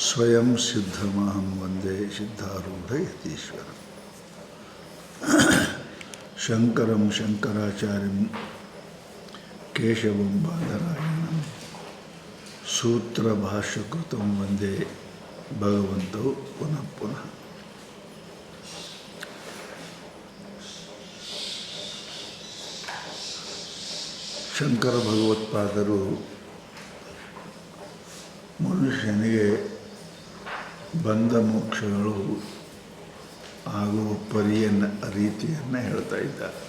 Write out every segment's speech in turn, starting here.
ಸ್ವಯಂ ಸಿದ್ಧಮಹಂ ವಂದೇ ಸಿದ್ಧಾರೂಢ ಯತೀಶ್ವರ ಶಂಕರಂ ಶಂಕರಾಚಾರ್ಯಂ ಕೇಶವಂ ಬಾದರಾಯಣಂ ಸೂತ್ರಭಾಷ್ಯಕೃತಂ ವಂದೇ ಭಗವಂತೌ ಪುನಃ ಪುನಃ. ಶಂಕರ ಭಗವತ್ಪಾದರು ಮನುಷ್ಯನಿಗೆ ಬಂಧ ಮೋಕ್ಷಗಳು ಆಗುವ ರೀತಿಯನ್ನು ಹೇಳ್ತಾ ಇದ್ದಾರೆ.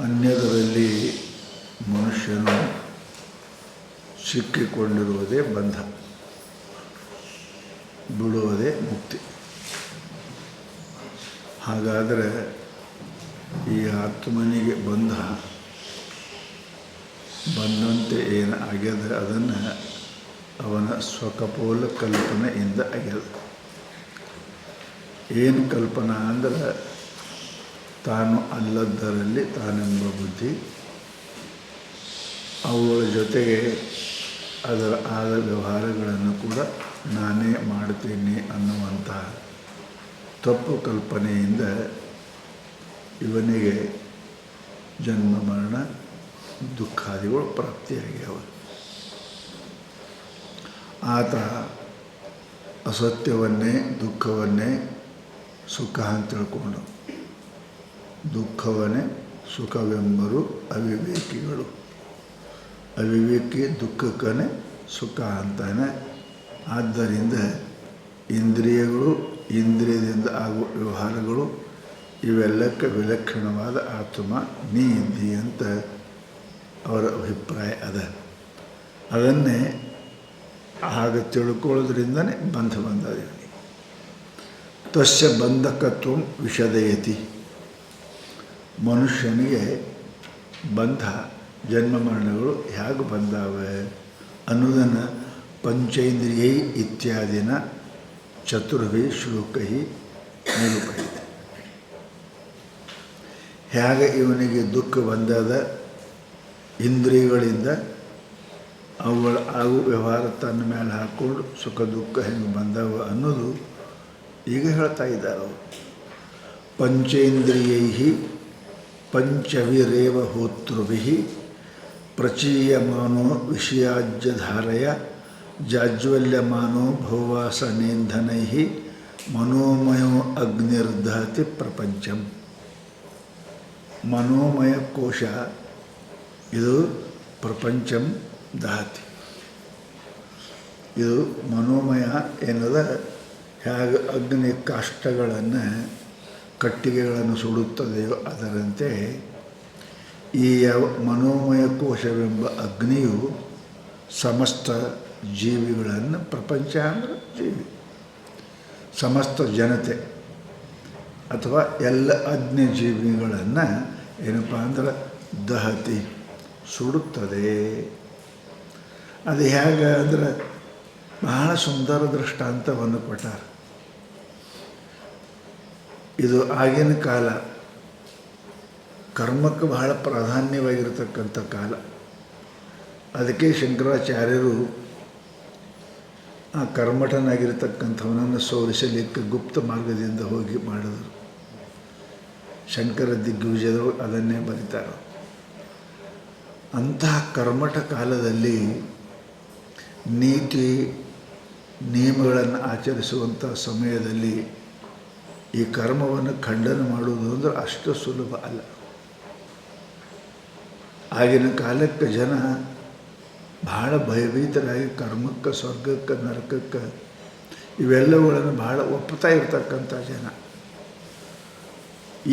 ಅನ್ಯದರಲ್ಲಿ ಮನುಷ್ಯನು ಸಿಕ್ಕಿಕೊಂಡಿರುವುದೇ ಬಂಧ, ಬಿಡುವುದೇ ಮುಕ್ತಿ. ಹಾಗಾದರೆ ಈ ಆತ್ಮನಿಗೆ ಬಂದಂತೆ ಏನು ಆಗ್ಯದ ಅದನ್ನು ಅವನ ಸ್ವಕಪೋಲ ಕಲ್ಪನೆಯಿಂದ ಆಗ್ಯದ. ಏನು ಕಲ್ಪನಾ ಅಂದ್ರೆ ತಾನು ಅಲ್ಲದರಲ್ಲಿ ತಾನೆಂಬ ಬುದ್ಧಿ, ಅವುಗಳ ಜೊತೆಗೆ ಅದರ ಆದ ವ್ಯವಹಾರಗಳನ್ನು ಕೂಡ ನಾನೇ ಮಾಡ್ತೀನಿ ಅನ್ನುವಂತಹ ತಪ್ಪು ಕಲ್ಪನೆಯಿಂದ ಇವನಿಗೆ ಜನ್ಮ ಮರಣ ದುಃಖಾದಿಗಳು ಪ್ರಾಪ್ತಿಯಾಗ್ಯಾವ. ಆತ ಅಸತ್ಯವನ್ನೇ ದುಃಖವನ್ನೇ ಸುಖ ಅಂತ ತಿಳ್ಕೊಂಡು ದುಃಖವನ್ನೇ ಸುಖವೆಂಬರು ಅವಿವೇಕಿಗಳು. ಅವಿವೇಕಿ ದುಃಖಕ್ಕನೇ ಸುಖ ಅಂತಾನೆ. ಆದ್ದರಿಂದ ಇಂದ್ರಿಯಗಳು, ಇಂದ್ರಿಯದಿಂದ ಆಗುವ ವ್ಯವಹಾರಗಳು ಇವೆಲ್ಲಕ್ಕೆ ವಿಲಕ್ಷಣವಾದ ಆತ್ಮ ನೀ ಇದ್ದಿ ಅಂತ ಅವರ ಅಭಿಪ್ರಾಯ ಅದ. ಅದನ್ನೇ ಹಾಗೆ ತಿಳ್ಕೊಳ್ಳೋದ್ರಿಂದನೇ ಬಂಧ ಬಂದದ. ತಸ್ಯ ಬಂಧಕತ್ವ ವಿಷದಯತಿ. ಮನುಷ್ಯನಿಗೆ ಬಂಧ ಜನ್ಮ ಮರಣಗಳು ಹೇಗೆ ಬಂದಾವೆ ಅನ್ನೋದನ್ನು ಪಂಚೇಂದ್ರಿಯೈ ಇತ್ಯಾದಿನ ಚತುರ್ಭಿ ಶ್ಲೋಕೈ ನಿರೂಪಯಿದೆ. ಹೇಗೆ ಇವನಿಗೆ ದುಃಖ ಬಂದದ ಇಂದ್ರಿಯಗಳಿಂದ, ಅವುಗಳ ಆಗು ವ್ಯವಹಾರ ತನ್ನ ಮೇಲೆ ಹಾಕ್ಕೊಂಡು ಸುಖ ದುಃಖ ಹೆಂಗೆ ಬಂದವ ಅನ್ನೋದು ಈಗ ಹೇಳ್ತಾ ಇದ್ದಾರೆ ಅವರು. ಪಂಚೇಂದ್ರಿಯೈ ಪಂಚವಿರೇವ ಹೋತೃಭಿ ಪ್ರಚೀಯಮಾನೋ ವಿಷಯಾಜ್ಯಧಾರಯ ಜಾಜ್ವಲ್ಯಮಾನೋ ಭೋವಾಸನೇಂಧನೈ ಮನೋಮಯೋ ಅಗ್ನಿರ್ದಹತಿ ಪ್ರಪಂಚಂ. ಮನೋಮಯ ಕೋಶ ಇದು ಪ್ರಪಂಚಂ ದಹತಿ. ಇದು ಮನೋಮಯ ಏನದ ಹೇಗೆ ಅಗ್ನಿ ಕಾಷ್ಟಗಳನ್ನು ಕಟ್ಟಿಗೆಗಳನ್ನು ಸುಡುತ್ತದೆಯೋ ಅದರಂತೆ ಈ ಮನೋಮಯ ಕೋಶವೆಂಬ ಅಗ್ನಿಯು ಸಮಸ್ತ ಜೀವಿಗಳನ್ನು, ಪ್ರಪಂಚ ಅಂದರೆ ಜೀವಿ, ಸಮಸ್ತ ಜನತೆ ಅಥವಾ ಎಲ್ಲ ಅಗ್ನಿ ಜೀವಿಗಳನ್ನು ಏನಪ್ಪ ಅಂದ್ರೆ ದಹತಿ, ಸುಡುತ್ತದೆ. ಅದು ಹೇಗೆ ಅಂದ್ರೆ ಬಹಳ ಸುಂದರ ದೃಷ್ಟಾಂತವನ್ನು ಕೊಟ್ಟಾರ. ಇದು ಆಗಿನ ಕಾಲ, ಕರ್ಮಕ್ಕೆ ಬಹಳ ಪ್ರಾಧಾನ್ಯವಾಗಿರತಕ್ಕಂಥ ಕಾಲ. ಅದಕ್ಕೆ ಶಂಕರಾಚಾರ್ಯರು ಆ ಕರ್ಮಠನಾಗಿರ್ತಕ್ಕಂಥವನನ್ನು ಸೋಲಿಸಲಿಕ್ಕೆ ಗುಪ್ತ ಮಾರ್ಗದಿಂದ ಹೋಗಿ ಮಾಡಿದರು. ಶಂಕರ ದಿಗ್ವಿಜಯರು ಅದನ್ನೇ ಬರೀತಾರೆ. ಅಂತಹ ಕರ್ಮಠ ಕಾಲದಲ್ಲಿ ನೀತಿ ನಿಯಮಗಳನ್ನು ಆಚರಿಸುವಂಥ ಸಮಯದಲ್ಲಿ ಈ ಕರ್ಮವನ್ನು ಖಂಡನೆ ಮಾಡುವುದು ಅಂದರೆ ಅಷ್ಟು ಸುಲಭ ಅಲ್ಲ. ಆಗಿನ ಕಾಲಕ್ಕೆ ಜನ ಬಹಳ ಭಯಭೀತರಾಗಿ ಕರ್ಮಕ್ಕೆ, ಸ್ವರ್ಗಕ್ಕೆ, ನರಕಕ್ಕೆ ಇವೆಲ್ಲವುಗಳನ್ನು ಬಹಳ ಒಪ್ಪುತ್ತಾ ಇರ್ತಕ್ಕಂಥ ಜನ.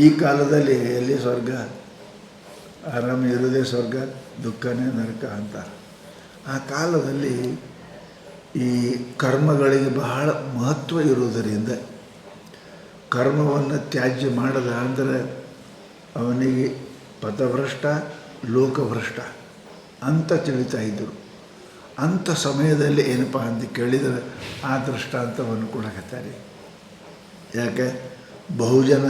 ಈ ಕಾಲದಲ್ಲಿ ಎಲ್ಲಿ ಸ್ವರ್ಗ, ಆರಾಮ ಇರೋದೇ ಸ್ವರ್ಗ, ದುಃಖನೇ ನರಕ ಅಂತಾರೆ. ಆ ಕಾಲದಲ್ಲಿ ಈ ಕರ್ಮಗಳಿಗೆ ಬಹಳ ಮಹತ್ವ ಇರುವುದರಿಂದ ಕರ್ಮವನ್ನು ತ್ಯಾಜ್ಯ ಮಾಡದ ಅಂದರೆ ಅವನಿಗೆ ಪಥಭ್ರಷ್ಟ, ಲೋಕಭ್ರಷ್ಟ ಅಂತ ತಿಳಿತಾ ಇದ್ದರು. ಅಂಥ ಸಮಯದಲ್ಲಿ ಏನಪ್ಪ ಅಂತ ಕೇಳಿದರೆ ಆ ದೃಷ್ಟಾಂತವನ್ನು ಕೊಡಕತ್ತಾರೆ. ಯಾಕೆ ಬಹುಜನ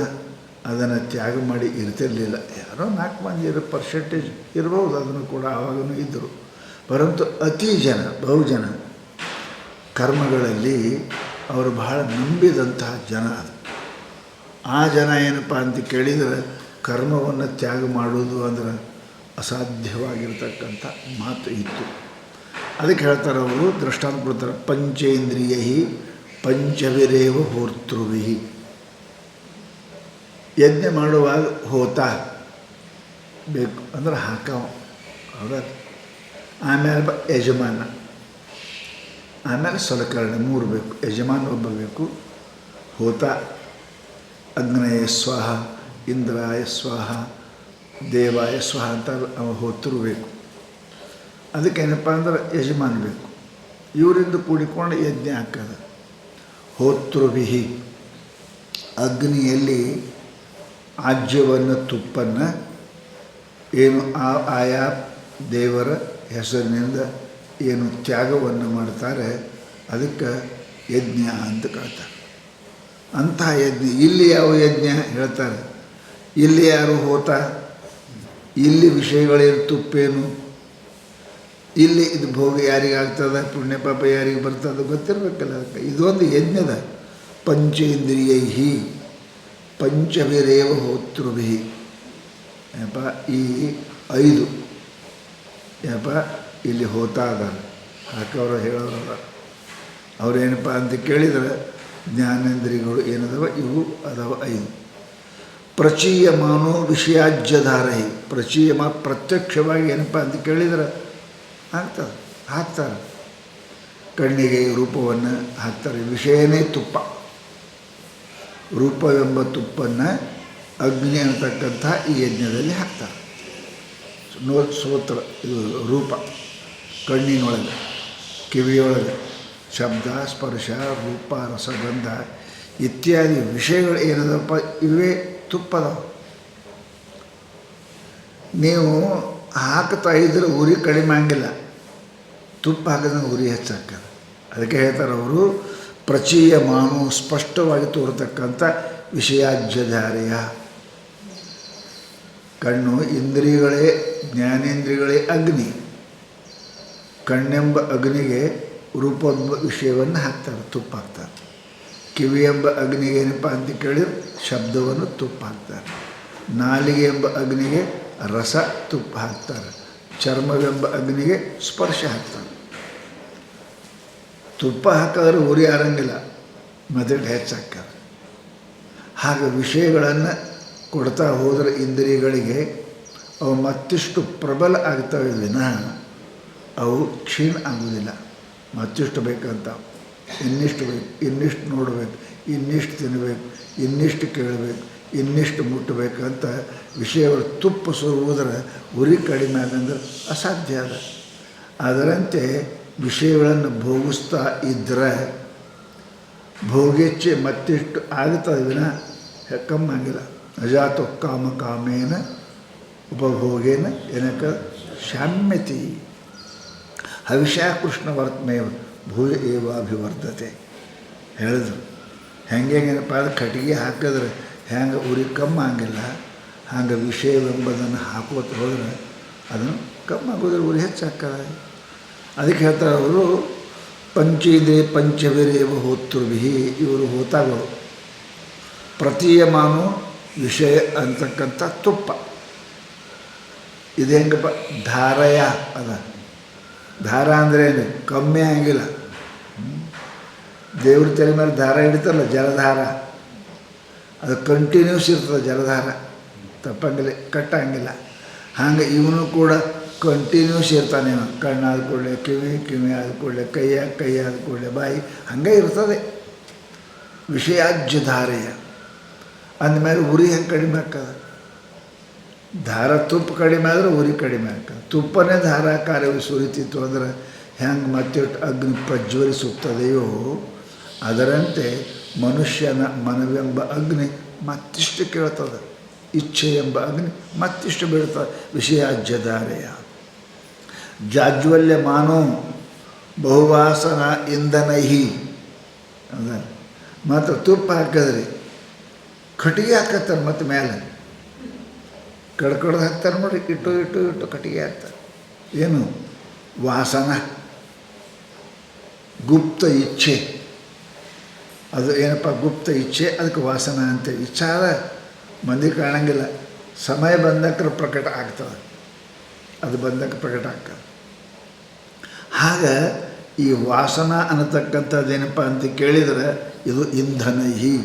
ಅದನ್ನು ತ್ಯಾಗ ಮಾಡಿ ಇರ್ತಿರಲಿಲ್ಲ. ಯಾರೋ 4 ಮಂದಿ ಪರ್ಸೆಂಟೇಜ್ ಇರ್ಬೋದು, ಅದನ್ನು ಕೂಡ ಆವಾಗೂ ಇದ್ದರು. ಪರಂತು ಅತಿ ಜನ ಬಹುಜನ ಕರ್ಮಗಳಲ್ಲಿ ಅವರು ಬಹಳ ನಂಬಿದಂತಹ ಜನ ಅದು. ಆ ಜನ ಏನಪ್ಪ ಅಂತ ಕೇಳಿದರೆ ಕರ್ಮವನ್ನು ತ್ಯಾಗ ಮಾಡುವುದು ಅಂದ್ರೆ ಅಸಾಧ್ಯವಾಗಿರ್ತಕ್ಕಂಥ ಮಾತು ಇತ್ತು. ಅದಕ್ಕೆ ಹೇಳ್ತಾರೆ ಅವರು, ದೃಷ್ಟಾಂತ ಕೊಡ್ತಾರೆ, ಪಂಚೇಂದ್ರಿಯ ಪಂಚವಿರೇವ ಹೋರ್ತೃವಿ. ಯಜ್ಞ ಮಾಡುವಾಗ ಹೋತ ಬೇಕು ಅಂದ್ರೆ ಹಾಕವ, ಹೌದಾ? ಆಮೇಲೆ ಯಜಮಾನ, ಆಮೇಲೆ ಸಲಕರಣೆ, 3 ಬೇಕು. ಯಜಮಾನ ಒಬ್ಬ ಬೇಕು, ಹೋತ ಅಗ್ನಯ ಸ್ವಾಹ, ಇಂದ್ರಾಯ ಸ್ವಾಹ, ದೇವಾಯ ಸ್ವಾಹ ಅಂತ ಹೋತರು ಬೇಕು. ಅದಕ್ಕೇನಪ್ಪ ಅಂದ್ರೆ ಯಜಮಾನ ಬೇಕು. ಇವರಿಂದ ಕೂಡಿಕೊಂಡು ಯಜ್ಞ ಹಾಕೋದು. ಹೋತೃಭಿಹಿ, ಅಗ್ನಿಯಲ್ಲಿ ಆಜ್ಯವನ್ನು ತುಪ್ಪನ್ನು ಏನು ಆಯಾ ದೇವರ ಹೆಸರಿನಿಂದ ಏನು ತ್ಯಾಗವನ್ನು ಮಾಡ್ತಾರೆ ಅದಕ್ಕೆ ಯಜ್ಞ ಅಂತ ಕಳ್ತಾರೆ. ಅಂತಹ ಯಜ್ಞ. ಇಲ್ಲಿ ಯಾವ ಯಜ್ಞ ಹೇಳ್ತಾರೆ? ಇಲ್ಲಿ ಯಾರು ಹೋತ, ಇಲ್ಲಿ ವಿಷಯಗಳೇನು, ತುಪ್ಪೇನು, ಇಲ್ಲಿ ಇದು ಭೋಗ ಯಾರಿಗಾಗ್ತದೆ, ಪುಣ್ಯ ಪಾಪ ಯಾರಿಗೆ ಬರ್ತದೆ ಗೊತ್ತಿರಬೇಕಲ್ಲ. ಅದಕ್ಕೆ ಇದೊಂದು ಯಜ್ಞದ. ಪಂಚೇಂದ್ರಿಯೈ ಪಂಚವಿರೇವ ಹೋತೃಭಿ. ಯಪ್ಪ ಈ 5 ಯಪ್ಪ ಇಲ್ಲಿ ಹೋತ ಅದಾರ, ಹಾಕವ್ರು ಹೇಳೋರಲ್ಲ. ಅವ್ರೇನಪ್ಪ ಅಂತ ಕೇಳಿದರೆ ಜ್ಞಾನೇಂದ್ರಿಯಗಳು ಏನದವ, ಇವು ಅದಾವ 5. ಪ್ರಚೀಯಮಾನೋ ವಿಷಯಾಜ್ಯಧಾರಹಿ. ಪ್ರಚೀಯಮ ಪ್ರತ್ಯಕ್ಷವಾಗಿ ಏನಪ್ಪ ಅಂತ ಕೇಳಿದರೆ ಹಾಕ್ತಾರೆ. ಕಣ್ಣಿಗೆ ರೂಪವನ್ನು ಹಾಕ್ತಾರೆ. ವಿಷಯನೇ ತುಪ್ಪ. ರೂಪವೆಂಬ ತುಪ್ಪನ್ನು ಅಗ್ನಿ ಅಂತಕ್ಕಂಥ ಈ ಯಜ್ಞದಲ್ಲಿ ಹಾಕ್ತಾರೆ. ಸೋತ್ರ ಇದು ರೂಪ, ಕಣ್ಣಿನೊಳಗೆ, ಕಿವಿಯೊಳಗೆ ಶಬ್ದ, ಸ್ಪರ್ಶ, ರೂಪ, ರಸಗಂಧ ಇತ್ಯಾದಿ ವಿಷಯಗಳು ಏನದಪ್ಪ, ಇವೇ ತುಪ್ಪದವ. ನೀವು ಹಾಕ್ತಾ ಇದ್ರೆ ಉರಿ ಕಡಿಮೆ ಆಗಿಲ್ಲ, ತುಪ್ಪ ಹಾಕಿದ್ರೆ ಉರಿ ಹೆಚ್ಚಾಗ್ತದೆ. ಅದಕ್ಕೆ ಹೇಳ್ತಾರೆ ಅವರು, ಪ್ರಚೀಯಮಾನು ಸ್ಪಷ್ಟವಾಗಿ ತೋರತಕ್ಕಂಥ ವಿಷಯಾಜ್ಯಧಾರೆಯ. ಕಣ್ಣು ಇಂದ್ರಿಯಗಳೇ, ಜ್ಞಾನೇಂದ್ರಿಯಗಳೇ ಅಗ್ನಿ. ಕಣ್ಣೆಂಬ ಅಗ್ನಿಗೆ ರೂಪವೆಂಬ ವಿಷಯವನ್ನು ಹಾಕ್ತಾರೆ, ತುಪ್ಪ ಹಾಕ್ತಾರೆ. ಕಿವಿ ಎಂಬ ಅಗ್ನಿಗೆ ಏನಪ್ಪ ಅಂತ ಕೇಳಿದ್ರೆ ಶಬ್ದವನ್ನು ತುಪ್ಪ ಹಾಕ್ತಾರೆ. ನಾಲಿಗೆ ಎಂಬ ಅಗ್ನಿಗೆ ರಸ ತುಪ್ಪ ಹಾಕ್ತಾರೆ. ಚರ್ಮವೆಂಬ ಅಗ್ನಿಗೆ ಸ್ಪರ್ಶ ಹಾಕ್ತಾರೆ. ತುಪ್ಪ ಹಾಕಿದ್ರೆ ಉರಿ ಆರಂಗಿಲ್ಲ, ಮೆದಳು ಹೆಚ್ಚಾಕ್ತಾರೆ. ಹಾಗೆ ವಿಷಯಗಳನ್ನು ಕೊಡ್ತಾ ಹೋದರೆ ಇಂದ್ರಿಯಗಳಿಗೆ ಅವು ಮತ್ತಿಷ್ಟು ಪ್ರಬಲ ಆಗ್ತವೆ ವಿನಃ ಅವು ಕ್ಷೀಣ ಆಗುವುದಿಲ್ಲ. ಮತ್ತಿಷ್ಟು ಬೇಕಂತ, ಇನ್ನಿಷ್ಟು ಬೇಕು, ಇನ್ನಿಷ್ಟು ನೋಡಬೇಕು, ಇನ್ನಿಷ್ಟು ತಿನ್ನಬೇಕು, ಇನ್ನಿಷ್ಟು ಕೇಳಬೇಕು, ಇನ್ನಿಷ್ಟು ಮುಟ್ಟಬೇಕಂತ ವಿಷಯಗಳು ತುಪ್ಪ ಸುರುವುದರ ಉರಿ ಕಡಿಮೆ ಆದಂದ್ರೆ ಅಸಾಧ್ಯ ಅದ. ಅದರಂತೆ ವಿಷಯಗಳನ್ನು ಭೋಗಿಸ್ತಾ ಇದ್ದರೆ ಭೋಗೇಚ್ಛೆ ಮತ್ತಿಷ್ಟು ಆಗುತ್ತದೆ ವಿನ ಕಮ್ಮಾಗಿಲ್ಲ. ಅಜಾತೋ ಕಾಮ ಕಾಮೇನ ಉಪಭೋಗೇನ ಏನಕ ಶಾಮ್ಯತಿ. ಹವಿಷಾ ಕೃಷ್ಣ ವರ್ತಮೇವ ಭೂಯ ಏವಾಭಿವರ್ಧತೆ ಹೇಳಿದ್ರು. ಹೆಂಗೇನಪ್ಪ ಅದು ಕಟ್ಟಿಗೆ ಹಾಕಿದ್ರೆ ಹೆಂಗೆ ಉರಿ ಕಮ್ಮಾಗಿಲ್ಲ, ಹಂಗೆ ವಿಷಯವೆಂಬುದನ್ನು ಹಾಕೋತ ಹೋದ್ರೆ ಅದನ್ನು ಕಮ್ಮಾಗೋದ್ರೆ ಉರಿ ಹೆಚ್ಚಾಗ್ತದೆ. ಅದಕ್ಕೆ ಹೇಳ್ತಾರೆ ಅವರು, ಪಂಚೇಂದ್ರಿಯ ಪಂಚವಿರೇವ ಹೋತೃಭಿ. ಇವರು ಹೋತಾಗಳು. ಪ್ರತೀಯಮಾನು ವಿಷಯ ಅಂತಕ್ಕಂಥ ತುಪ್ಪ. ಇದು ಹೆಂಗಪ್ಪ, ಧಾರಯ ಅದ. ದಾರ ಅಂದರೆ ಏನು, ಕಮ್ಮಿ ಆಗಿಲ್ಲ. ದೇವ್ರ ತಲೆ ಮೇಲೆ ದಾರ ಹಿಡಿತಲ್ಲ, ಜಲಧಾರ, ಅದು ಕಂಟಿನ್ಯೂಸ್ ಇರ್ತದೆ. ಜಲಧಾರ ತಪ್ಪಂಗಿಲ್ಲ, ಕಟ್ಟಂಗಿಲ್ಲ. ಹಾಗೆ ಇವನು ಕೂಡ ಕಂಟಿನ್ಯೂಸ್ ಇರ್ತಾನೆ. ಕಣ್ಣಾದ ಕೂಡಲೇ ಕಿವಿ, ಕಿವಿ ಆದ ಕೂಡಲೇ ಕೈ ಆದ ಕೂಡಲೇ ಬಾಯಿ, ಹಾಗೆ ಇರ್ತದೆ. ವಿಷಯಾಜ್ಯಧಾರೆಯ ಅಂದಮೇಲೆ ಉರಿ ಹೆಂಗೆ ಕಡಿಮೆ ಆಗ್ತದೆ? ದಾರ ತುಪ್ಪ ಕಡಿಮೆ ಆದರೆ ಉರಿ ಕಡಿಮೆ ಆಗ್ತದೆ. ತುಪ್ಪನೇ ಧಾರಾಕಾರವಾಗಿ ಸುರಿತಿತ್ತು ಅಂದರೆ ಹೆಂಗೆ ಮತ್ತೆ ಅಗ್ನಿ ಪ್ರಜ್ವಲಿಸುತ್ತದೆಯೋ ಅದರಂತೆ ಮನುಷ್ಯನ ಮನವೆಂಬ ಅಗ್ನಿ ಮತ್ತಿಷ್ಟು ಕೇಳ್ತದೆ. ಇಚ್ಛೆ ಎಂಬ ಅಗ್ನಿ ಮತ್ತಿಷ್ಟು ಬೀಳ್ತದೆ. ವಿಷಯಾಜ್ಯಧಾರೆಯ ಜಾಜ್ವಲ್ಯ ಮಾನೋ ಬಹುವಾಸನ ಇಂಧನೈಹಿ ಅದ. ಮತ್ತು ತುಪ್ಪ ಹಾಕಿದ್ರಿ ಕಟ್ಟಿಗೆ ಹಾಕತ್ತಾರೆ, ಮತ್ತು ಮೇಲೆ ಕಡ್ದು ಹಾಕ್ತಾರೆ ನೋಡಿ, ಇಟ್ಟು ಕಟ್ಟಿಗೆ ಹಾಕ್ತಾರೆ. ಏನು ವಾಸನ, ಗುಪ್ತ ಇಚ್ಛೆ. ಅದು ಏನಪ್ಪ ಗುಪ್ತ ಇಚ್ಛೆ, ಅದಕ್ಕೆ ವಾಸನ ಅಂತೇಳಿ. ವಿಚಾರ ಮಂದಿ ಕಾಣಂಗಿಲ್ಲ, ಸಮಯ ಬಂದಕ್ಕೆ ಪ್ರಕಟ ಆಗ್ತದೆ, ಅದು ಬಂದಕ್ಕೆ ಪ್ರಕಟ ಆಗ್ತದೆ. ಆಗ ಈ ವಾಸನ ಅನ್ನತಕ್ಕಂಥದ್ದೇನಪ್ಪ ಅಂತ ಕೇಳಿದರೆ ಇದು ಇಂಧನಹಿ.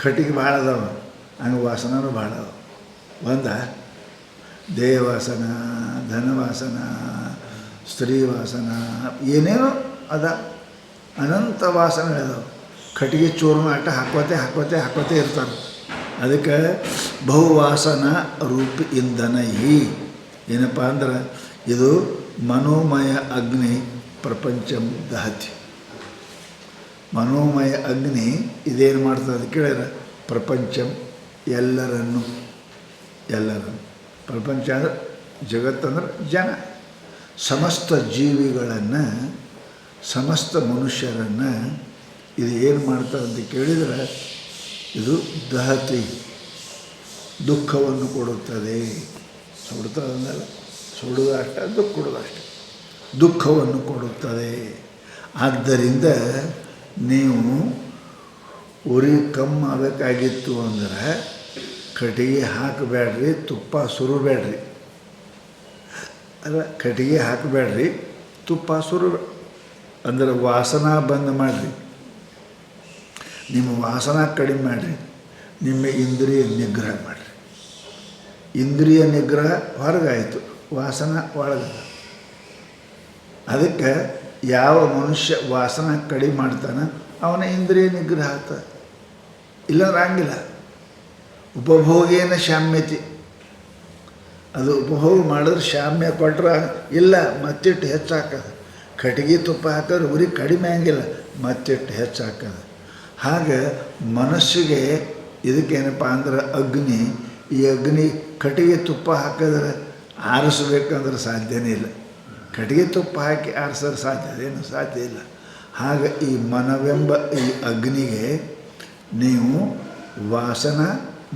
ಕಟ್ಟಿಗೆ ಭಾಳ ಅದಾವ, ಹಂಗೆ ವಾಸನೂ ಭಾಳ ಅದಾವ. ಒಂದ ದೇಹವಾಸನ, ಧನವಾಸನ, ಸ್ತ್ರೀ ವಾಸನ, ಏನೇನೋ ಅದ, ಅನಂತ ವಾಸನೆಗಳಿದಾವೆ. ಕಟ್ಟಿಗೆ ಚೂರ್ಣ ಅಟ್ಟ ಹಾಕೋತೆ ಇರ್ತಾರೆ. ಅದಕ್ಕೆ ಬಹುವಾಸನ ರೂಪಿ ಇಂಧನಹಿ. ಏನಪ್ಪ ಅಂದ್ರೆ ಇದು ಮನೋಮಯ ಅಗ್ನಿ ಪ್ರಪಂಚಂ ದಹತಿ. ಮನೋಮಯ ಅಗ್ನಿ ಇದೇನು ಮಾಡ್ತದೆ ಕೇಳಿದ್ರೆ ಪ್ರಪಂಚಂ ಎಲ್ಲರನ್ನು ಪ್ರಪಂಚ ಅಂದ್ರೆ ಜಗತ್ತಂದ್ರೆ ಜನ, ಸಮಸ್ತ ಜೀವಿಗಳನ್ನು, ಸಮಸ್ತ ಮನುಷ್ಯರನ್ನು ಇದು ಏನು ಮಾಡ್ತದೆ ಅಂತ ಕೇಳಿದರೆ ಇದು ದಹತಿ, ದುಃಖವನ್ನು ಕೊಡುತ್ತದೆ. ಸುಡ್ತದಲ್ಲ, ಸುಡುವುದು ಅಷ್ಟೇ, ದುಃಖ ಕೊಡೋದು ಅಷ್ಟೆ, ದುಃಖವನ್ನು ಕೊಡುತ್ತದೆ. ಆದ್ದರಿಂದ ನೀವು ಉರಿ ಕಮ್ಮಿ ಆಗಬೇಕಾಗಿತ್ತು ಅಂದ್ರೆ ಕಟ್ಟಿಗೆ ಹಾಕಬೇಡ್ರಿ, ತುಪ್ಪ ಸುರಬೇಡ್ರಿ. ಅಲ್ಲ, ಕಟ್ಟಿಗೆ ಹಾಕಬೇಡ್ರಿ, ತುಪ್ಪ ಅಂದ್ರೆ ವಾಸನ ಬಂದ್ ಮಾಡಿರಿ, ನಿಮ್ಮ ವಾಸನ ಕಡಿಮೆ ಮಾಡಿರಿ, ನಿಮ್ಮ ಇಂದ್ರಿಯ ನಿಗ್ರಹ ಮಾಡಿರಿ. ಇಂದ್ರಿಯ ನಿಗ್ರಹ ಹೊರಗಾಯಿತು, ವಾಸನ ಒಳಗೆ. ಅದಕ್ಕೆ ಯಾವ ಮನುಷ್ಯ ವಾಸನ ಕಡಿಮೆ ಮಾಡ್ತಾನೆ ಅವನ ಇಂದ್ರಿಯ ನಿಗ್ರಹ ಆಗ್ತದೆ, ಇಲ್ಲಂದ್ರೆ ಹಂಗಿಲ್ಲ. ಉಪಭೋಗೇನ ಶಾಮ್ಯತಿ, ಅದು ಉಪಭೋಗ ಮಾಡಿದ್ರೆ ಶಾಮ್ಯ ಕೊಟ್ರೆ ಇಲ್ಲ, ಮತ್ತಿಟ್ಟು ಹೆಚ್ಚು ಹಾಕೋದು. ಕಟ್ಟಿಗೆ ತುಪ್ಪ ಹಾಕಿದ್ರೆ ಉರಿ ಕಡಿಮೆ ಹಂಗಿಲ್ಲ, ಮತ್ತಿಟ್ಟು ಹೆಚ್ಚು ಹಾಕೋದು. ಹಾಗೆ ಮನಸ್ಸಿಗೆ ಇದಕ್ಕೇನಪ್ಪ ಅಂದ್ರೆ ಅಗ್ನಿ, ಈ ಅಗ್ನಿ ಕಟ್ಟಿಗೆ ತುಪ್ಪ ಹಾಕಿದ್ರೆ ಆರಿಸ್ಬೇಕಂದ್ರೆ ಸಾಧ್ಯನೇ ಇಲ್ಲ. ಕಟ್ಟಿಗೆ ತುಪ್ಪ ಹಾಕಿ ಆರಿಸೋದು ಸಾಧ್ಯ ಇಲ್ಲ. ಹಾಗೆ ಈ ಮನವೆಂಬ ಈ ಅಗ್ನಿಗೆ ನೀವು ವಾಸನ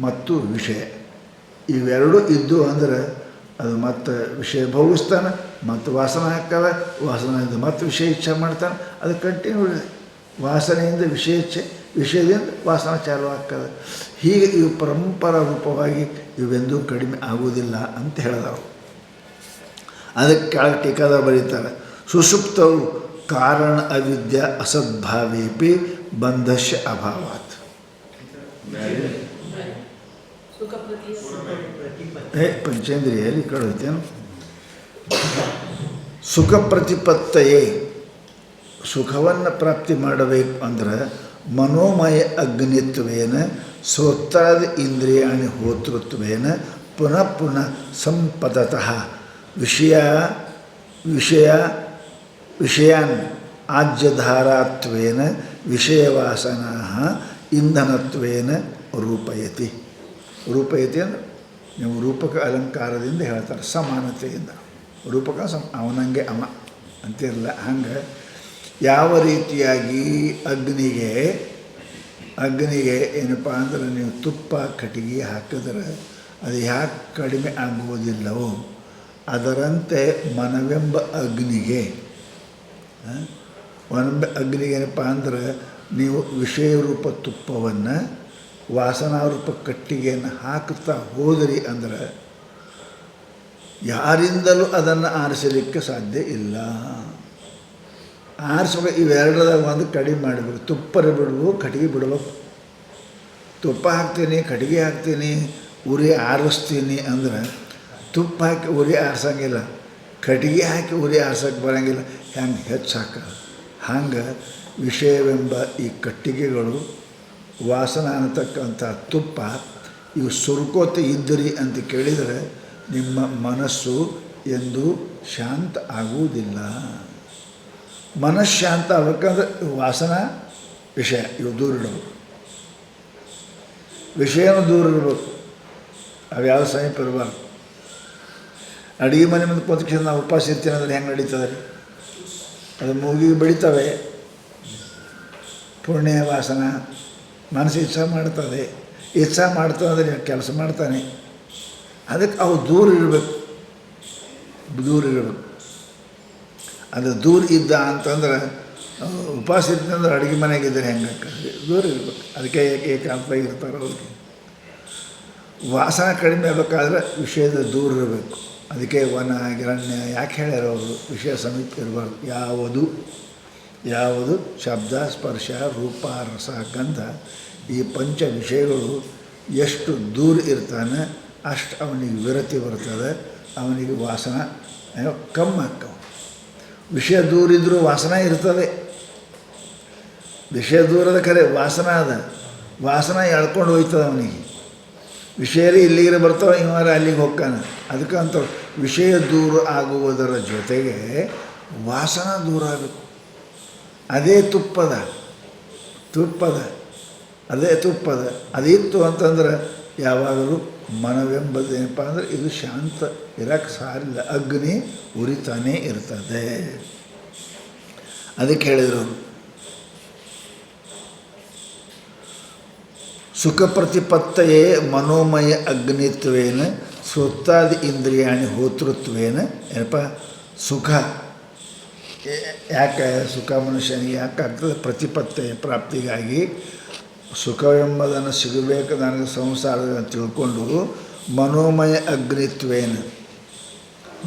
ಮತ್ತು ವಿಷಯ ಇವೆರಡೂ ಇದ್ದು ಅಂದ್ರೆ ಅದು ಮತ್ತು ವಿಷಯ ಭೋಗಿಸ್ತಾನೆ, ಮತ್ತು ವಾಸನ ಹಾಕಲ್ಲ, ವಾಸನೆಯಿಂದ ಮತ್ತು ವಿಷಯ ಇಚ್ಛೆ ಮಾಡ್ತಾನೆ. ಅದು ಕಂಟಿನ್ಯೂ ವಾಸನೆಯಿಂದ ವಿಷಯ ಇಚ್ಛೆ, ವಿಷಯದಿಂದ ವಾಸನ ಚಾಲು ಆಗ್ತದೆ. ಹೀಗೆ ಇವು ಪರಂಪರ ರೂಪವಾಗಿ ಇವೆಂದೂ ಕಡಿಮೆ ಆಗುವುದಿಲ್ಲ ಅಂತ ಹೇಳಿದವರು. ಅದಕ್ಕೆ ಕೆಳಗೆ ಟೀಕಾದ ಬರೀತಾರೆ, ಸುಷುಪ್ತವು ಕಾರಣ ಅವಿದ್ಯಾ ಅಸದ್ಭಾವೇಪಿ ಬಂಧಸ್ಯ ಅಭಾವಾತ್. ಪಂಚೇಂದ್ರಿಯಲ್ಲಿ ಈ ಕಡೆ ಹೋಯ್ತೇನು. ಸುಖ ಪ್ರತಿಪತ್ತಯೇ, ಸುಖವನ್ನು ಪ್ರಾಪ್ತಿ ಮಾಡಬೇಕು ಅಂದ್ರೆ ಮನೋಮಯ ಅಗ್ನಿತ್ವೇನ ಸ್ವೋತ್ತಾದಿ ಇಂದ್ರಿಯಾಣಿ ಹೋತೃತ್ವೇನ ಪುನಃ ಪುನಃ ಸಂಪದತಃ ವಿಷಯಾನ್ ಆಜ್ಯಧಾರಾತ್ವೇನ ವಿಷಯವಾಸನಾ ಇಂಧನತ್ವೇನ ರೂಪಯತಿ. ರೂಪಯತಿ ಅಂದರೆ ನೀವು ರೂಪಕ ಅಲಂಕಾರದಿಂದ ಹೇಳ್ತಾರೆ, ಸಮಾನತೆಯಿಂದ. ರೂಪಕ ಅವನಂಗೆ ಅವ ಅಂತಿರಲ್ಲ. ಹಂಗೆ ಯಾವ ರೀತಿಯಾಗಿ ಅಗ್ನಿಗೆ ಏನಪ್ಪ ಅಂದ್ರೆ ನೀವು ತುಪ್ಪ ಕಟ್ಟಿಗೆ ಹಾಕಿದ್ರೆ ಅದು ಯಾಕೆ ಕಡಿಮೆ ಆಗುವುದಿಲ್ಲವೋ ಅದರಂತೆ ಮನವೆಂಬ ಅಗ್ನಿಗೆ ಏನಪ್ಪ ಅಂದ್ರೆ ನೀವು ವಿಷಯ ರೂಪ ತುಪ್ಪವನ್ನು ವಾಸನಾರೂಪ ಕಟ್ಟಿಗೆಯನ್ನು ಹಾಕುತ್ತಾ ಹೋದ್ರಿ ಅಂದ್ರೆ ಯಾರಿಂದಲೂ ಅದನ್ನು ಆರಿಸಲಿಕ್ಕೆ ಸಾಧ್ಯ ಇಲ್ಲ. ಆರಿಸುವಾಗ ಇವೆರಡದಾಗ ಒಂದು ಕಡಿಮೆ ಮಾಡಬೇಕು. ತುಪ್ಪರೆ ಬಿಡಬೇಕು, ಕಟ್ಟಿಗೆ ಬಿಡಬೇಕು. ತುಪ್ಪ ಹಾಕ್ತೀನಿ, ಕಟ್ಟಿಗೆ ಹಾಕ್ತೀನಿ, ಉರಿ ಆರಿಸ್ತೀನಿ ಅಂದ್ರೆ ತುಪ್ಪ ಹಾಕಿ ಉರಿ ಆರಿಸೋಂಗಿಲ್ಲ, ಕಟ್ಟಿಗೆ ಹಾಕಿ ಉರಿ ಆರ್ಸೋಕ್ಕೆ ಬರೋಂಗಿಲ್ಲ. ಹೆಂಗೆ ಹೆಚ್ಚು ಹಾಕೋದು. ಹಂಗೆ ವಿಷಯವೆಂಬ ಈ ಕಟ್ಟಿಗೆಗಳು, ವಾಸನ ಅನ್ನತಕ್ಕಂಥ ತುಪ್ಪ ಇವು ಸುರ್ಕೋತ ಇದ್ದರಿ ಅಂತ ಕೇಳಿದರೆ ನಿಮ್ಮ ಮನಸ್ಸು ಎಂದೂ ಶಾಂತ ಆಗುವುದಿಲ್ಲ. ಮನಃಶಾಂತ ಆಗಬೇಕಂದ್ರೆ ವಾಸನ ವಿಷಯ ಇವು ದೂರ ಇಡಬೇಕು, ವಿಷಯನೂ ದೂರ ಇರಬೇಕು, ಅವ್ಯಾವ ಸಮೀಪ ಇರಬಾರ್ದು. ಅಡುಗೆ ಮನೆ ಮುಂದೆ ಕೂತ್ಕೊಂಡು ನಾವು ಉಪವಾಸ ಇರ್ತೀನಿ ಅಂದರೆ ಹೆಂಗೆ ನಡೀತದೆ ರೀ? ಅದು ಮೂಗಿಗೆ ಬೆಳೀತವೆ. ಪುಣ್ಯ ವಾಸನ ಮನಸ್ಸು ಇಚ್ಛಾ ಮಾಡ್ತದೆ, ಅಂದರೆ ಕೆಲಸ ಮಾಡ್ತಾನೆ. ಅದಕ್ಕೆ ಅವು ದೂರ ಇರಬೇಕು. ದೂರ ಇರಬೇಕು. ಅದು ದೂರ ಇದ್ದ ಅಂತಂದ್ರೆ ಉಪವಾಸ ಇದ್ದಂದ್ರೆ ಅಡುಗೆ ಮನೆಗಿದ್ದರೆ ಹೆಂಗೆ ದೂರ ಇರ್ಬೇಕು. ಅದಕ್ಕೆ ಏಕಾಂತವಾಗಿ ಇರ್ತಾರೆ ಅವ್ರಿಗೆ. ವಾಸನೆ ಕಡಿಮೆ ಆಗಬೇಕಾದ್ರೆ ವಿಷಯದ ದೂರ ಇರಬೇಕು. ಅದಕ್ಕೆ ವನ ಗಿರಣ್ಯ ಯಾಕೆ ಹೇಳ್ಯಾರ ಅವರು, ವಿಷಯ ಸಮೀಪ ಇರಬಾರ್ದು. ಯಾವುದು ಶಬ್ದ ಸ್ಪರ್ಶ ರೂಪ ರಸ ಗಂಧ ಈ ಪಂಚ ವಿಷಯಗಳು ಎಷ್ಟು ದೂರ ಇರ್ತಾನೆ ಅಷ್ಟು ಅವನಿಗೆ ವಿರತಿ ಬರ್ತದೆ, ಅವನಿಗೆ ವಾಸನ ಕಮ್ಮಿ ಆಗ್ತವೆ. ವಿಷಯ ದೂರ ಇದ್ದರೂ ವಾಸನ ಇರ್ತದೆ. ವಿಷಯ ದೂರದ ಖರೆ ವಾಸನ ಅದ, ವಾಸನ ಎಳ್ಕೊಂಡು ಹೋಯ್ತದೆ ಅವನಿಗೆ. ವಿಷಯರೇ ಇಲ್ಲಿಗೆ ಬರ್ತಾವೆ, ಇವಾರ ಅಲ್ಲಿಗೆ ಹೋಗ್ತಾನೆ. ಅದಕ್ಕಂತ ವಿಷಯ ದೂರ ಆಗುವುದರ ಜೊತೆಗೆ ವಾಸನ ದೂರ ಆಗಬೇಕು. ಅದೇ ತುಪ್ಪದ ಅದಿತ್ತು ಅಂತಂದ್ರೆ ಯಾವಾಗಲೂ ಮನವೆಂಬುದೇನಪ್ಪ ಅಂದರೆ ಇದು ಶಾಂತ ಇರೋಕ್ಕೆ ಸಾರಿಲ್ಲ, ಅಗ್ನಿ ಉರಿತಾನೇ ಇರ್ತದೆ. ಅದಕ್ಕೆ ಹೇಳಿದರು ಸುಖ ಪ್ರತಿಪತ್ತಯೇ ಮನೋಮಯ ಅಗ್ನಿತ್ವೇನ ಶ್ರೋತ್ರಾದಿ ಇಂದ್ರಿಯಾಣಿ ಹೋತೃತ್ವೇನ. ಏನಪ್ಪ ಸುಖ ಯಾಕೆ ಸುಖ ಮನುಷ್ಯನಿಗೆ ಯಾಕೆ ಆಗ್ತದೆ? ಪ್ರತಿಪತ್ತೆಯ ಪ್ರಾಪ್ತಿಗಾಗಿ ಸುಖವೆಂಬುದನ್ನು ಸಿಗಬೇಕು ನನಗೆ ಸಂಸಾರದ ತಿಳ್ಕೊಂಡು ಮನೋಮಯ ಅಗ್ನಿತ್ವೇನ,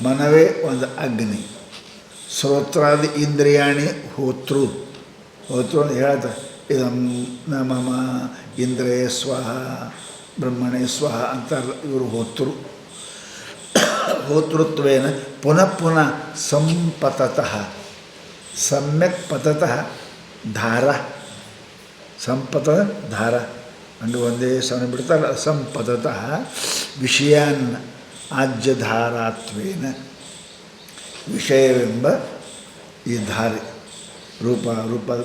ಮನವೇ ಒಂದು ಅಗ್ನಿ, ಶ್ರೋತ್ರಾದಿ ಇಂದ್ರಿಯಾಣಿ ಹೋತೃ ಅಂತ ಹೇಳ್ತಾರೆ. ಇದು ನಮ್ಮ ಇಂದ್ರೇ ಸ್ವಹ ಬ್ರಹ್ಮಣೇ ಸ್ವಹ ಅಂತಾರಲ್ಲ, ಇವರು ಹೋತೃತ್ವೇನ ಪುನಃ ಸಂಪತತಃ ಸಮ್ಯಕ್ ಪತತಃ ಧಾರ, ಸಂಪತ ಧಾರ ಹಂಗೆ ಒಂದೇ ಸವನೆ ಬಿಡ್ತಾರೆ. ಸಂಪತತಃ ವಿಷಯಾನ್ ಆಜ್ಯಧಾರಾತ್ವೇನ, ವಿಷಯವೆಂಬ ಈ ಧಾರೆ ರೂಪ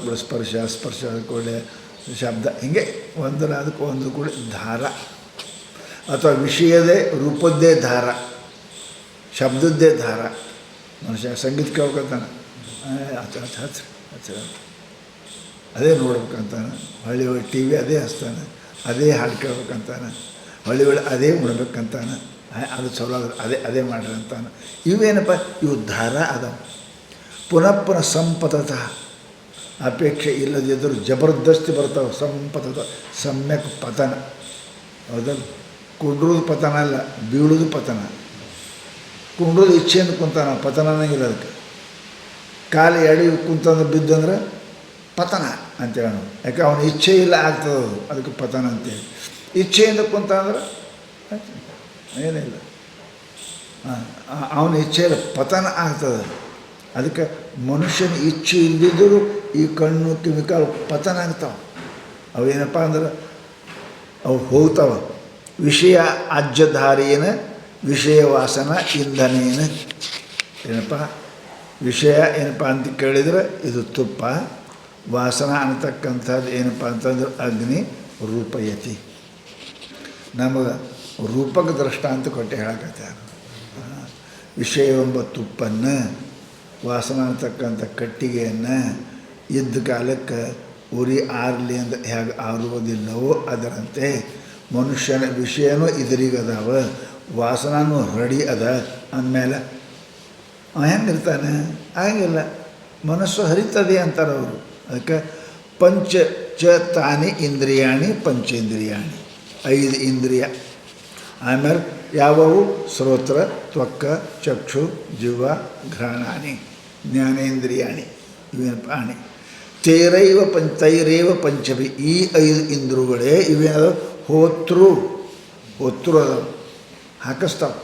ಕೂಡ ಸ್ಪರ್ಶ ಕೂಡ ಶಬ್ದ, ಹೀಗೆ ಒಂದರ ಅದಕ್ಕೆ ಒಂದು ಕೂಡ ಧಾರ, ಅಥವಾ ವಿಷಯದೇ ರೂಪದ್ದೇ ಧಾರ, ಶಬ್ದದ್ದೇ ಧಾರ. ಮನುಷ್ಯ ಸಂಗೀತ ಕೇಳ್ಕೊತಾನೆ, ಅದೇ ನೋಡ್ಬೇಕಂತಾನೆ, ಹೊಳ್ಳಿ ಟಿ ವಿ ಅದೇ ಹಚ್ತಾನೆ, ಅದೇ ಹಾಡು ಕೇಳ್ಬೇಕಂತಾನೆ, ಹೊಳ್ಳಿ ಅದೇ ಉಣ್ಬೇಕಂತಾನೆ, ಅದು ಚಲೋ ಅದೇ ಮಾಡ್ರಿ ಅಂತಾನೆ. ಇವೇನಪ್ಪ, ಇವು ಧಾರ ಅದಾವ. ಪುನಃ ಸಂಪತತಃ ಅಪೇಕ್ಷೆ ಇಲ್ಲದಿದ್ದರೂ ಜಬರ್ದಸ್ತಿ ಬರ್ತಾವೆ. ಸಂಪತತ ಸಮ್ಯಕ್ ಪತನ, ಹೌದಲ್ಲ? ಕುಂಡ್ರೋದು ಪತನ ಅಲ್ಲ, ಬೀಳೋದು ಪತನ. ಕುಂಡ್ರೋದು ಇಚ್ಛೆಯಿಂದ ಕುಂತಾನ, ಪತನ ಅನ್ನಂಗಿಲ್ಲ. ಅದಕ್ಕೆ ಕಾಲು ಎಡಿ ಕುಂತಂದ್ರೆ ಬಿದ್ದಂದ್ರೆ ಪತನ ಅಂತೇಳಿ ನಾವು. ಯಾಕೆ ಅವನ ಇಚ್ಛೆ ಇಲ್ಲ ಆಗ್ತದೆ, ಅದಕ್ಕೆ ಪತನ ಅಂತೇಳಿ. ಇಚ್ಛೆಯಿಂದ ಕುಂತ ಅಂದ್ರೆ ಏನಿಲ್ಲ, ಅವನ ಇಚ್ಛೆ ಇಲ್ಲ, ಪತನ ಆಗ್ತದೆ. ಅದಕ್ಕೆ ಮನುಷ್ಯನ ಇಚ್ಛೆ ಇಲ್ಲದಿದ್ದರೂ ಈ ಕಣ್ಣು ಕಿವಿಕಾಲು ಪತನ ಆಗ್ತಾವೆ. ಅವೇನಪ್ಪ ಅಂದ್ರೆ ಅವು ಹೋಗ್ತಾವೆ. ವಿಷಯ ಆಜ್ಯಧಾರೇನ ವಿಷಯ ವಾಸನ ಇಂಧನೇನ. ಏನಪ್ಪ ವಿಷಯ ಏನಪ್ಪ ಅಂತ ಕೇಳಿದರೆ ಇದು ತುಪ್ಪ, ವಾಸನ ಅನ್ನತಕ್ಕಂಥದ್ದು ಏನಪ್ಪ ಅಂತಂದ್ರೆ ಅಗ್ನಿ ರೂಪಯತಿ. ನಮಗೆ ರೂಪಕ ದೃಷ್ಟಾಂತ ಕೊಟ್ಟು ಹೇಳಕತ್ತಾರೆ. ವಿಷಯವೆಂಬ ತುಪ್ಪನ್ನು, ವಾಸನ ಅಂತಕ್ಕಂಥ ಕಟ್ಟಿಗೆಯನ್ನು ಇದ್ದ ಕಾಲಕ್ಕೆ ಉರಿ ಆರಲಿ ಅಂತ ಹೇಗೆ ಆರುವುದಿಲ್ಲವೋ ಅದರಂತೆ ಮನುಷ್ಯನ ವಿಷಯನೂ ಇದರಿಗದಾವ, ವಾಸನೂ ರೆಡಿ ಅದ ಅಂದಮೇಲೆ ಹೆಂಗಿರ್ತಾನೆ? ಆಗಿಲ್ಲ, ಮನಸ್ಸು ಹರಿತದೆ ಅಂತಾರೆ ಅವರು. ಅದಕ್ಕೆ ಪಂಚ ಚ ತಾನಿ ಇಂದ್ರಿಯಾಣಿ ಪಂಚೇಂದ್ರಿಯಾಣಿ, 5 ಇಂದ್ರಿಯ. ಆಮೇಲೆ ಯಾವುವು? ಶ್ರೋತ್ರ ತ್ವಕ್ಕ ಚಕ್ಷು ಜಿಹ್ವ ಘ್ರಾಣಾನಿ ಜ್ಞಾನೇಂದ್ರಿಯಾಣಿ, ಇವೇನಪ್ಪ ಆಣಿ. ತೈರೇವ ಪಂಚಭಿ, ಈ 5 ಇಂದ್ರಿಯಗಳೇ ಇವೇನದು? ಹೋತೃ ಅದಾವ, ಹಾಕಿಸ್ತಾವೆ.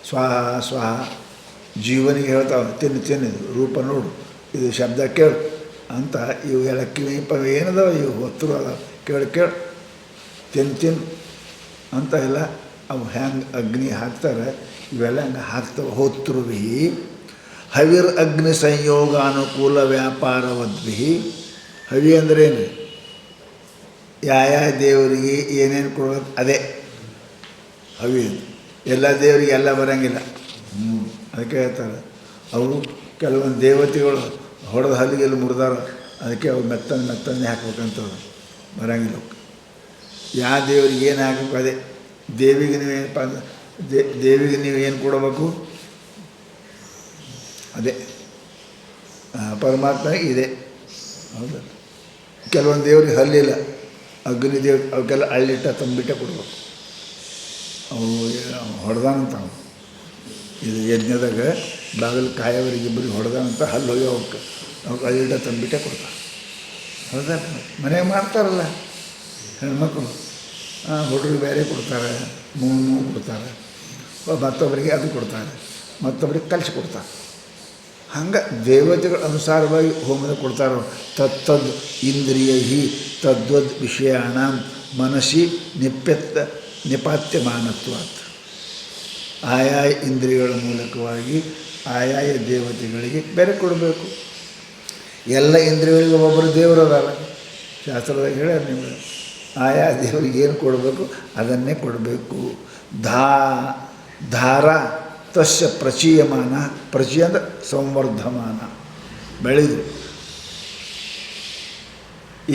ಸ್ವಾಹ ಜೀವನಿಗೆ ಹೇಳ್ತಾವೆ, ತಿನ್ನಿದು ರೂಪ ನೋಡು, ಇದು ಶಬ್ದ ಕೇಳು ಅಂತ. ಇವು ಎಲ್ಲ ಕಿವಿ ಏನದಾವ? ಇವು ಹೋತೃ ಅದಾವ, ಕೇಳು ತಿನ್ನು ಅಂತ ಎಲ್ಲ ಅವು ಹೆಂಗೆ ಅಗ್ನಿ ಹಾಕ್ತಾರೆ, ಇವೆಲ್ಲ ಹಂಗೆ ಹಾಕ್ತವೆ. ಹೋತೃಭಿ ಹವಿರ್ ಅಗ್ನಿ ಸಂಯೋಗಾನುಕೂಲ ವ್ಯಾಪಾರವದ್ಭಿ. ಹವಿ ಅಂದ್ರೇನು? ಯಾವ ದೇವರಿಗೆ ಏನೇನು ಕೊಡ್ಬೇಕು ಅದೇ ಹವಿ. ಎಲ್ಲ ದೇವರಿಗೆ ಎಲ್ಲ ಬರೋಂಗಿಲ್ಲ. ಅದಕ್ಕೆ ಹೇಳ್ತಾರೆ, ಅವರು ಕೆಲವೊಂದು ದೇವತೆಗಳು ಹೊಡೆದ ಹಲ್ಲಿಗೆಲ್ಲ ಮುರಿದಾರ, ಅದಕ್ಕೆ ಅವ್ರು ಮೆತ್ತನೆ ಹಾಕ್ಬೇಕಂತವ್ರು ಬರೋಂಗಿಲ್ಲ. ಯಾವ ದೇವರಿಗೆ ಏನು ಹಾಕಬೇಕು ಅದೇ. ದೇವಿಗೆ ನೀವೇನಪ್ಪ ಅಂದ್ರೆ ದೇವಿಗೆ ನೀವು ಏನು ಕೊಡಬೇಕು? ಅದೇ ಪರಮಾತ್ಮ ಇದೆ. ಹೌದಲ್ಲ? ಕೆಲವೊಂದು ದೇವ್ರಿಗೆ ಹಲ್ಲಿಲ್ಲ, ಅಗ್ನಿ ದೇವ್ರು ಅವಕ್ಕೆಲ್ಲ ಹಳ್ಳಿಟ್ಟ ತಂಬಿಟ್ಟೆ ಕೊಡ್ಬೇಕು. ಅವು ಹೊಡೆದಾನಂತ ಇದು ಯಜ್ಞದಾಗ ಬಾಗಿಲು ಕಾಯೋವರಿಗೆ ಇಬ್ಬರಿಗೆ ಹೊಡೆದಾನಂತ ಹಲ್ಲು ಹೋಗಿ ಅವಕ್ಕೆ ಹಳ್ಳಿಟ್ಟ ತಂಬಿಟ್ಟೆ ಕೊಡ್ತಾರೆ. ಹೌದಲ್ಲ? ಮನೆಗೆ ಮಾಡ್ತಾರಲ್ಲ ಹೆಣ್ಮಕ್ಳು, ಹುಡುಗರಿಗೆ ಬೇರೆ ಕೊಡ್ತಾರೆ, ಮೂಗು ಕೊಡ್ತಾರೆ, ಮತ್ತೊಬ್ಬರಿಗೆ ಅದು ಕೊಡ್ತಾರೆ, ಮತ್ತೊಬ್ಬರಿಗೆ ಕಲಿಸಿ ಕೊಡ್ತಾರೆ. ಹಂಗೆ ದೇವತೆಗಳ ಅನುಸಾರವಾಗಿ ಹೋಮದ ಕೊಡ್ತಾರೆ. ತತ್ತದ್ ಇಂದ್ರಿಯ ತದ್ವದ್ ವಿಷಯಾಣ ಮನಸ್ಸಿ ನಿಪಾತ್ಯಮಾನತ್ವ. ಆಯಾಯ ಇಂದ್ರಿಯಗಳ ಮೂಲಕವಾಗಿ ಆಯಾಯ ದೇವತೆಗಳಿಗೆ ಬೇರೆ ಕೊಡಬೇಕು. ಎಲ್ಲ ಇಂದ್ರಿಯಗಳಿಗೆ ಒಬ್ಬೊಬ್ಬರು ದೇವರದಾರ, ಶಾಸ್ತ್ರದಾಗ ಹೇಳ್ಯಾರ ನಿಮಗೆ. ಆಯಾ ದೇವರಿಗೆ ಏನು ಕೊಡಬೇಕು ಅದನ್ನೇ ಕೊಡಬೇಕು. ಧಾರ ತಸ್ಯ ಪ್ರಚೀಯಮಾನ, ಪ್ರಚೀಯ ಅಂದರೆ ಸಂವರ್ಧಮಾನ, ಬೆಳೆದು.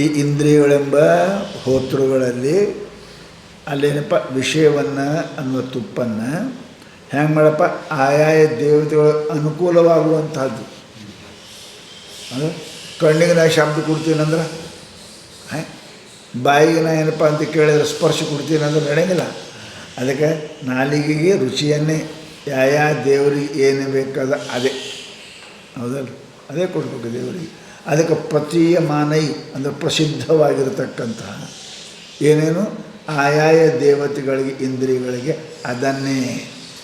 ಈ ಇಂದ್ರಿಯಗಳೆಂಬ ಹೋತೃಗಳಲ್ಲಿ ಅಲ್ಲೇನಪ್ಪ ವಿಷಯವನ್ನು ಅನ್ನುವ ತುಪ್ಪನ್ನು ಹೆಂಗೆ ಮಾಡಪ್ಪ ಆಯಾಯ ದೇವತೆಗಳು ಅನುಕೂಲವಾಗುವಂಥದ್ದು. ಅದು ಕಣ್ಣಿಗೆ ನಾ ಶಬ್ದ ಕೊಡ್ತೀನಂದ್ರೆ, ಬಾಯಿಗೆ ನಾ ಏನಪ್ಪ ಅಂತ ಕೇಳಿದ್ರೆ ಸ್ಪರ್ಶ ಕೊಡ್ತೀನಂದ್ರೆ ನಡೆಯಂಗಿಲ್ಲ. ಅದಕ್ಕೆ ನಾಲಿಗೆಗೆ ರುಚಿಯನ್ನೇ ಯಾವ ದೇವರಿಗೆ ಏನು ಬೇಕಾದ ಅದೇ, ಹೌದಲ್ಲ? ಅದೇ ಕೊಡಬೇಕು ದೇವರಿಗೆ. ಅದಕ್ಕೆ ಪ್ರತೀಯಮಾನೈ ಅಂದರೆ ಪ್ರಸಿದ್ಧವಾಗಿರತಕ್ಕಂತಹ ಏನೇನು ಆಯಾಯ ದೇವತೆಗಳಿಗೆ ಇಂದ್ರಿಯಗಳಿಗೆ ಅದನ್ನೇ,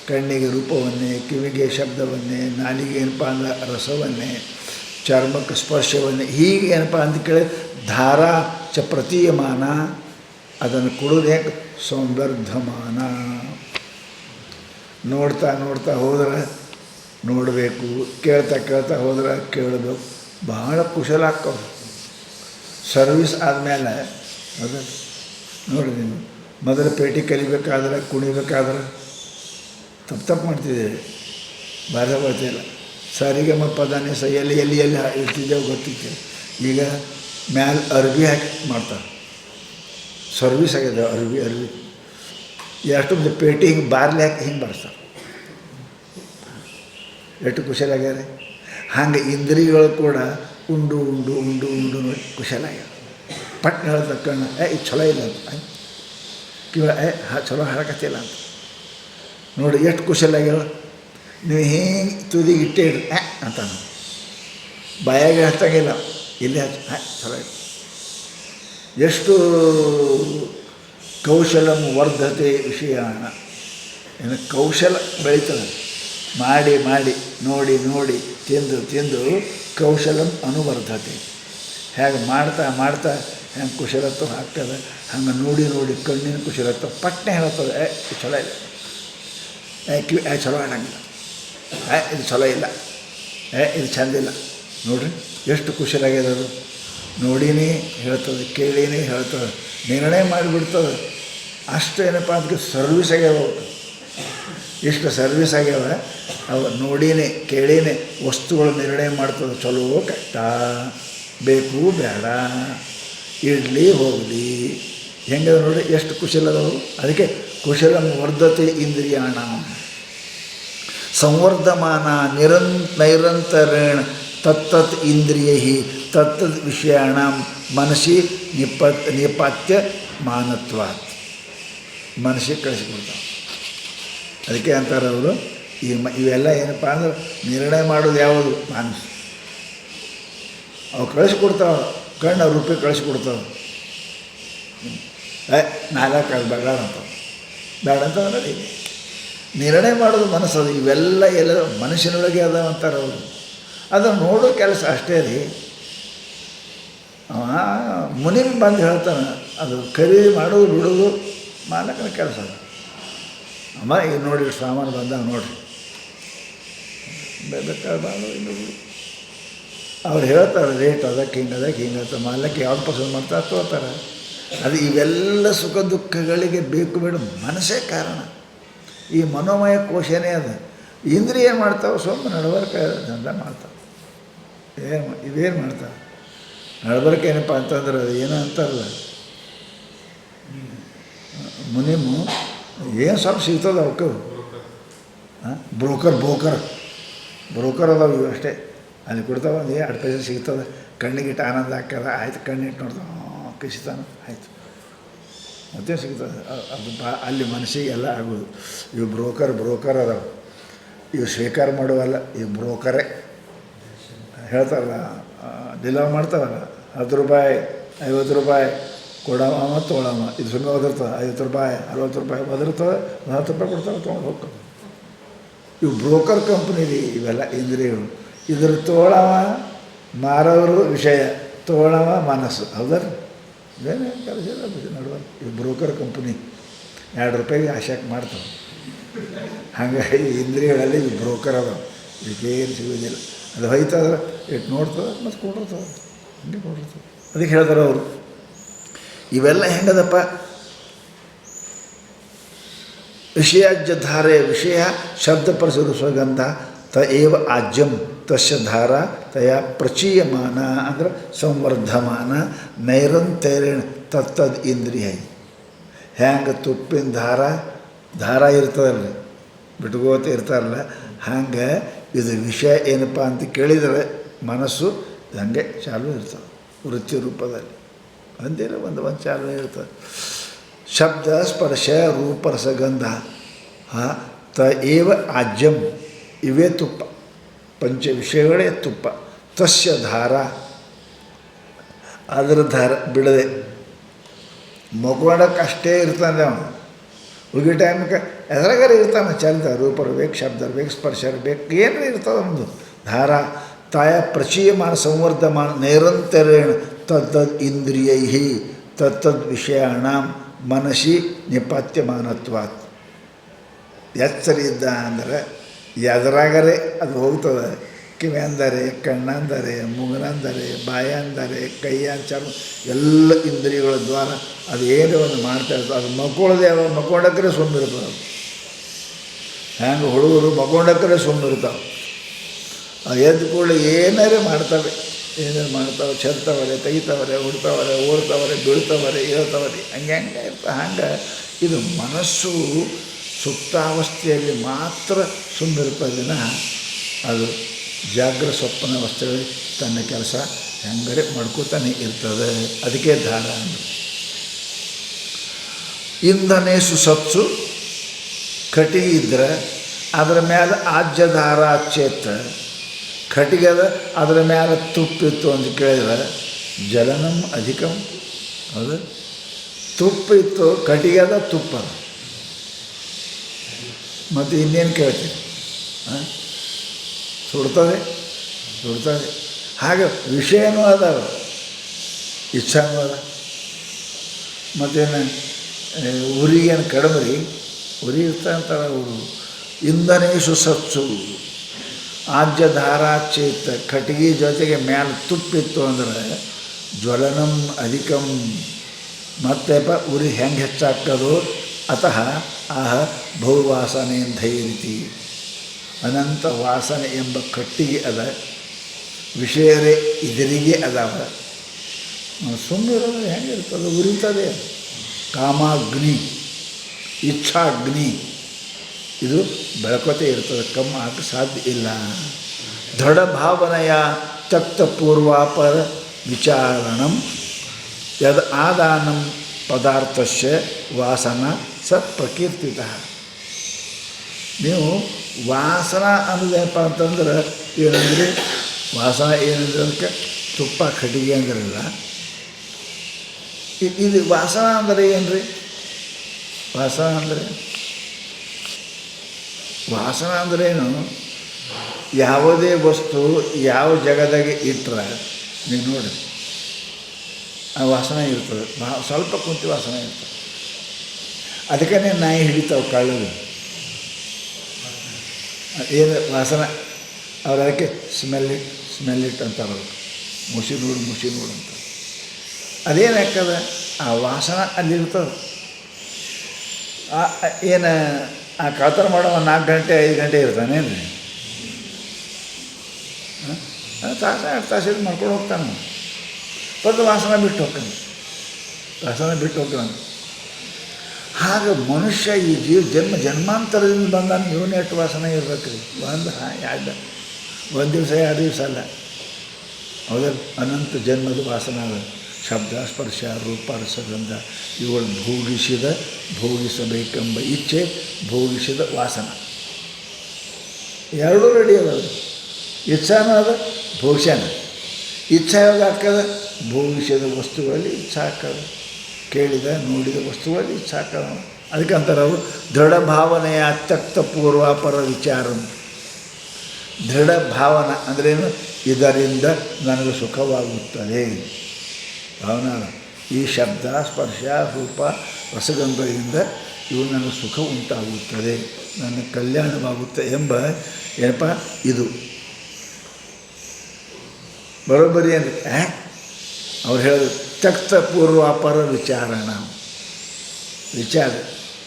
ಕಣ್ಣಿಗೆ ರೂಪವನ್ನೇ, ಕಿವಿಗೆ ಶಬ್ದವನ್ನೇ, ನಾಲಿಗೆ ಏನಪ್ಪ ಅಂದ್ರೆ ರಸವನ್ನೇ, ಚರ್ಮಕ್ಕೆ ಸ್ಪರ್ಶವನ್ನೇ, ಹೀಗೆ ಏನಪ್ಪ ಅಂತ ಕೇಳಿ ಧಾರಾ ಚ ಪ್ರತೀಯಮಾನ ಅದನ್ನು ಕೊಡೋದೇ ಸಂವರ್ಧಮಾನ. ನೋಡ್ತಾ ನೋಡ್ತಾ ಹೋದ್ರೆ ನೋಡಬೇಕು, ಕೇಳ್ತಾ ಕೇಳ್ತಾ ಹೋದ್ರೆ ಕೇಳಬೇಕು. ಭಾಳ ಕುಶಲ ಹಾಕವು ಸರ್ವಿಸ್ ಆದಮೇಲೆ. ಅದು ನೋಡಿ, ನೀವು ಮೊದಲು ಪೇಟಿ ಕಲಿಬೇಕಾದ್ರೆ, ಕುಣಿಬೇಕಾದ್ರೆ ತಪ್ಪು ಮಾಡ್ತಿದ್ದೇವೆ, ಬರ್ತಿಲ್ಲ. ಸರಿಗೆ ಪದಾನೆ ಎಲ್ಲಿ ಎಲ್ಲಿ ಎಲ್ಲಿ ಇರ್ತಿದ್ದೇವೆ ಗೊತ್ತಿತ್ತು. ಈಗ ಮ್ಯಾಲೆ ಅರ್ವಿ ಹಾಕಿ ಮಾಡ್ತಾರೆ, ಸರ್ವಿಸ್ ಆಗಿದೆ. ಅರ್ವಿ ಎಷ್ಟು ಪೇಟಿ ಹಿಂಗೆ ಬಾರ್ಲಿ ಹಾಕಿ ಹಿಂಗೆ ಬರ್ತಾರೆ. ಎಷ್ಟು ಕುಶಲಾಗ್ಯಾರ. ಹಂಗೆ ಇಂದ್ರಿಯಗಳು ಕೂಡ ಉಂಡು ಉಂಡು ಉಂಡು ಉಂಡು ನೋಡಿ ಕುಶಲಾಗ್ಯಾರ. ಪಟ್ನ ಹೇಳ್ತಕ್ಕಣ್ಣ ಇದು ಚಲೋ ಇಲ್ಲ ಅಂತ, ಕಿವ ಚಲೋ ಹಾಕತ್ತಿಲ್ಲ ಅಂತ ನೋಡಿ ಎಷ್ಟು ಕುಶಲಾಗ್ಯಾವ. ನೀವು ಹಿಂಗೆ ತುದಿಗೆ ಇಟ್ಟೇ ಇಡ್ರಿ ಅಂತ ಬಾಯಾಗೆ ಹಚ್ಚಂಗಿಲ್ಲ, ಇಲ್ಲೇ ಚಲೋ ಇಲ್ಲ. ಎಷ್ಟು ಕೌಶಲಂ ವರ್ಧತೆ ವಿಷಯಾಣ, ಏನು ಕೌಶಲ ಬೆಳೀತದೆ. ಮಾಡಿ ಮಾಡಿ ನೋಡಿ ನೋಡಿ ತಿಂದು ತಿಂದು ಕೌಶಲಂ ಅನುವರ್ಧತೆ. ಹೇಗೆ ಮಾಡ್ತಾ ಮಾಡ್ತಾ ಹೆಂಗೆ ಕುಶಲತ್ವ ಆಗ್ತದೆ, ಹಂಗೆ ನೋಡಿ ನೋಡಿ ಕಣ್ಣಿನ ಕುಶಲತ್ವ ಪಟ್ಟನೆ ಹೇಳ್ತದೆ. ಚಲೋ ಇಲ್ಲ, ಕಿವಿ ಚಲೋ ಆಡಂಗಿಲ್ಲ, ಇದು ಚಲೋ ಇಲ್ಲ, ಇದು ಚೆಂದಿಲ್ಲ. ನೋಡಿರಿ ಎಷ್ಟು ಖುಷಿಯಾಗ್ಯದ. ಅದು ನೋಡಿನೇ ಹೇಳ್ತದೆ, ಕೇಳಿನೇ ಹೇಳ್ತದೆ, ನಿರ್ಣಯ ಮಾಡಿಬಿಡ್ತದೆ. ಅಷ್ಟು ಏನಪ್ಪ ಅದಕ್ಕೆ ಸರ್ವಿಸ್ ಆಗ್ಯಾವ. ಇಷ್ಟು ಸರ್ವಿಸ್ ಆಗ್ಯಾವ. ಅವು ನೋಡಿನೇ ಕೇಳಿನೇ ವಸ್ತುಗಳು ನಿರ್ಣಯ ಮಾಡ್ತದೆ. ಚಲೋ ಕೆಟ್ಟ, ಬೇಕು ಬೇಡ, ಇಡಲಿ ಹೋಗಲಿ, ಹೆಂಗೆ ನೋಡಿ ಎಷ್ಟು ಕುಶಲದವು. ಅದಕ್ಕೆ ಕುಶಲಂ ವರ್ಧತೆ ಇಂದ್ರಿಯಾಣ ಸಂವರ್ಧಮಾನ ನೈರಂತರೇಣ ತತ್ತತ್ ಇಂದ್ರಿಯ ತತ್ತದ್ ವಿಷಯಾಣ ಮನಸ್ಸಿ ನಿಪಾತ್ಯ ಮಾನತ್ವ. ಮನಸ್ಸಿಗೆ ಕಳಿಸ್ಕೊಡ್ತಾವೆ. ಅದಕ್ಕೆ ಅಂತಾರೆ ಅವರು, ಇವೆಲ್ಲ ಏನಪ್ಪ ಅಂದ್ರೆ ನಿರ್ಣಯ ಮಾಡೋದು ಯಾವುದು ಮನಸ್ಸು. ಅವು ಕಳಿಸ್ಕೊಡ್ತಾವೆ. ಕಣ್ಣು ರೂಪಾಯಿ ಕಳಿಸ್ಕೊಡ್ತಾವೆ. ನಾಲ್ಕು ಅದು ಬೇಡ ಅಂತ ಬೇಡ ಅಂತ ನೋಡಿ ನಿರ್ಣಯ ಮಾಡೋದು ಮನಸ್ಸದು. ಇವೆಲ್ಲ ಎಲ್ಲ ಮನುಷ್ಯನೊಳಗೆ ಅದ ಅಂತಾರೆ ಅವರು. ಅದನ್ನು ನೋಡೋ ಕೆಲಸ ಅಷ್ಟೇ ರೀ. ಮುನಿಗೆ ಬಂದು ಹೇಳ್ತಾನೆ, ಅದು ಖರೀದಿ ಮಾಡೋದು ಬಿಡೋದು ಮಾಲಕನ ಕೆಲಸ. ಅದು ಅಮ್ಮ ಈಗ ನೋಡಿ ಸಾಮಾನು ಬಂದಾಗ ನೋಡಿರಿ, ಬೇಕಾದ್ರೆ ಬಾಳು ಇಲ್ಲ ಬಿಡು. ಅವ್ರು ಹೇಳ್ತಾರೆ ರೇಟ್ ಅದಕ್ಕೆ ಹಿಂಗೆ ಹಿಂಗತ್ತೆ. ಮಾಲಕ್ಕೆ ಯಾವ್ದು ಪಸಂದ್ ಮಾಡ್ತಾರೆ ತೋತಾರೆ. ಅದು ಇವೆಲ್ಲ ಸುಖ ದುಃಖಗಳಿಗೆ ಬೇಕು ಬೇಡ ಮನಸ್ಸೇ ಕಾರಣ. ಈ ಮನೋಮಯ ಕೋಶನೇ ಅದು. ಇಂದ್ರಿಯ ಏನು ಮಾಡ್ತಾವೆ? ಸ್ವಲ್ಪ ನಡವಳಿಕೆ ದಂಡ ಮಾಡ್ತಾವೆ. ಇದೇನು ಮಾಡ್ತಾವೆ? ನಡವಳಿಕೆ ಏನಪ್ಪ ಅಂತಂದ್ರೆ ಅದು ಏನೋ ಅಂತಾರಲ್ಲ, ಮುನಿಮು ಏನು ಸ್ವಲ್ಪ ಸಿಗ್ತದೆ ಅವಕ್ಕೆ. ಬ್ರೋಕರ್ ಬ್ರೋಕರ್ ಅದಾವೆ ಇವು ಅಷ್ಟೇ. ಅಲ್ಲಿ ಕೊಡ್ತಾವೆ, ಒಂದು 2 ಪೈಸೆ ಸಿಗ್ತದೆ, ಕಣ್ಣಿಗಿಟ್ಟು ಆನಂದ ಹಾಕ್ಯದ, ಆಯ್ತು ಕಣ್ಣಿಟ್ಟು ನೋಡ್ತಾವೆ, ಕಿಸಿತಾನೆ ಆಯಿತು, ಮತ್ತೆ ಸಿಗ್ತದೆ. ಅದು ಅಲ್ಲಿ ಮನಸ್ಸಿಗೆಲ್ಲ ಆಗೋದು. ಇವು ಬ್ರೋಕರ್ ಅದಾವೆ, ಇವು ಸ್ವೀಕಾರ ಮಾಡುವಲ್ಲ, ಇವು ಬ್ರೋಕರೇ ಹೇಳ್ತಾರಲ್ಲ, ಡಿಲವ್ ಮಾಡ್ತಾವಲ್ಲ, 10 ರೂಪಾಯಿ 50 ರೂಪಾಯಿ ಕೊಡವ ತೊಗೊಳವ, ಇದು ಸುಮ್ಮನೆ ಒದರ್ತದೆ. 50 ರೂಪಾಯಿ 60 ರೂಪಾಯಿ ಒದರ್ತದೆ, 10 ರೂಪಾಯಿ ಕೊಡ್ತಾರೆ, ತೊಗೊಂಡು ಹೋಗ್ತದೆ. ಇವು ಬ್ರೋಕರ್ ಕಂಪ್ನಿ ರೀ ಇವೆಲ್ಲ ಇಂದ್ರಿಯಗಳು. ಇದ್ರ ತೊಗೊಳವ ಮಾರೋರು ವಿಷಯ, ತೊಗೊಳವ ಮನಸ್ಸು, ಹೌದಲ್ಲ? ಇದೇನೇ ಕೆಲಸ ನಡುವಲ್ಲ. ಇವು ಬ್ರೋಕರ್ ಕಂಪ್ನಿ 2 ರೂಪಾಯಿಗೆ ಆಶಾಕ್ ಮಾಡ್ತಾವೆ. ಹಾಗಾಗಿ ಇಂದ್ರಿಯಗಳಲ್ಲಿ ಇವು ಬ್ರೋಕರ್ ಅದಾವೆ, ಇದಕ್ಕೇನು ಸಿಗೋದಿಲ್ಲ. ಅದು ಹೋಯ್ತಂದ್ರೆ ಇಟ್ಟು ನೋಡ್ತದೆ ಮತ್ತು ಕೊಡಿರ್ತದೆ, ಹಂಗೆ ಕೊಡಿರ್ತದೆ. ಅದಕ್ಕೆ ಹೇಳ್ತಾರೆ ಅವರು, ಇವೆಲ್ಲ ಹೆಂಗದಪ್ಪ, ವಿಷಯಾಜ್ಯ ಧಾರೆ, ವಿಷಯ ಶಬ್ದಪರಸರು ಸ್ವಗಂಧ ತ ಏವ ಆಜ್ಯಂ ತಸ್ಯ ಧಾರ ತಯ ಪ್ರಚೀಯಮಾನ ಅಂದ್ರೆ ಸಂವರ್ಧಮಾನ ನೈರಂತರ್ಯೇಣ ತತ್ತದ್ ಇಂದ್ರಿಯ. ಹ್ಯಾಂಗೆ ತುಪ್ಪಿನ ಧಾರ ಇರ್ತದಲ್ಲ, ಬಿಟ್ಕೋತ ಇರ್ತಾರಲ್ಲ, ಹಂಗೆ ಇದು ವಿಷಯ ಏನಪ್ಪ ಅಂತ ಕೇಳಿದರೆ ಮನಸ್ಸು ಹಂಗೆ ಚಾಲು ಇರ್ತದೆ, ವೃತ್ತಿ ರೂಪದಲ್ಲಿ ಒಂದೇನೋ ಒಂದು ಚಾಲು ಇರ್ತದೆ. ಶಬ್ದ ಸ್ಪರ್ಶ ರೂಪ ರಸಗಂಧ ತ ಏವ ಆಜ್ಯಂ, ಇವೇ ತುಪ್ಪ, ಪಂಚ ವಿಷಯಗಳೇ ತುಪ್ಪ. ತಸ್ಯ ಧಾರ, ಅದರ ಧಾರ ಬಿಡದೆ ಮಗೋಡಕ್ಕೆ ಅಷ್ಟೇ ಇರ್ತಾನೆ ಅವನು. ಉಳಿದ ಟೈಮ್ಗೆ ಎದ್ರಾಗಾರ ಇರ್ತಾನೆ, ಚಂದ ರೂಪರು ಬೇಕು, ಶಬ್ದರು ಬೇಕು, ಸ್ಪರ್ಶರು ಬೇಕು, ಏನೂ ಇರ್ತದೆ ಒಂದು ಧಾರ. ತಾಯ ಪ್ರಚೀಯಮಾನ ಸಂವರ್ಧಮಾನ ನೈರಂತರ್ಯೇಣ ತತ್ತದ್ ಇಂದ್ರಿಯೈ ತತ್ತದ್ ವಿಷಯಾಣ ಮನಸ್ಸಿ ನಿಪಾತ್ಯಮಾನತ್ವಾತ್. ಎಚ್ಚರಿದ್ದ ಅಂದರೆ ಎದರಾಗರೆ ಅದು ಹೋಗ್ತದೆ. ಕಿವಿ ಅಂದರೆ, ಕಣ್ಣಂದರೆ, ಮೂಗನಂದರೆ, ಬಾಯ ಅಂದರೆ, ಕೈಯ ಚರ್ಮ ಎಲ್ಲ ಇಂದ್ರಿಯಗಳ ದ್ವಾರ ಅದು ಏನೋ ಒಂದು ಮಾಡ್ತಾ ಇರ್ತದೆ. ಅದು ಮಕ್ಕೊಳ್ಳೋದೇ ಯಾವಾಗ ಮಕ್ಕೊಂಡಕ್ಕರೆ ಸುಮ್ಮನಿರ್ತದೆ. ಅದು ಹ್ಯಾಂಗೆ ಹುಡುಗರು ಮಕ್ಕೊಂಡಕ್ಕರೆ ಸುಮ್ಮನಿರ್ತಾವೆ, ಅದು ಎದ್ದು ಕೂಡಲೇ ಏನಾರೇ ಮಾಡ್ತವೆ, ಚೆಲ್ತವರೆ, ತೆಗಿತವರೆ, ಉಡ್ತವರೆ, ಓಡ್ತವರೆ, ಬೀಳ್ತವರೆ, ಹೇಳ್ತವರೆ, ಹಂಗೆ ಇರ್ತಾವೆ. ಹಂಗೆ ಇದು ಮನಸ್ಸು ಸುಪ್ತಾವಸ್ಥೆಯಲ್ಲಿ ಮಾತ್ರ ಸುಮ್ಮನಿರ್ತದಿನ, ಅದು ಜಾಗ್ರ ಸ್ವಪ್ನ ಅವಸ್ಥೆಯಲ್ಲಿ ತನ್ನ ಕೆಲಸ ಹೆಂಗರೆ ಮಾಡ್ಕೋತಾನೆ ಇರ್ತದೆ. ಅದಕ್ಕೆ ಧಾರ ಅಂದರು. ಇಂಧನೇಸು ಸತ್ಸು, ಕಟ್ಟಿಗೆ ಇದ್ದರೆ ಅದರ ಮೇಲೆ ಆಜ್ಯ ಧಾರ ಚೇತ, ಕಟ್ಟಿಗೆದ ಅದರ ಮೇಲೆ ತುಪ್ಪಿತ್ತು ಅಂತ ಕೇಳಿದ್ರೆ ಜಲನಂ ಅಧಿಕಂ. ಹೌದು, ತುಪ್ಪಿತ್ತು, ಕಟ್ಟಿಗೆದ ತುಪ್ಪ, ಮತ್ತು ಇನ್ನೇನು ಕೇಳ್ತೀವಿ, ಸುಡ್ತದೆ. ಹಾಗೆ ವಿಷಯನೂ ಅದಾವೆ, ಇಚ್ಛಾನೂ ಅದ. ಮತ್ತೇನು ಉರಿಗೇನು ಕಡಿಮೆ ರೀ, ಉರಿ ಇರ್ತಾರಂತಾರೆ ಅವರು. ಇಂಧನೇಶು ಸತ್ಸು ಆಜ್ಯ ಧಾರಾಚೇತ, ಕಟ್ಟಿಗೆ ಜೊತೆಗೆ ಮೇಲೆ ತುಪ್ಪಿತ್ತು ಅಂದರೆ ಜ್ವಲನಂ ಅಧಿಕಂ. ಮತ್ತೆಪ್ಪ ಉರಿ ಹೆಂಗೆ ಹೆಚ್ಚಾಗ್ತದೋ ಅತಃ ಆಹ ಬಹುವಾಸನೆಯಂಧೈರಿತಿ. ಅನಂತ ವಾಸನೆ ಎಂಬ ಕಟ್ಟಿಗೆ ಅದ, ವಿಷಯರೇ ಇದರಿಗೆ ಅದಾವ. ಸುಮ್ಮನಿರೋದು ಹೆಂಗಿರ್ತದೆ, ಉರಿತದೆ. ಕಾಮಾಗ್ನಿ, ಇಚ್ಛಾಗ್ನಿ, ಇದು ಬೆಳಕೋತೆ ಇರ್ತದೆ, ಕಮ್ಮಿ ಆಗಕ್ಕೆ ಸಾಧ್ಯ ಇಲ್ಲ. ದೃಢ ಭಾವನೆಯ ತಕ್ತ ಪೂರ್ವಾಪರ ವಿಚಾರಣಂ ಯದ್ ಆದಾನಂ ಪದಾರ್ಥಸ್ಯ ವಾಸನ ಸ ಪ್ರಕೀರ್ತಿತ. ನೀವು ವಾಸನ ಅನ್ನೋದೇನಪ್ಪ ಅಂತಂದ್ರೆ ಏನಂದ್ರೆ, ವಾಸನ ಏನಂದ್ರೆ ಅದಕ್ಕೆ ತುಪ್ಪ ಕಟ್ಟಿಗೆ ಅಂದ್ರಲ್ಲ. ಇದು ವಾಸನ ಅಂದರೆ ಏನು ರೀ? ವಾಸನ ಅಂದ್ರೇನು? ಯಾವುದೇ ವಸ್ತು ಯಾವ ಜಾಗದಾಗೆ ಇಟ್ಟರೆ ನೀವು ನೋಡಿ ಆ ವಾಸನೆ ಇರ್ತದೆ, ಸ್ವಲ್ಪ ಕುಂತಿ ವಾಸನೆ ಇರ್ತದೆ. ಅದಕ್ಕೆ ನಾಯಿ ಹಿಡಿತಾವೆ ಕಳ್ಳರು, ಏನು ವಾಸನೆ. ಅವ್ರು ಅದಕ್ಕೆ ಸ್ಮೆಲ್ ಇಟ್ ಅಂತಾರೆ, ಅವ್ರು ಮುಸಿ ನೋಡು ಅಂತ. ಅದೇನು ಯಾಕದ ಆ ವಾಸನೆ ಅಲ್ಲಿರ್ತದೆ. ಏನು ಆ ಕಳ್ತನ ಮಾಡೋ 4 ಗಂಟೆ 5 ಗಂಟೆ ಇರ್ತಾನೇನು ರೀ? ತಾಸು 2 ತಾಸು ಮಾಡ್ಕೊಂಡು ಹೋಗ್ತಾನೆ, ಮತ್ತು ವಾಸನೆ ಬಿಟ್ಟು ಹೋಗ್ತಾನೆ. ಹಾಗೆ ಮನುಷ್ಯ ಈ ಜನ್ಮಾಂತರದಿಂದ ಬಂದಾನ, ಇವನು ಎಷ್ಟು ವಾಸನೆ ಇರ್ಬೇಕು ರೀ? 1 2 ಒಂದು ದಿವಸ 2 ದಿವಸ ಅಲ್ಲ, ಹೌದಲ್ಲ? ಅನಂತ ಜನ್ಮದ ವಾಸನ ಅದ. ಶಬ್ದ, ಸ್ಪರ್ಶ, ರೂಪ, ರಸಗಂಧ ಇವುಗಳನ್ನು ಭೋಗಿಸಬೇಕೆಂಬ ಇಚ್ಛೆ, ಭೋಗಿಸಿದ ವಾಸನ ಎರಡೂ ರೆಡಿ ಅದಾವ. ಇಚ್ಛಾನೂ ಅದ, ಭೋಗ್ಯಾನ. ಇಚ್ಛಾ ಯಾವಾಗ ಹಾಕದ? ಭೋಗಿಸಿದ ವಸ್ತುಗಳಲ್ಲಿ ಇಚ್ಛಾ ಹಾಕದ, ಕೇಳಿದ ನೋಡಿದ ವಸ್ತುಗಳಲ್ಲಿ ಇಚ್ಛಾ ಹಾಕದ. ಅದಕ್ಕೆ ಅಂತಾರೆ ಅವರು ದೃಢ ಭಾವನೆಯ ಅತ್ಯಕ್ತ ಪೂರ್ವಾಪರ ವಿಚಾರ. ದೃಢ ಭಾವನ ಅಂದ್ರೇನು? ಇದರಿಂದ ನನಗೆ ಸುಖವಾಗುತ್ತದೆ ಭಾವನಾ. ಈ ಶಬ್ದ, ಸ್ಪರ್ಶ, ರೂಪ, ರಸಗಂಧದಿಂದ ಇವು ನನಗೆ ಸುಖ ಉಂಟಾಗುತ್ತದೆ, ನನ್ನ ಕಲ್ಯಾಣವಾಗುತ್ತೆ ಎಂಬ ಏನಪ್ಪ ಇದು ಬರೋಬ್ಬರಿ ಅಂದರೆ ಅವ್ರು ಹೇಳೋದು ತ್ಯಕ್ತ ಪೂರ್ವಾಪರ ವಿಚಾರಣ.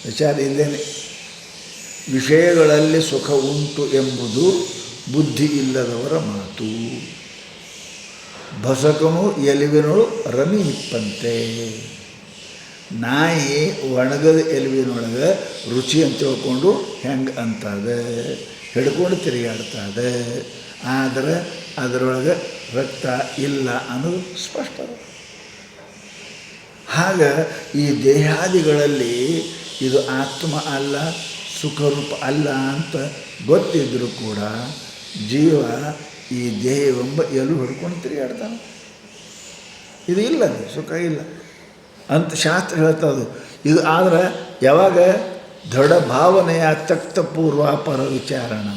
ವಿಚಾರ ಇಲ್ಲೇನೆ. ವಿಷಯಗಳಲ್ಲಿ ಸುಖ ಉಂಟು ಎಂಬುದು ಬುದ್ಧಿ ಇಲ್ಲದವರ ಮಾತು. ಭಸಕನು ಎಲುವಿನೊಳು ರಮಿ ಇಪ್ಪಂತೆ. ನಾಯಿ ಒಣಗದ ಎಲುವಿನೊಳಗೆ ರುಚಿ ಅಂತ ತಿಳ್ಕೊಂಡು ಹೆಂಗೆ ಅಂತದೆ, ಹಿಡ್ಕೊಂಡು ತಿರುಗಾಡ್ತದೆ, ಆದರೆ ಅದರೊಳಗೆ ರಕ್ತ ಇಲ್ಲ ಅನ್ನೋದು ಸ್ಪಷ್ಟ. ಆಗ ಈ ದೇಹಾದಿಗಳಲ್ಲಿ ಇದು ಆತ್ಮ ಅಲ್ಲ, ಸುಖರೂಪ ಅಲ್ಲ ಅಂತ ಗೊತ್ತಿದ್ದರೂ ಕೂಡ ಜೀವ ಈ ದೇಹವೆಂಬ ಎಲು ಹಿಡ್ಕೊಂಡು ತಿರುಗಾಡ್ತಾನೆ. ಇದು ಇಲ್ಲ, ಸುಖ ಇಲ್ಲ ಅಂತ ಶಾಸ್ತ್ರ ಹೇಳ್ತದು. ಇದು ಆದರೆ ಯಾವಾಗ? ದೃಢ ಭಾವನೆಯ ತ್ಯಕ್ತ ಪೂರ್ವಾಪರ ವಿಚಾರಣ.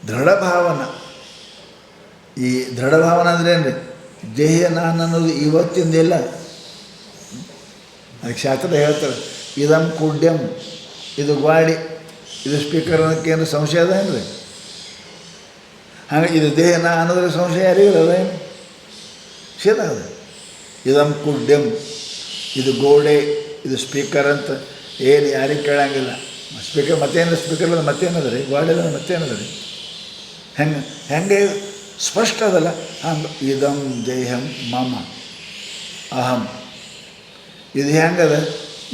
ದೃಢ ಭಾವನ, ಈ ದೃಢ ಭಾವನ ಅಂದ್ರೆ ಏನು ರೀ? ದೇಹ ನಾನು ಅನ್ನೋದು ಇವತ್ತಿಂದಿಲ್ಲ. ಅದಕ್ಕೆ ಶಾಸ್ತ್ರದ ಹೇಳ್ತಾರೆ, ಇದಂ ಕುಡ್ಯಂ, ಇದು ಗಾಡಿ, ಇದು ಸ್ಪೀಕರ್ ಅನ್ನೋಕ್ಕೇನು ಸಂಶಯ ಅದ ಏನು ರೀ? ಹಾಗೆ ಇದು ದೇಹ ನಾ ಅನ್ನೋದ್ರೆ ಸಂಶಯ ಯಾರಿಗಿಲ್ಲ ಏನು? ಶೇದ ಅದು. ಇದಂ ಕುಡ್ಯಂ, ಇದು ಗೋಡೆ, ಇದು ಸ್ಪೀಕರ್ ಅಂತ ಏನು ಯಾರಿಗೆ ಕೇಳಂಗಿಲ್ಲ. ಸ್ಪೀಕರ್ ಮತ್ತೇನು? ಸ್ಪೀಕರ್ ಅಲ್ಲ ಮತ್ತೇನದ ರೀ? ಗೋಡೆ ಮತ್ತೇನದ ರೀ? ಹೆಂಗೆ ಸ್ಪಷ್ಟ ಅದಲ್ಲ ಹಂಗೆ. ಇದಂ ದೇಹಂ ಮಮ ಅಹಂ, ಇದು ಹೆಂಗದ?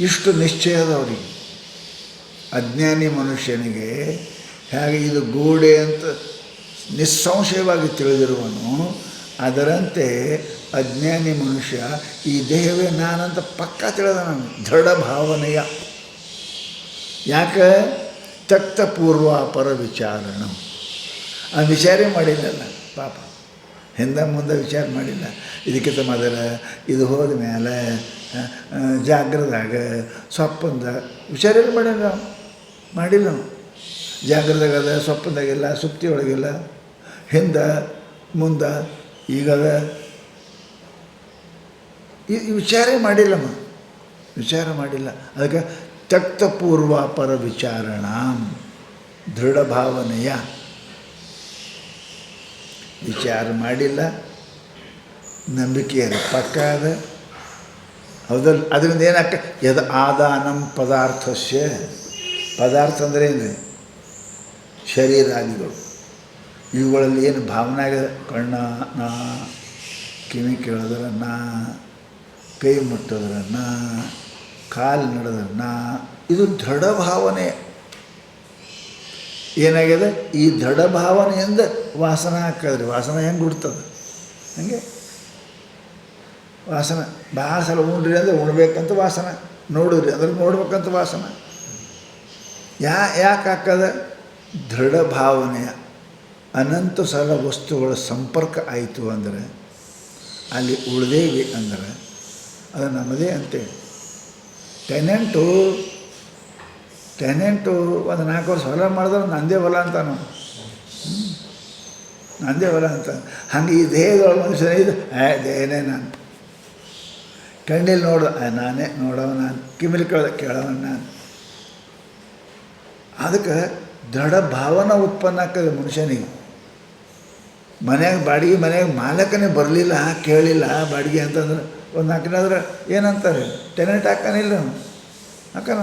ಇಷ್ಟು ನಿಶ್ಚಯ ಅದವ್ರಿಗೆ. ಅಜ್ಞಾನಿ ಮನುಷ್ಯನಿಗೆ ಹೇಗೆ ಇದು ಗೋಡೆ ಅಂತ ನಿಸ್ಸಂಶಯವಾಗಿ ತಿಳಿದಿರುವನು, ಅದರಂತೆ ಅಜ್ಞಾನಿ ಮನುಷ್ಯ ಈ ದೇಹವೇ ನಾನಂತ ಪಕ್ಕಾ ತಿಳಿದ. ನಾನು ದೃಢ ಭಾವನೆಯ. ಯಾಕೆ? ತ್ಯಕ್ತ ಪೂರ್ವಾಪರ ವಿಚಾರಣ. ಆ ವಿಚಾರೇ ಮಾಡಿಲ್ಲಲ್ಲ ಪಾಪ, ಹಿಂದೆ ಮುಂದೆ ವಿಚಾರ ಮಾಡಿಲ್ಲ. ಇದಕ್ಕಿಂತ ಮೊದಲ ಇದು ಹೋದ ಮೇಲೆ ಜಾಗ್ರದಾಗ ಸೊಪ್ಪಂದ ವಿಚಾರ ಎಲ್ಲ ಮಾಡಿಲ್ಲ ನಾವು. ಜಾಗ್ರದಾಗದ, ಸೊಪ್ಪಂದಾಗಿಲ್ಲ, ಸುಪ್ತಿ ಒಳಗಿಲ್ಲ, ಹಿಂದೆ ಮುಂದೆ ಈಗದ ಈ ವಿಚಾರೇ ಮಾಡಿಲ್ಲಮ್ಮ, ವಿಚಾರ ಮಾಡಿಲ್ಲ. ಅದಕ್ಕೆ ತ್ಯಕ್ತ ಪೂರ್ವಾಪರ ವಿಚಾರಣ, ದೃಢ ಭಾವನೆಯ ವಿಚಾರ ಮಾಡಿಲ್ಲ. ನಂಬಿಕೆಯಲ್ಲಿ ಪಕ್ಕ ಅದ, ಹೌದಲ್ಲ? ಅದರಿಂದ ಏನಾಕ ಯದ ಆದಾನಂ ಪದಾರ್ಥಸ್ಯ. ಪದಾರ್ಥ ಅಂದರೆ ಏನು? ಶರೀರಾದಿಗಳು. ಇವುಗಳಲ್ಲಿ ಏನು ಭಾವನೆ ಆಗಿದೆ? ಕಣ್ಣ ನಾ, ಕಿವಿ ಕೇಳೋದ್ರ ನಾ, ಕೈ ಮುಟ್ಟೋದ್ರ ನಾ, ಕಾಲು ನಡೆದ್ರ ನಾ, ಇದು ದೃಢ ಭಾವನೆ. ಏನಾಗಿದೆ? ಈ ದೃಢ ಭಾವನೆಯಿಂದ ವಾಸನ ಹಾಕಿದ್ರಿ. ವಾಸನ ಹೆಂಗೆ ಹುಡ್ತದೆ? ಹಂಗೆ ವಾಸನ. ಭಾಳ ಸಲ ಉಣ್ರಿ ಅಂದರೆ ಉಣ್ಬೇಕಂತ ವಾಸನ, ನೋಡಿರಿ ಅಂದ್ರೆ ನೋಡ್ಬೇಕಂತ ವಾಸನ. ಯಾಕೆ ಹಾಕದ? ದೃಢ ಭಾವನೆಯ. ಅನಂತ ಸಲ ವಸ್ತುಗಳ ಸಂಪರ್ಕ ಆಯಿತು ಅಂದರೆ, ಅಲ್ಲಿ ಉಳಿದೇವಿ ಅಂದರೆ ಅದು ನಮ್ಮದೇ ಅಂತೇಳಿ. ಟೆನೆಂಟು ಒಂದು 4 ವರ್ಷ ಹೊಲ ಮಾಡಿದ್ರೆ ನಂದೇ ಹೊಲ ಅಂತ ನಾವು, ನಂದೇ ಹೊಲ ಅಂತ. ಹಾಗೆ ಈ ದೇಹದೊಳ ಮನುಷ್ಯನೇ ಇದು ದೇಹನೇ ನಾನು. ಕಣ್ಣಲ್ಲಿ ನೋಡ್ದ ನಾನೇ, ನೋಡವ ನಾನು. ಕಿವಿಲಿ ಕೇಳವ ನಾನು. ಅದಕ್ಕೆ ದೃಢ ಭಾವನೆ ಉತ್ಪನ್ನ ಆಗ್ತದೆ ಮನುಷ್ಯನಿಗೆ. ಮನ್ಯಾಗ ಬಾಡಿಗೆ ಮನೆಯಾಗ ಮಾಲಕನೇ ಬರಲಿಲ್ಲ, ಕೇಳಿಲ್ಲ ಬಾಡಿಗೆ ಅಂತಂದ್ರೆ ಒಂದು ಹಾಕಿನಾದ್ರೆ ಏನಂತಾರೆ? ಟೆನೆಂಟ್ ಹಾಕಾನಿಲ್ಲ ಅವನು, ಹಾಕಾನ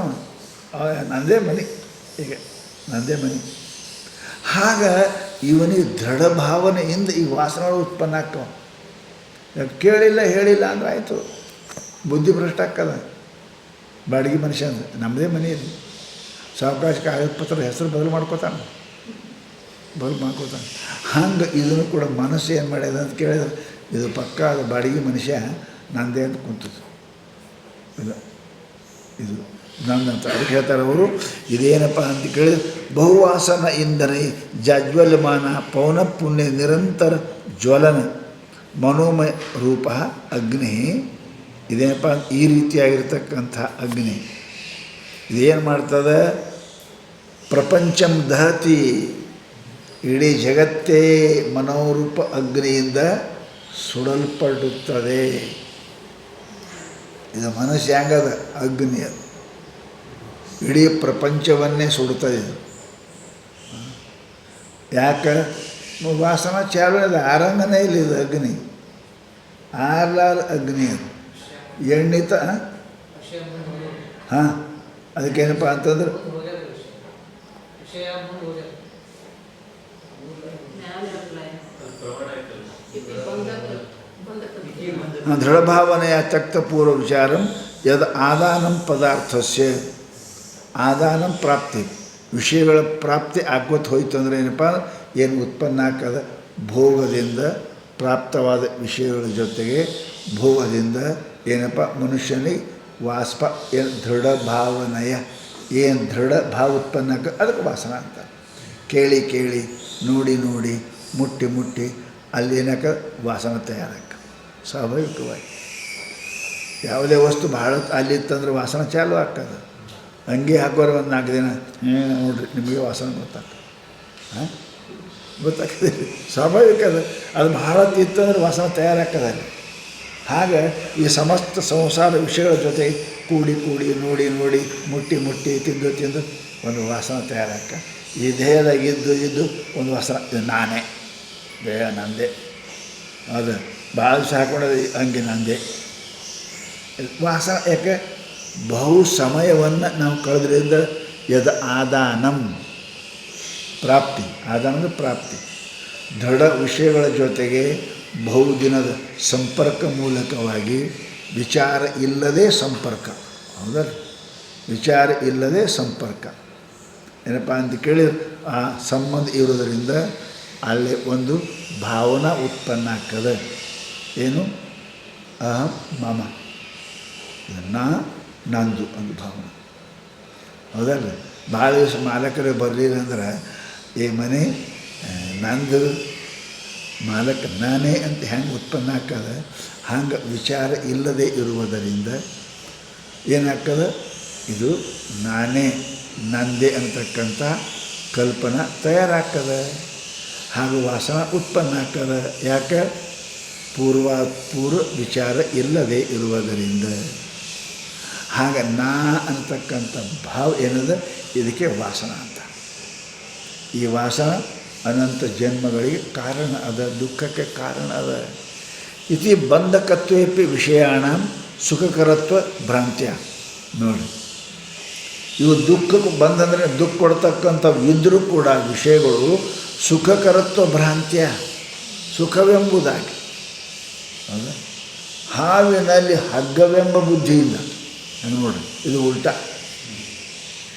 ನಂದೇ ಮನೆ, ಈಗ ನಂದೇ ಮನೆ. ಆಗ ಇವನಿಗೆ ದೃಢ ಭಾವನೆಯಿಂದ ಈ ವಾಸನೆಗಳು ಉತ್ಪನ್ನ ಆಗ್ತವೆ. ಕೇಳಿಲ್ಲ ಹೇಳಿಲ್ಲ ಅಂದ್ರೆ ಆಯಿತು, ಬುದ್ಧಿ ಭ್ರಷ್ಟ ಆಗ್ತದ. ಬಾಡಿಗೆ ಮನುಷ್ಯ ಅಂದ್ರೆ ನಮ್ಮದೇ ಮನೆ ಇದೆ, ಸಾವಕಾಶ ಕಾಗದ ಪತ್ರ ಹೆಸರು ಬದಲು ಮಾಡ್ಕೋತಾನೆ. ಬಲ್ಬ್ ಹಾಕೋತಾನೆ. ಹಂಗೆ ಇದನ್ನು ಕೂಡ ಮನಸ್ಸು ಏನು ಮಾಡ್ಯದ ಅಂತ ಕೇಳಿದ್ರೆ ಇದು ಪಕ್ಕ ಅದು ಬಾಡಿಗೆ ಮನುಷ್ಯ ನಂದೇ ಅಂತ ಕುಂತದ್ದು. ಇಲ್ಲ ಇದು ನಂದಂತ ಅದಕ್ಕೆ ಹೇಳ್ತಾರೆ ಅವರು. ಇದೇನಪ್ಪ ಅಂತ ಕೇಳಿದ್ರೆ ಬಹುವಾಸನ ಇಂಧನೆ ಜಾಜ್ವಲ್ಯಮಾನ ಪೌನ ಪುಣ್ಯ ನಿರಂತರ ಜ್ವಲನ ಮನೋಮಯ ರೂಪ ಅಗ್ನಿ. ಇದೇನಪ್ಪ ಈ ರೀತಿಯಾಗಿರ್ತಕ್ಕಂಥ ಅಗ್ನಿ ಇದೇನು ಮಾಡ್ತದೆ? ಪ್ರಪಂಚಂ ದಹತಿ, ಇಡೀ ಜಗತ್ತೇ ಮನೋರೂಪ ಅಗ್ನಿಯಿಂದ ಸುಡಲ್ಪಡುತ್ತದೆ. ಇದು ಮನಸ್ಸು ಹೆಂಗದ ಅಗ್ನಿ, ಅದು ಇಡೀ ಪ್ರಪಂಚವನ್ನೇ ಸುಡುತ್ತದೆ ಇದು. ಯಾಕೆ? ವಾಸನ ಚಾಲು ಇದೆ, ಆರಂಗನೇ ಇಲ್ಲ ಇದು ಅಗ್ನಿ, ಆರ್ಲಾರ ಅಗ್ನಿ ಅದು ಎಣ್ಣಿತ. ಹಾಂ, ಅದಕ್ಕೇನಪ್ಪ ಅಂತಂದ್ರೆ ದೃಢಭಾವನೆಯ ತಕ್ತಪೂರ್ವ ವಿಚಾರಂ ಯದ್ ಆದಾನಂ ಪದಾರ್ಥಸ್ಯ ಆದಾನಂ ಪ್ರಾಪ್ತಿ, ವಿಷಯಗಳ ಪ್ರಾಪ್ತಿ ಆಗೋತ್ ಹೋಯ್ತು ಅಂದರೆ ಏನಪ್ಪ, ಏನು ಉತ್ಪನ್ನ ಆಗ್ತದೆ? ಭೋಗದಿಂದ ಪ್ರಾಪ್ತವಾದ ವಿಷಯಗಳ ಜೊತೆಗೆ ಭೋಗದಿಂದ ಏನಪ್ಪ ಮನುಷ್ಯನಿಗೆ ವಾಸ್ಪ ಏನು ದೃಢ ಭಾವನೆಯ ಏನು ದೃಢ ಭಾವ ಉತ್ಪನ್ನ ಆಗ ಅದಕ್ಕೆ ವಾಸನ ಅಂತ. ಕೇಳಿ ಕೇಳಿ ನೋಡಿ ನೋಡಿ ಮುಟ್ಟಿ ಮುಟ್ಟಿ ಅಲ್ಲಿ ಏನಕ್ಕ ವಾಸನ ತಯಾರಾಕ ಸ್ವಾಭಾವಿಕವಾಗಿ. ಯಾವುದೇ ವಸ್ತು ಭಾಳ ಅಲ್ಲಿತ್ತಂದ್ರೆ ವಾಸನ ಚಾಲು ಆಗ್ತದೆ. ಅಂಗಿ ಹಾಕೋರು ಒಂದು 4 ದಿನ ನೋಡ್ರಿ ನಿಮಗೆ ವಾಸನೆ ಗೊತ್ತಾಗ್ತದೆ. ಹಾಂ, ಗೊತ್ತಾಗ್ತದೆ, ಸ್ವಾಭಾವಿಕ ಅದು ಭಾಳ ಇತ್ತಂದ್ರೆ ವಾಸನೆ ತಯಾರಾಗ್ತದೆ ಅಲ್ಲಿ. ಹಾಗೆ ಈ ಸಮಸ್ತ ಸಂಸಾರ ವಿಷಯಗಳ ಜೊತೆ ಕೂಡಿ ಕೂಡಿ ನೋಡಿ ನೋಡಿ ಮುಟ್ಟಿ ಮುಟ್ಟಿ ತಿಂದು ತಿಂದು ಒಂದು ವಾಸನೆ ತಯಾರಾಕ. ಈ ದೇಹದಾಗ ಇದ್ದು ಒಂದು ವಾಸನೆ, ಇದು ನಾನೇ, ದೇಹ ನಂದೇ, ಅದು ಭಾಳ ಹಾಕೊಂಡೋದು ಅಂಗಿ ನಂದೇ ವಾಸನ. ಯಾಕೆ? ಬಹು ಸಮಯವನ್ನು ನಾವು ಕಳೆದ್ರಿಂದ ಯದ ಆದಾನಂ ಪ್ರಾಪ್ತಿ, ಆದಾನದ ಪ್ರಾಪ್ತಿ, ದೃಢ ವಿಷಯಗಳ ಜೊತೆಗೆ ಬಹುದಿನದ ಸಂಪರ್ಕ ಮೂಲಕವಾಗಿ ವಿಚಾರ ಇಲ್ಲದೆ ಸಂಪರ್ಕ. ಹೌದಲ್ಲ? ವಿಚಾರ ಇಲ್ಲದೆ ಸಂಪರ್ಕ ಏನಪ್ಪ ಅಂತ ಕೇಳಿದ್ರೆ ಆ ಸಂಬಂಧ ಇರೋದರಿಂದ ಅಲ್ಲಿ ಒಂದು ಭಾವನಾ ಉತ್ಪನ್ನ ಆಗ್ತದೆ. ಏನು? ಅಹಂ ಮಮ, ನಂದು ಒಂದು ಭಾವನೆ. ಹೌದಲ್ಲ? ಭಾಳ ದಿವಸ ಮಾಲಕರೇ ಬರಲಿಲ್ಲ ಅಂದ್ರೆ ಈ ಮನೆ ನಂದು, ಮಾಲಕ ನಾನೇ ಅಂತ ಹೆಂಗೆ ಉತ್ಪನ್ನ ಆಗ್ತದೆ, ಹಂಗೆ ವಿಚಾರ ಇಲ್ಲದೆ ಇರುವುದರಿಂದ ಏನಾಗ್ತದೆ? ಇದು ನಾನೇ ನಂದೇ ಅಂತಕ್ಕಂಥ ಕಲ್ಪನಾ ತಯಾರಾಗ್ತದೆ. ಹಾಗೂ ವಾಸನ ಉತ್ಪನ್ನ ಆಗ್ತದೆ. ಯಾಕೆ? ಪೂರ್ವ ವಿಚಾರ ಇಲ್ಲದೆ ಇರುವುದರಿಂದ. ಹಾಗೆ ನಾ ಅಂತಕ್ಕಂಥ ಭಾವ ಏನದ, ಇದಕ್ಕೆ ವಾಸನ ಅಂತ. ಈ ವಾಸನ ಅನಂತ ಜನ್ಮಗಳಿಗೆ ಕಾರಣ ಅದ, ದುಃಖಕ್ಕೆ ಕಾರಣ ಅದ. ಇತಿ ಬಂಧಕತ್ವೇಪಿ ವಿಷಯಾಣ ಸುಖಕರತ್ವ ಭ್ರಾಂತ್ಯ. ನೋಡಿ, ಇವು ದುಃಖಕ್ಕೆ ಬಂದಂದರೆ ದುಃಖ ಕೊಡ್ತಕ್ಕಂಥವು ಇದ್ದರೂ ಕೂಡ ವಿಷಯಗಳು ಸುಖಕರತ್ವ ಭ್ರಾಂತ್ಯ, ಸುಖವೆಂಬುದಾಗಿ. ಹೌದಾ? ಹಾವಿನಲ್ಲಿ ಹಗ್ಗವೆಂಬ ಬುದ್ಧಿ ಇಲ್ಲ. ನೋಡ್ರಿ, ಇದು ಉಲ್ಟಾ.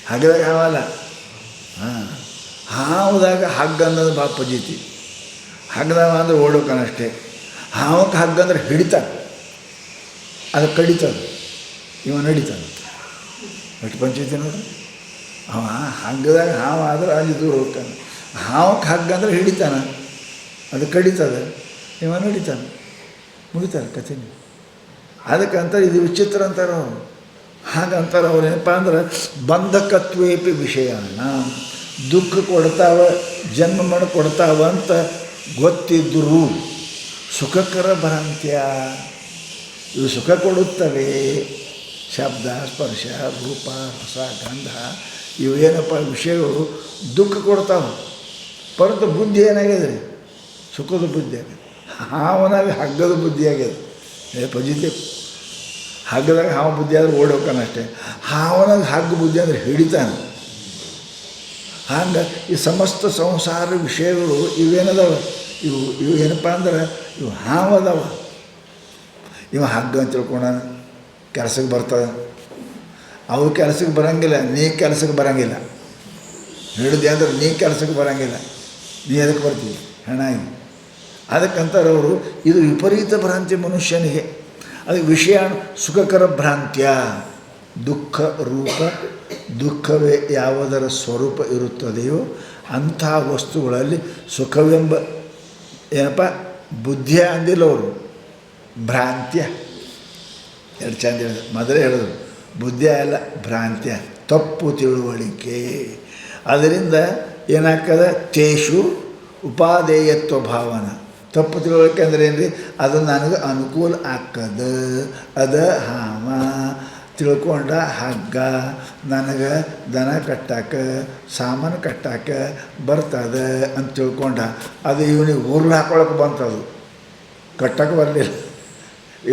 ಹಗ್ಗದಾಗ ಹಾವಲ್ಲ. ಹಾಂ, ಹಾವುದಾಗ ಹಗ್ಗ ಅನ್ನೋದು ಭಾಳ ಪಜೀತಿ. ಹಗ್ಗದಾಗ ಅಂದ್ರೆ ಓಡೋಕನಷ್ಟೇ. ಹಾವಕ್ಕೆ ಹಗ್ಗ ಅಂದ್ರೆ ಹಿಡಿತಾನೆ, ಅದು ಕಡಿತದೆ, ಇವ ನಡಿತಾನೆ. ಎಷ್ಟು ಪಂಚಾಯ್ತಿ ನೋಡ್ರಿ. ಅವ ಹಗ್ಗದಾಗ ಹಾವು ಆದ್ರೆ ಅಲ್ಲಿ ದೂರ ಹೋಗ್ತಾನೆ. ಹಾವಕ್ಕೆ ಹಗ್ಗ ಅಂದ್ರೆ ಹಿಡಿತಾನೆ, ಅದು ಕಡಿತದೆ, ಇವ ನಡಿತಾನೆ, ಮುಗಿತಾರೆ ಕಥೆನೇ. ಅದಕ್ಕಂತಾರೆ ಇದು ವಿಚಿತ್ರ ಅಂತಾರೆ ಅವರು. ಹಾಗಂತಾರೆ ಅವ್ರು. ಏನಪ್ಪ ಅಂದ್ರೆ ಬಂಧಕತ್ವೇಪಿ ವಿಷಯಾನ, ದುಃಖ ಕೊಡ್ತಾವ, ಜನ್ಮ ಮಾಡಿ ಕೊಡ್ತಾವ ಅಂತ ಗೊತ್ತಿದ್ದರೂ ಸುಖಕರ ಭ್ರಾಂತ್ಯ, ಇವು ಸುಖ ಕೊಡುತ್ತವೆ. ಶಬ್ದ, ಸ್ಪರ್ಶ, ರೂಪ, ರಸ, ಗಂಧ ಇವು ಏನಪ್ಪ ವಿಷಯಗಳು ದುಃಖ ಕೊಡ್ತಾವೆ. ಪರತು ಬುದ್ಧಿ ಏನಾಗಿದೆ? ಸುಖದ ಬುದ್ಧಿ ಆಗಿದೆ. ಹಾವನಾಗ ಹಗ್ಗದ ಬುದ್ಧಿ ಆಗಿದೆ. ಪಜಿತೆ ಹಗ್ಗದಾಗ ಹಾವು ಬುದ್ಧಿ ಆದ್ರೆ ಓಡೋಕನಷ್ಟೇ. ಹಾವನಾಗ ಹಗ್ಗ ಬುದ್ಧಿ ಅಂದರೆ ಹಿಡಿತಾನೆ. ಹಂಗೆ ಈ ಸಮಸ್ತ ಸಂಸಾರ ವಿಷಯಗಳು ಇವೇನದಾವ, ಇವು ಏನಪ್ಪ ಅಂದ್ರೆ ಇವು ಹಾವದಾವ. ಇವ ಹಗ್ಗ ಅಂತ ತಿಳ್ಕೊಳ ಕೆಲಸಕ್ಕೆ ಬರ್ತದೆ. ಅವು ಕೆಲಸಕ್ಕೆ ಬರೋಂಗಿಲ್ಲ, ನೀ ಕೆಲಸಕ್ಕೆ ಬರೋಂಗಿಲ್ಲ. ಹಿಡಿದೆ ಅಂದ್ರೆ ನೀ ಕೆಲಸಕ್ಕೆ ಬರೋಂಗಿಲ್ಲ. ನೀ ಅದಕ್ಕೆ ಬರ್ತೀವಿ ಹೆಣಾಗಿ. ಅದಕ್ಕಂತಾರೆ ಅವರು, ಇದು ವಿಪರೀತ ಭ್ರಾಂತಿ ಮನುಷ್ಯನಿಗೆ. ಅದಕ್ಕೆ ವಿಷಯ ಸುಖಕರ ಭ್ರಾಂತ್ಯ, ದುಃಖ ರೂಪ, ದುಃಖವೇ ಯಾವುದರ ಸ್ವರೂಪ ಇರುತ್ತದೆಯೋ ಅಂಥ ವಸ್ತುಗಳಲ್ಲಿ ಸುಖವೆಂಬ ಏನಪ್ಪ ಬುದ್ಧಿಯ ಅಂದಿಲ್ಲ ಅವರು, ಭ್ರಾಂತ್ಯ. ಎರಡು ಚಂದ ಹೇಳಿದ್ರು, ಮೊದಲೇ ಹೇಳಿದ್ರು ಬುದ್ಧಿಯ ಅಲ್ಲ ಭ್ರಾಂತ್ಯ, ತಪ್ಪು ತಿಳುವಳಿಕೆ. ಅದರಿಂದ ಏನಾಗ್ತದೆ, ತೇಷು ಉಪಾದೇಯತ್ವ ಭಾವನ. ತಪ್ಪು ತಿಳುವಳಿಕೆ ಅಂದರೆ ಏನು ರೀ, ಅದು ನನಗೆ ಅನುಕೂಲ ಆಗ್ತದ, ಅದ ಹಾಮ ತಿಳ್ಕೊಂಡ ಹಗ್ಗ ನನಗೆ ದನ ಕಟ್ಟಾಕ ಸಾಮಾನು ಕಟ್ಟಾಕ ಬರ್ತದೆ ಅಂತ ತಿಳ್ಕೊಂಡ ಅದು ಇವನಿಗೆ ಊರ್ಲು ಹಾಕೊಳಕ್ಕೆ ಬಂತದು, ಕಟ್ಟಕ್ಕೆ ಬರಲಿಲ್ಲ,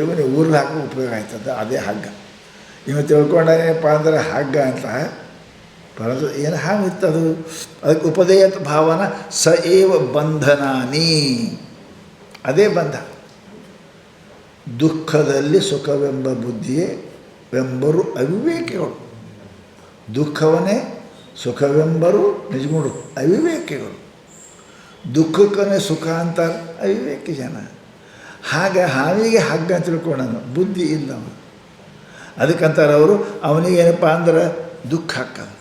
ಇವನಿಗೆ ಊರ್ಲು ಹಾಕೋ ಉಪಯೋಗ ಆಯ್ತದ ಅದೇ ಹಗ್ಗ. ಇವ ತಿಳ್ಕೊಂಡೇನಪ್ಪ ಅಂದ್ರೆ ಹಗ್ಗ ಅಂತ ಬರೋದು ಏನು ಹಾಗಿತ್ತದು. ಅದಕ್ಕೆ ಉಪದೇಯತ ಭಾವನ ಸ ಏವ ಬಂಧನಾನಿ, ಅದೇ ಬಂಧ. ದುಃಖದಲ್ಲಿ ಸುಖವೆಂಬ ಬುದ್ಧಿಯೇ ವೆಂಬರು ಅವಿವೇಕಿಗಳು. ದುಃಖವನ್ನೇ ಸುಖವೆಂಬರು ನಿಜಗುಂಡು ಅವಿವೇಕಿಗಳು. ದುಃಖಕ್ಕನೇ ಸುಖ ಅಂತಾರೆ ಅವಿವೇಕಿ ಜನ. ಹಾಗೆ ಹಾವಿಗೆ ಹಗ್ಗ ತಿಳ್ಕೊಂಡನು, ಬುದ್ಧಿ ಇಲ್ಲವ. ಅದಕ್ಕಂತಾರೆ ಅವರು, ಅವನಿಗೇನಪ್ಪ ಅಂದ್ರೆ ದುಃಖ ಹಾಕದು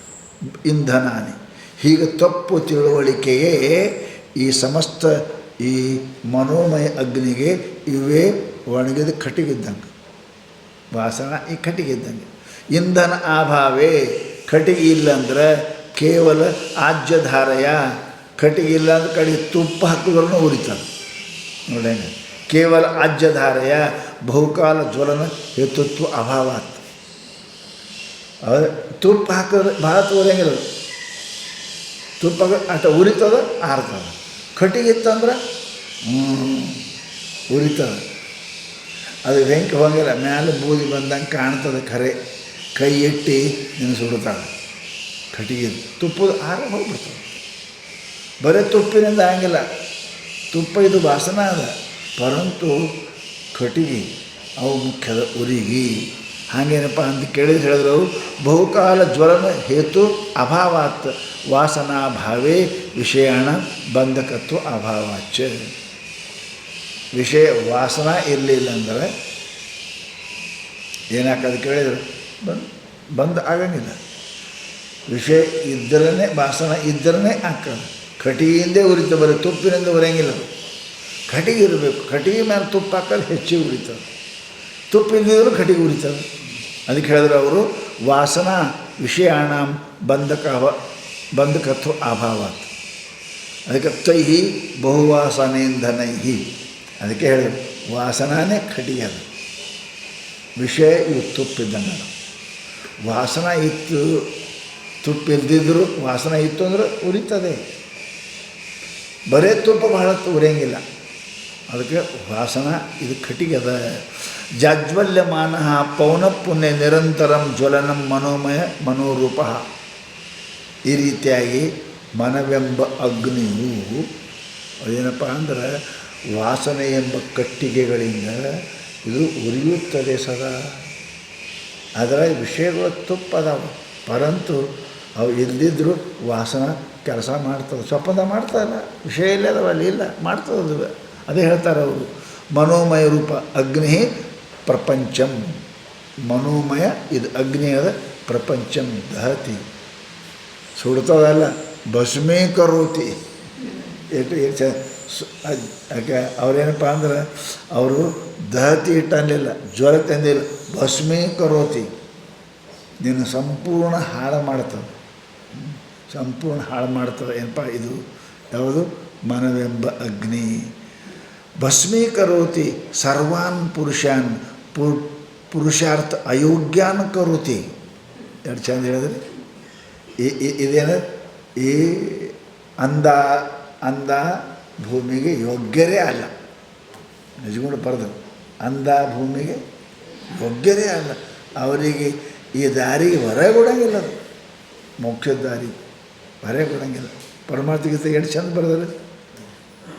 ಇಂಧನಾನಿ. ಹೀಗೆ ತಪ್ಪು ತಿಳುವಳಿಕೆಯೇ ಈ ಸಮಸ್ತ ಈ ಮನೋಮಯ ಅಗ್ನಿಗೆ ಇವೇ ಒಣಗಿದ ಕಟ್ಟಿಗಿದ್ದಂಗೆ, ವಾಸನ ಈ ಕಟ್ಟಿಗಿದ್ದಂಗೆ. ಇಂಧನ ಅಭಾವೇ, ಕಟ್ಟಿಗೆ ಇಲ್ಲಂದ್ರೆ ಕೇವಲ ಆಜ್ಯಧಾರೆಯ, ಕಟ್ಟಿಗೆ ಇಲ್ಲ ಅಂದ್ರೆ ಕಡೆಗೆ ತುಪ್ಪ ಹಾಕಿದ್ರೂ ಉರಿತಾರೆ ನೋಡಿ. ಕೇವಲ ಆಜ್ಯಧಾರೆಯ ಬಹುಕಾಲ ಜ್ವಲನ ಹೇತುತ್ವ ಅಭಾವಾತ್. ತುಪ್ಪ ಹಾಕಿದ್ರೆ ಭಾಳ ತೋರಂಗಿಲ್ಲ, ತುಪ್ಪ ಅಟ ಉರಿತದ ಆರ್ತದೆ. ಕಟ್ಟಿಗೆ ಇತ್ತಂದ್ರೆ ಉರಿತದೆ, ಅದು ಬೆಂಕಿ ಹೋಗಿಲ್ಲ, ಮ್ಯಾಲೆ ಬೂದಿ ಬಂದಂಗೆ ಕಾಣ್ತದೆ, ಖರೆ ಕೈ ಇಟ್ಟು ನೆನೆಸುಡ್ತಾಳೆ. ಕಟ್ಟಿಗೆ ತುಪ್ಪದ ಆರ ಹೋಗ್ಬಿಡ್ತದೆ. ಬರೀ ತುಪ್ಪಿನಿಂದ ಆಗಿಲ್ಲ, ತುಪ್ಪ ಇದು ವಾಸನ ಅದ, ಪರಂತು ಕಟ್ಟಿಗೆ ಅವು ಮುಖ್ಯದ ಉರಿಗಿ. ಹಾಗೇನಪ್ಪ ಅಂತ ಕೇಳಿದ್ರೆ ಹೇಳಿದ್ರು ಅವರು, ಬಹುಕಾಲ ಜ್ವಲನ ಹೇತು ಅಭಾವಾತ್ ವಾಸನಾಭಾವೇ ವಿಷಯಣ ಬಂಧಕತ್ವ ಅಭಾವಾಚ. ವಿಷಯ ವಾಸನ ಇರಲಿಲ್ಲ ಅಂದರೆ ಏನಾಗ್ತದೆ ಕೇಳಿದ್ರು ಬಂದ್ ಆಗಂಗಿಲ್ಲ. ವಿಷಯ ಇದ್ದರೇ ವಾಸನ ಇದ್ದರೇ ಆಗ್ತದೆ. ಕಟ್ಟಿಗೆಯಿಂದೇ ಉರಿತ, ಬರೀ ತುಪ್ಪಿನಿಂದ ಉರಿಯಂಗಿಲ್ಲ. ಕಟ್ಟಿಗೆ ಇರಬೇಕು, ಕಟ್ಟಿಗೆ ಮೇಲೆ ತುಪ್ಪ ಹಾಕೋದು ಹೆಚ್ಚಿಗೆ ಉರಿತದೆ, ತುಪ್ಪ ಇಲ್ಲದಿದ್ರೂ ಕಟ್ಟಿಗೆ ಉರಿತದೆ. ಅದಕ್ಕೆ ಹೇಳಿದ್ರು ಅವರು, ವಾಸನ ವಿಷಯಾಣ ಬಂಧಕತ್ವ ಅಭಾವಾತ್. ಅದಕ್ಕೆ ತೈಹಿ ಬಹುವಾಸನೇಂಧನೈಹಿ. ಅದಕ್ಕೆ ಹೇಳಿದ್ರು ವಾಸನೇ ಕಟ್ಟಿಗೆ ಅದು, ವಿಷಯ ಇವು ತುಪ್ಪಿದ್ದಂಗೆ. ವಾಸನ ಇತ್ತು, ತುಪ್ಪ ಇಲ್ದಿದ್ರು ವಾಸನ ಇತ್ತು ಅಂದ್ರೆ ಉರಿತದೆ. ಬರೇ ತುಪ್ಪ ಬಹಳ ಉರಿಯಂಗಿಲ್ಲ. ಅದಕ್ಕೆ ವಾಸನ ಇದು ಕಟ್ಟಿಗೆ ಅದ. ಜಾಜ್ವಲ್ಯಮಾನ ಪೌನಃಪುಣ್ಯ ನಿರಂತರಂ ಜ್ವಲನಂ ಮನೋಮಯ ಮನೋರೂಪ. ಈ ರೀತಿಯಾಗಿ ಮನವೆಂಬ ಅಗ್ನಿಯು ಅದೇನಪ್ಪ ಅಂದ್ರೆ ವಾಸನೆ ಎಂಬ ಕಟ್ಟಿಗೆಗಳಿಂದ ಇದು ಉರಿಯುತ್ತದೆ ಸದಾ. ಅದರ ವಿಷಯಗಳು ತುಪ್ಪದಾವೆ, ಪರಂತು ಅವು ಇಲ್ದಿದ್ದರೂ ವಾಸನ ಕೆಲಸ ಮಾಡ್ತದೆ. ಸ್ವಪ್ನದ ಮಾಡ್ತಾಯಿಲ್ಲ, ವಿಷಯ ಇಲ್ಲದವ ಅಲ್ಲಿ ಇಲ್ಲ, ಮಾಡ್ತದೆ. ಅದೇ ಹೇಳ್ತಾರೆ ಅವರು, ಮನೋಮಯ ರೂಪ ಅಗ್ನಿ ಪ್ರಪಂಚಂ. ಮನೋಮಯ ಇದು ಅಗ್ನಿ ಅದ, ಪ್ರಪಂಚಂ ದಹತಿ ಸುಡ್ತದಲ್ಲ, ಭಸ್ಮೀಕರೋತಿ. ಯಾಕೆ ಅವ್ರೇನಪ್ಪ ಅಂದ್ರೆ ಅವರು ದಹತಿ ಇಟ್ಟಂದಿಲ್ಲ, ಜ್ವರ ತಂದಿಲ್ಲ, ಭಸ್ಮೀಕರೋತಿ. ನಿನ್ನ ಸಂಪೂರ್ಣ ಹಾಳು ಮಾಡ್ತದೆ, ಸಂಪೂರ್ಣ ಹಾಳು ಮಾಡ್ತದೆ. ಏನಪ್ಪ ಇದು ಯಾವುದು? ಮನವೆಂಬ ಅಗ್ನಿ. ಭಸ್ಮೀಕರೋತಿ ಸರ್ವಾನ್ ಪುರುಷಾನ್ ಪುರುಷಾರ್ಥ ಅಯೋಗ್ಯಾನ್ ಕರೋತಿ. ಎರಡು ಚಂದ ಹೇಳಿದ್ರೆ ಇದೇನ, ಈ ಅಂದ ಭೂಮಿಗೆ ಯೋಗ್ಯರೇ ಅಲ್ಲ. ನಿಜಗುಂಡು ಬರೆದು ಅಂದ ಭೂಮಿಗೆ ಯೋಗ್ಯರೇ ಅಲ್ಲ. ಅವರಿಗೆ ಈ ದಾರಿಗೆ ಹೊರಗೊಡಂಗಿಲ್ಲ, ಅದು ಮೋಕ್ಷದ ದಾರಿ ಹೊರಗೊಡಂಗಿಲ್ಲ. ಪರಮಾರ್ಥ ಗೀತೆ ಎಷ್ಟು ಚಂದ ಬರೆದರೆ,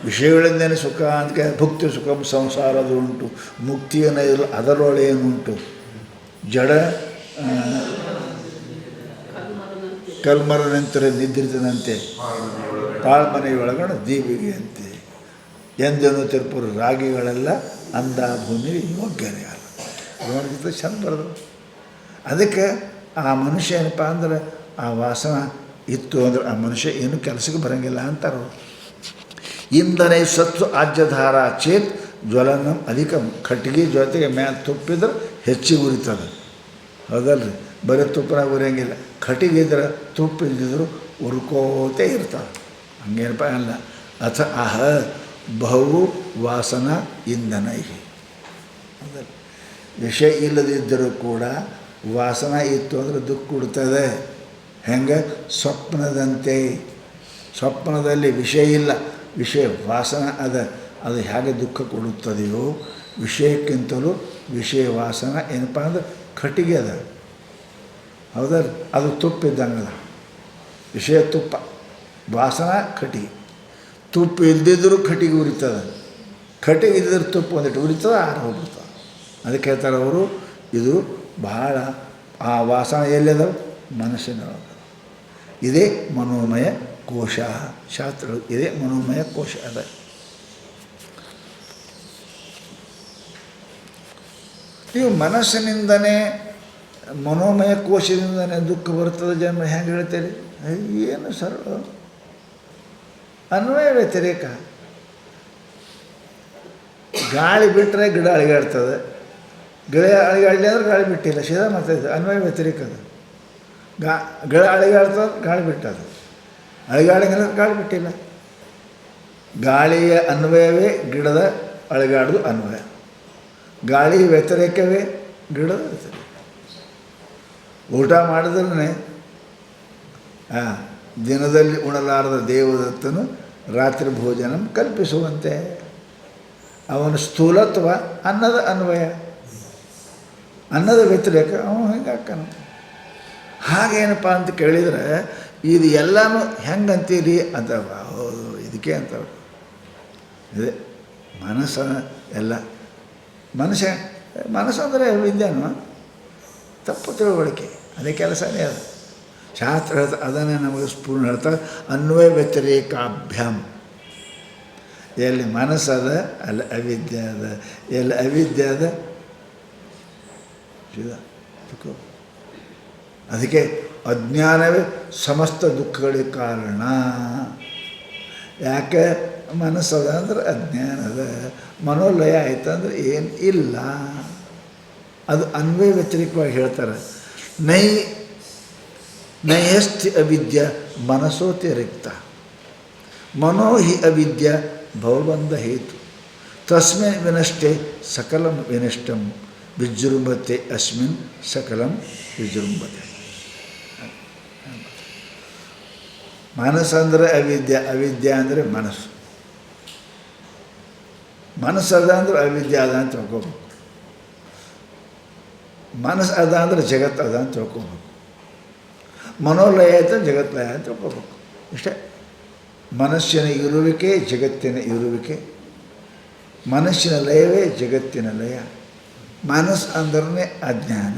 ವಿಷಯಗಳಿಂದೇನೆ ಸುಖ ಅಂತ ಭುಕ್ತಿ ಸುಖಂ ಸಂಸಾರದು ಉಂಟು, ಮುಕ್ತಿಯನ್ನು ಇಲ್ಲ ಅದರೊಳೇನುಂಟು, ಜಡ ಕಲ್ಮರನಂತರ ನಿದ್ರಿತನಂತೆ ಪಾಳ್ಮನೆಯೊಳಗಣ ದೀವಿಗೆ ಅಂತೆ ಎಂದೆನು ತಿರುಪುರು ರಾಗಿಗಳೆಲ್ಲ ಅಂದ ಭೂಮಿಗೆ ಯೋಗ್ಯರೇ ಅಲ್ಲ. ನೋಡಿದ್ರೆ ಚಂದ ಬರೆದ್ರು. ಅದಕ್ಕೆ ಆ ಮನುಷ್ಯ ಏನಪ್ಪ ಅಂದ್ರೆ ಆ ವಾಸನ ಇತ್ತು ಅಂದ್ರೆ ಆ ಮನುಷ್ಯ ಏನು ಕೆಲಸಕ್ಕೆ ಬರೋಂಗಿಲ್ಲ ಅಂತಾರೆ. ಇಂಧನೆ ಸತ್ವ ಆಜ್ಯಧಾರ ಚೇತ್ ಜ್ವಲನ ಅಧಿಕ ಕಟ್ಟಿಗೆ ಜೊತೆಗೆ ಮ್ಯಾಲೆ ತುಪ್ಪಿದ್ರೆ ಹೆಚ್ಚಿಗೆ ಉರಿತದೆ. ಹೌದಲ್ರಿ, ಬರೀ ತುಪ್ಪನಾಗ ಉರಿಯಂಗಿಲ್ಲ. ಕಟ್ಟಿಗೆ ಇದ್ರೆ ತುಪ್ಪ ಇಲ್ದಿದ್ರು ಉರ್ಕೋತೇ ಇರ್ತಾವೆ. ಹಂಗೇನಪ್ಪ ಅಲ್ಲ. ಅಥ ಅಹ ಬಹು ವಾಸನ ಇಂಧನ ಹೌದಲ್ಲ. ವಿಷಯ ಇಲ್ಲದಿದ್ದರೂ ಕೂಡ ವಾಸನ ಇತ್ತು ಅಂದರೆ ದುಃಖ ಕೊಡ್ತದೆ. ಹೆಂಗೆ? ಸ್ವಪ್ನದಂತೆ. ಸ್ವಪ್ನದಲ್ಲಿ ವಿಷಯ ಇಲ್ಲ, ವಿಷಯ ವಾಸನ ಅದು ಹೇಗೆ ದುಃಖ ಕೊಡುತ್ತದೆಯೋ ವಿಷಯಕ್ಕಿಂತಲೂ ವಿಷಯ ವಾಸನ ಏನಪ್ಪ ಅಂದ್ರೆ ಕಟ್ಟಿಗೆ ಅದ. ಹೌದಲ್ಲ, ಅದು ತುಪ್ಪ ಇದ್ದಂಗೆ ಅದ. ವಿಷಯ ತುಪ್ಪ, ವಾಸನ ಕಟ್ಟಿಗೆ. ತುಪ್ಪ ಇಲ್ದಿದ್ದರೂ ಕಟ್ಟಿಗೆ ಉರಿತದೆ, ಕಟ್ಟಿಗೆ ಇದ್ದಿದ್ರೆ ತುಪ್ಪ ಒಂದಿಟ್ಟು ಉರಿತದೆ, ಆರು ಹೋಗ್ಬಿಡ್ತದೆ. ಅದಕ್ಕೆ ಹೇಳ್ತಾರೆ ಅವರು, ಇದು ಬಹಳ ಆ ವಾಸನ ಎಲ್ಲಿದಾವೆ? ಮನಸ್ಸಿನೊಳಗೆ. ಇದೇ ಮನೋಮಯ ಕೋಶ. ಶಾಸ್ತ್ರಗಳು ಇದೇ ಮನೋಮಯ ಕೋಶ ಅದ. ನೀವು ಮನಸ್ಸಿನಿಂದನೇ ಮನೋಮಯ ಕೋಶದಿಂದನೇ ದುಃಖ ಬರ್ತದೆ ಜನ್ಮ ಹೆಂಗೆ ಹೇಳ್ತೀರಿ? ಏನು ಸರ್ವ ಅನ್ವಯ ವ್ಯತಿರೇಕ. ಗಾಳಿ ಬಿಟ್ಟರೆ ಗಿಡ ಅಳಿಗಾಡ್ತದೆ, ಗಿಡ ಅಳಿಗಾಡಲಿ ಅಂದ್ರೆ ಗಾಳಿ ಬಿಟ್ಟಿಲ್ಲ, ಸೀದಾ ಮಾತಾಡಿದೆ. ಅನ್ವಯ ವ್ಯತಿರೇಕ ಅದು. ಗಿಡ ಅಳಿಗಾಡ್ತದೆ, ಗಾಳಿ ಬಿಟ್ಟದು. ಅಳಿಗಾಡಂಗಿಲ್ಲ, ಗಾಳಿ ಬಿಟ್ಟಿಲ್ಲ. ಗಾಳಿಯ ಅನ್ವಯವೇ ಗಿಡದ ಅಳಿಗಾಡೋದು ಅನ್ವಯ. ಗಾಳಿ ವ್ಯತಿರೇಕವೇ ಗಿಡದ ವ್ಯತಿರೇಕ. ಊಟ ಮಾಡಿದ್ರೆ ದಿನದಲ್ಲಿ ಉಣಲಾರದ ದೇವದತ್ತನು ರಾತ್ರಿ ಭೋಜನ ಕಲ್ಪಿಸುವಂತೆ. ಅವನ ಸ್ಥೂಲತ್ವ ಅನ್ನದ ಅನ್ವಯ, ಅನ್ನದ ವ್ಯತಿರೇಕ ಅವನು ಹೆಂಗೆ ಹಾಕನು. ಹಾಗೇನಪ್ಪ ಅಂತ ಕೇಳಿದರೆ ಇದು ಎಲ್ಲನೂ ಹೆಂಗಂತೀರಿ ಅಂತ. ಹೌದು, ಇದಕ್ಕೆ ಅಂತವ್ರು. ಇದೆ ಮನಸ್ಸು ಎಲ್ಲ. ಮನಸ್ಸು ಅಂದರೆ ವಿದ್ಯಾನು ತಪ್ಪು ತಿಳುವಳಿಕೆ, ಅದೇ ಕೆಲಸನೇ ಅದು. ಶಾಸ್ತ್ರ ಅದನ್ನೇ ನಮಗೆ ಪೂರ್ಣ ಹೇಳ್ತಾರೆ, ಅನ್ವಯ ವ್ಯತಿರೇಕಾಭ್ಯಾಮ್. ಎಲ್ಲಿ ಮನಸ್ಸದ ಅಲ್ಲಿ ಅವಿದ್ಯೆ ಅದ, ಎಲ್ಲಿ ಅವಿದ್ಯೆ ಅದ ಅದಕ್ಕೆ ಅಜ್ಞಾನವೇ ಸಮಸ್ತ ದುಃಖಗಳಿಗೆ ಕಾರಣ. ಯಾಕೆ? ಮನಸ್ಸದ ಅಂದ್ರೆ ಅಜ್ಞಾನದ, ಮನೋಲಯ ಆಯ್ತಂದ್ರೆ ಏನು ಇಲ್ಲ. ಅದು ಅನ್ವಯ ವ್ಯತಿರಿಕ್ತವಾಗಿ ಹೇಳ್ತಾರೆ. ನೈಹಸ್ತಿ ಅವಿದ್ಯ ಮನಸೋತಿರಿಕ್ತ ಮನೋ ಹಿ ಅವಿದ್ಯ ಭವಬಂಧ ಹೇತು ತಸ್ಮಿನ್ ವಿನಷ್ಟೇ ಸಕಲಂ ವಿನಷ್ಟಂ ವಿಜೃಂಭತೆ ಅಸ್ಮಿನ್ ಸಕಲಂ ವಿಜೃಂಭತೆ. ಮನಸ್ಸಂದರೆ ಅವಿದ್ಯ, ಅವಿದ್ಯೆ ಅಂದರೆ ಮನಸ್ಸು. ಮನಸ್ಸದ ಅಂದ್ರೆ ಅವಿದ್ಯೆ ಅದ ಅಂತ ತಿಳ್ಕೊಬೇಕು. ಮನಸ್ಸು ಅದ ಅಂದರೆ ಜಗತ್ತು ಅದ ಅಂತ ತಿಳ್ಕೊಬೇಕು. ಮನೋಲಯ ಆಯ್ತು ಜಗತ್ತಲಯ ಅಂತ ತಿಳ್ಕೊಬೇಕು. ಇಷ್ಟೇ. ಮನಸ್ಸಿನ ಇರುವಿಕೆ ಜಗತ್ತಿನ ಇರುವಿಕೆ, ಮನಸ್ಸಿನ ಲಯವೇ ಜಗತ್ತಿನ ಲಯ. ಮನಸ್ಸು ಅಂದ್ರೆ ಅಜ್ಞಾನ,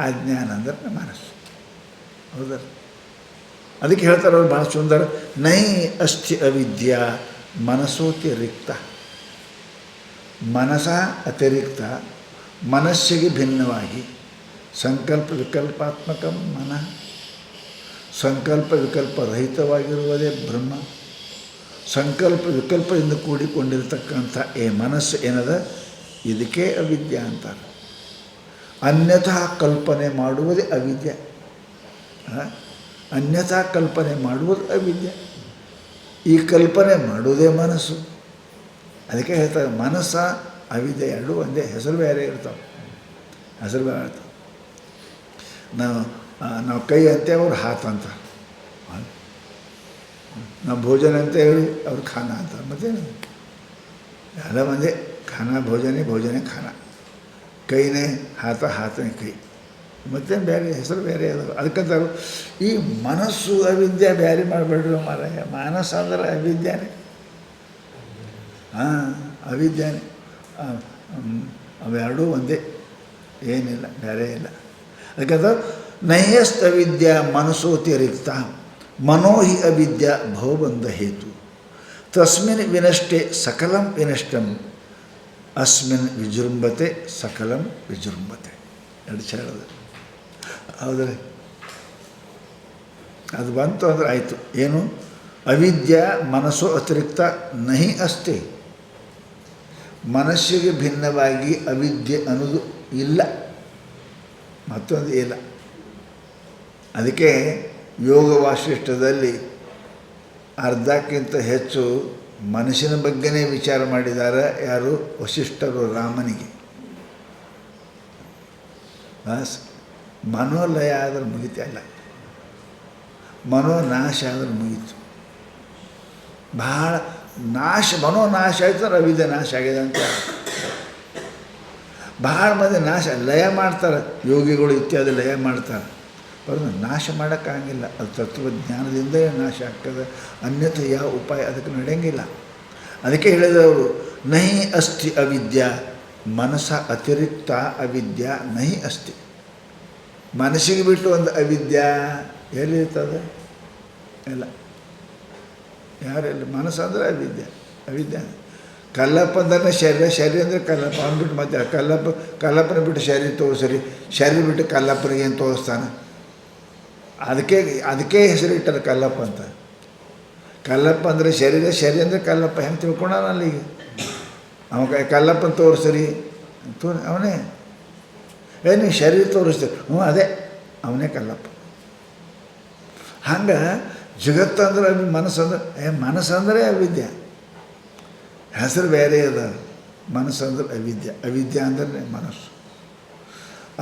ಅಜ್ಞಾನ ಅಂದ್ರೆ ಮನಸ್ಸು. ಹೌದಾ? ಅದಕ್ಕೆ ಹೇಳ್ತಾರೆ ಅವರು ಭಾಳ ಸುಂದರ, ನೈ ಅಸ್ಥಿ ಅವಿದ್ಯಾ ಮನಸ್ಸೋತಿರಿಕ್ತ. ಮನಸ ಅತಿರಿಕ್ತ, ಮನಸ್ಸಿಗೆ ಭಿನ್ನವಾಗಿ ಸಂಕಲ್ಪ ವಿಕಲ್ಪಾತ್ಮಕ ಮನ, ಸಂಕಲ್ಪ ವಿಕಲ್ಪ ರಹಿತವಾಗಿರುವುದೇ ಬ್ರಹ್ಮ. ಸಂಕಲ್ಪ ವಿಕಲ್ಪದಿಂದ ಕೂಡಿಕೊಂಡಿರತಕ್ಕಂಥ ಈ ಮನಸ್ಸು ಏನದ, ಇದಕ್ಕೆ ಅವಿದ್ಯೆ ಅಂತಾರೆ. ಅನ್ಯಥಾ ಕಲ್ಪನೆ ಮಾಡುವುದೇ ಅವಿದ್ಯೆ. ಅನ್ಯಥಾ ಕಲ್ಪನೆ ಮಾಡುವುದು ಅವಿದ್ಯೆ. ಈ ಕಲ್ಪನೆ ಮಾಡುವುದೇ ಮನಸ್ಸು. ಅದಕ್ಕೆ ಹೇಳ್ತಾರೆ ಮನಸ್ಸ ಅವಿದ್ಯೆ ಎರಡೂ ಒಂದೇ, ಹೆಸರು ಬೇರೆ ಇರ್ತಾವೆ, ಹೆಸರು ಬೇರೆ ಇರ್ತಾವೆ. ನಾವು ಕೈ ಅಂತ ಅವ್ರು ಹಾತ್ ಅಂತಾರೆ, ನಾವು ಭೋಜನ ಅಂತ ಹೇಳಿ ಅವ್ರು ಖಾನ ಅಂತಾರೆ. ಮತ್ತೇನು ಎಲ್ಲ ಒಂದೇ, ಖಾನ ಭೋಜನೆ, ಭೋಜನೆ ಖಾನ. ಕೈನೇ ಹಾತ, ಹಾತನೇ ಕೈ. ಮತ್ತೇನು ಬೇರೆ ಹೆಸರು ಬೇರೆ ಅದಾವೆ. ಅದಕ್ಕಂತಾರೆ ಈ ಮನಸ್ಸು ಅವಿದ್ಯೆ ಬೇರೆ ಮಾಡಬೇಡ್ರಿ ಮಾರಾಯ. ಮನಸ್ಸು ಅಂದ್ರೆ ಅವಿದ್ಯಾನೆ, ಅವಿದ್ಯಾನೆ. ಅವೆರಡೂ ಒಂದೇ, ಏನಿಲ್ಲ, ಬೇರೆ ಇಲ್ಲ. ಅದಕ್ಕಂತ ನೈಯಸ್ತ ವಿದ್ಯಾ ಮನಸ್ಸೋತಿರಿಕ್ತ ಮನೋ ಹಿ ಅವಿದ್ಯಾ ಭವಬಂಧ ಹೇತು ತಸ್ಮಿನ್ ವಿನಷ್ಟೇ ಸಕಲಂ ವಿನಷ್ಟಂ ಅಸ್ಮಿನ್ ವಿಜೃಂಭತೆ ಸಕಲಂ ವಿಜೃಂಭತೆ. ಎರಡು ಹೇಳೋದು ಹೌದ್ರಿ. ಅದು ಬಂತು ಅಂದರೆ ಆಯಿತು. ಏನು? ಅವಿದ್ಯಾ ಮನಸ್ಸು ಅತಿರಿಕ್ತ ನಹಿ ಅಸ್ತಿ. ಮನಸ್ಸಿಗೆ ಭಿನ್ನವಾಗಿ ಅವಿದ್ಯೆ ಅನ್ನೋದು ಇಲ್ಲ, ಮತ್ತೊಂದು ಇಲ್ಲ. ಅದಕ್ಕೆ ಯೋಗ ವಾಸಿಷ್ಠದಲ್ಲಿ ಅರ್ಧಕ್ಕಿಂತ ಹೆಚ್ಚು ಮನಸ್ಸಿನ ಬಗ್ಗೆನೇ ವಿಚಾರ ಮಾಡಿದ್ದಾರೆ. ಯಾರು? ವಸಿಷ್ಠರು ರಾಮನಿಗೆ. ಮನೋಲಯ ಆದ್ರೆ ಮುಗಿತಾ ಇಲ್ಲ, ಮನೋನಾಶ ಆದ್ರೆ ಮುಗೀತು. ಭಾಳ ಮನೋನಾಶ ಆಯ್ತು ಅಂದ್ರೆ ಅವಿದ್ಯೆ ನಾಶ ಆಗಿದೆ ಅಂತ. ಭಾಳ ಮಂದಿ ಲಯ ಮಾಡ್ತಾರೆ, ಯೋಗಿಗಳು ಇತ್ಯಾದಿ ಲಯ ಮಾಡ್ತಾರೆ. ಬರೋದು ನಾಶ ಮಾಡೋಕ್ಕಾಗಿಲ್ಲ. ಅದು ತತ್ವಜ್ಞಾನದಿಂದಲೇ ನಾಶ ಆಗ್ತದೆ, ಅನ್ಯಥ ಯಾವ ಉಪಾಯ ಅದಕ್ಕೆ ನಡೆಯಂಗಿಲ್ಲ. ಅದಕ್ಕೆ ಹೇಳಿದವರು ನಹಿ ಅಸ್ತಿ ಅವಿದ್ಯಾ ಮನಸ್ಸ ಅತಿರಿಕ್ತ ಅವಿದ್ಯಾ ನಹಿ ಅಸ್ತಿ. ಮನಸ್ಸಿಗೆ ಬಿಟ್ಟು ಒಂದು ಅವಿದ್ಯಾ ಎಲ್ಲಿರ್ತದೆ? ಇಲ್ಲ, ಯಾರೆಲ್ಲ. ಮನಸ್ಸು ಅಂದರೆ ಅವಿದ್ಯೆ. ಕಲ್ಲಪ್ಪ ಅಂದ್ರೆ ಶರೀರ ಅಂದರೆ ಕಲ್ಲಪ್ಪ ಅಂದ್ಬಿಟ್ಟು ಮತ್ತೆ ಕಲ್ಲಪ್ಪನ ಬಿಟ್ಟು ಶರೀರ ತೋರಿಸ್ರಿ, ಶರೀರ ಬಿಟ್ಟು ಕಲ್ಲಪ್ಪನಿಗೆ ಏನು ತೋರಿಸ್ತಾನೆ? ಅದಕ್ಕೆ ಹೆಸರಿಟ್ಟಲ್ಲ ಕಲ್ಲಪ್ಪ ಅಂತ. ಕಲ್ಲಪ್ಪ ಅಂದರೆ ಶರೀರ ಅಂದರೆ ಕಲ್ಲಪ್ಪ. ಹೆಂಗೆ ತಿಳ್ಕೊಳ್ಳೋಣ ಅಲ್ಲಿಗೆ? ಕಲ್ಲಪ್ಪನ ತೋರಿಸ್ರಿ ಅವನೇ. ನೀವು ಶರೀರ ತೋರಿಸ್ತೀರಿ, ಅದೇ ಅವನೇ ಕಲ್ಲಪ್ಪ. ಹಂಗೆ ಜಗತ್ತಂದ್ರೆ ಮನಸ್ಸಂದರೆ ಅವಿದ್ಯೆ. ಹೆಸರು ಬೇರೆ ಅದ. ಮನಸ್ಸಂದ್ರೆ ಅವಿದ್ಯೆ ಅಂದ್ರೆ ಮನಸ್ಸು.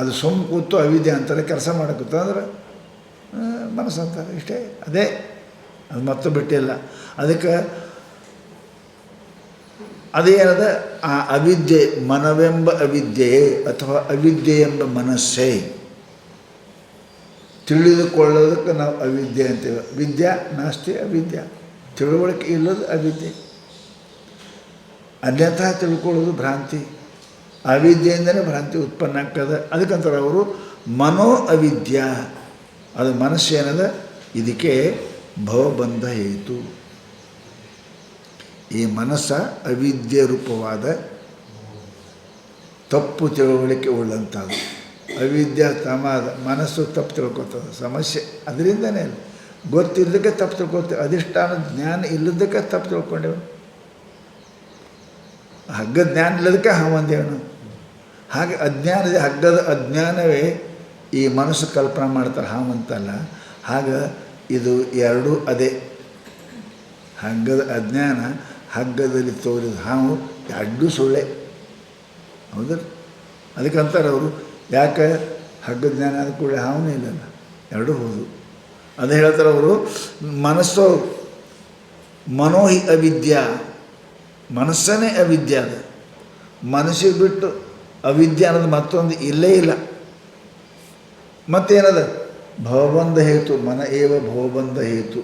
ಅದು ಸುಮ್ಮ ಕೂತು ಅವಿದ್ಯೆ ಅಂತಾರೆ, ಕೆಲಸ ಮಾಡಕೂತ ಅಂದ್ರೆ ಮನಸ್ಸು ಅಂತಾರೆ. ಇಷ್ಟೇ, ಅದೇ. ಅದು ಮತ್ತೆ ಬಿಟ್ಟಿಲ್ಲ. ಅದಕ್ಕೆ ಅದೇನದ ಆ ಅವಿದ್ಯೆ, ಮನವೆಂಬ ಅವಿದ್ಯೆಯೇ ಅಥವಾ ಅವಿದ್ಯೆ ಎಂಬ ಮನಸ್ಸೇ ತಿಳಿದುಕೊಳ್ಳೋದಕ್ಕೆ ನಾವು ಅವಿದ್ಯೆ ಅಂತೇವೆ. ವಿದ್ಯಾ ನಾಸ್ತಿ ಅವಿದ್ಯಾ, ತಿಳುವಳಿಕೆ ಇಲ್ಲದ ಅವಿದ್ಯೆ. ಅನ್ಯಥಾ ತಿಳ್ಕೊಳ್ಳೋದು ಭ್ರಾಂತಿ. ಅವಿದ್ಯೆಯಿಂದಲೇ ಭ್ರಾಂತಿ ಉತ್ಪನ್ನ ಆಗ್ತದೆ. ಅದಕ್ಕಂತಾರೆ ಅವರು ಮನೋ ಅವಿದ್ಯಾ. ಅದು ಮನಸ್ಸೇನದ, ಇದಕ್ಕೆ ಭವಬಂಧ ಹೇತು. ಈ ಮನಸ್ಸ ಅವಿದ್ಯೆ ರೂಪವಾದ ತಪ್ಪು ತಿಳುವಳಿಕೆ ಉಳ್ಳಂಥದ್ದು. ಅವಿದ್ಯಾ ತಮಾದ ಮನಸ್ಸು ತಪ್ಪು ತಿಳ್ಕೊತದೆ, ಸಮಸ್ಯೆ ಅದರಿಂದನೇ. ಗೊತ್ತಿಲ್ಲದಕ್ಕೆ ತಪ್ಪು ತಿಳ್ಕೊತೇವೆ, ಅಧಿಷ್ಠಾನ ಜ್ಞಾನ ಇಲ್ಲದಕ್ಕೆ ತಪ್ಪು ತಿಳ್ಕೊಂಡೇವು. ಹಗ್ಗ ಜ್ಞಾನ ಇಲ್ಲದಕ್ಕೆ ಹಾವಂದೇವನು. ಹಾಗೆ ಅಜ್ಞಾನದ ಹಗ್ಗದ ಅಜ್ಞಾನವೇ ಈ ಮನಸ್ಸು ಕಲ್ಪನೆ ಮಾಡ್ತಾರೆ, ಹಾವಂತಲ್ಲ. ಹಾಗೆ ಇದು ಎರಡೂ ಅದೇ. ಹಗ್ಗದ ಅಜ್ಞಾನ, ಹಗ್ಗದಲ್ಲಿ ತೋರಿದ ಹಾವು ಎರಡೂ ಸುಳ್ಳೆ. ಹೌದಲ್ಲ? ಅದಕ್ಕಂತಾರೆ ಅವರು, ಯಾಕೆ ಹಗ್ಗ ಜ್ಞಾನ ಆದ ಕೂಡಲೇ ಹಾವನೇ ಇಲ್ಲಲ್ಲ, ಎರಡೂ ಹೌದು. ಅದು ಹೇಳ್ತಾರೆ ಅವರು, ಮನಸ್ಸು ಮನೋಹಿ ಅವಿದ್ಯಾ, ಮನಸ್ಸನ್ನೇ ಅವಿದ್ಯೆ. ಅದು ಮನಸ್ಸಿಗೆ ಬಿಟ್ಟು ಅವಿದ್ಯೆ ಅನ್ನೋದು ಮತ್ತೊಂದು ಇಲ್ಲೇ ಇಲ್ಲ. ಮತ್ತೇನದ? ಭವಬಂಧ ಹೇತು. ಮನ ಏವ ಭವಬಂಧ ಹೇತು.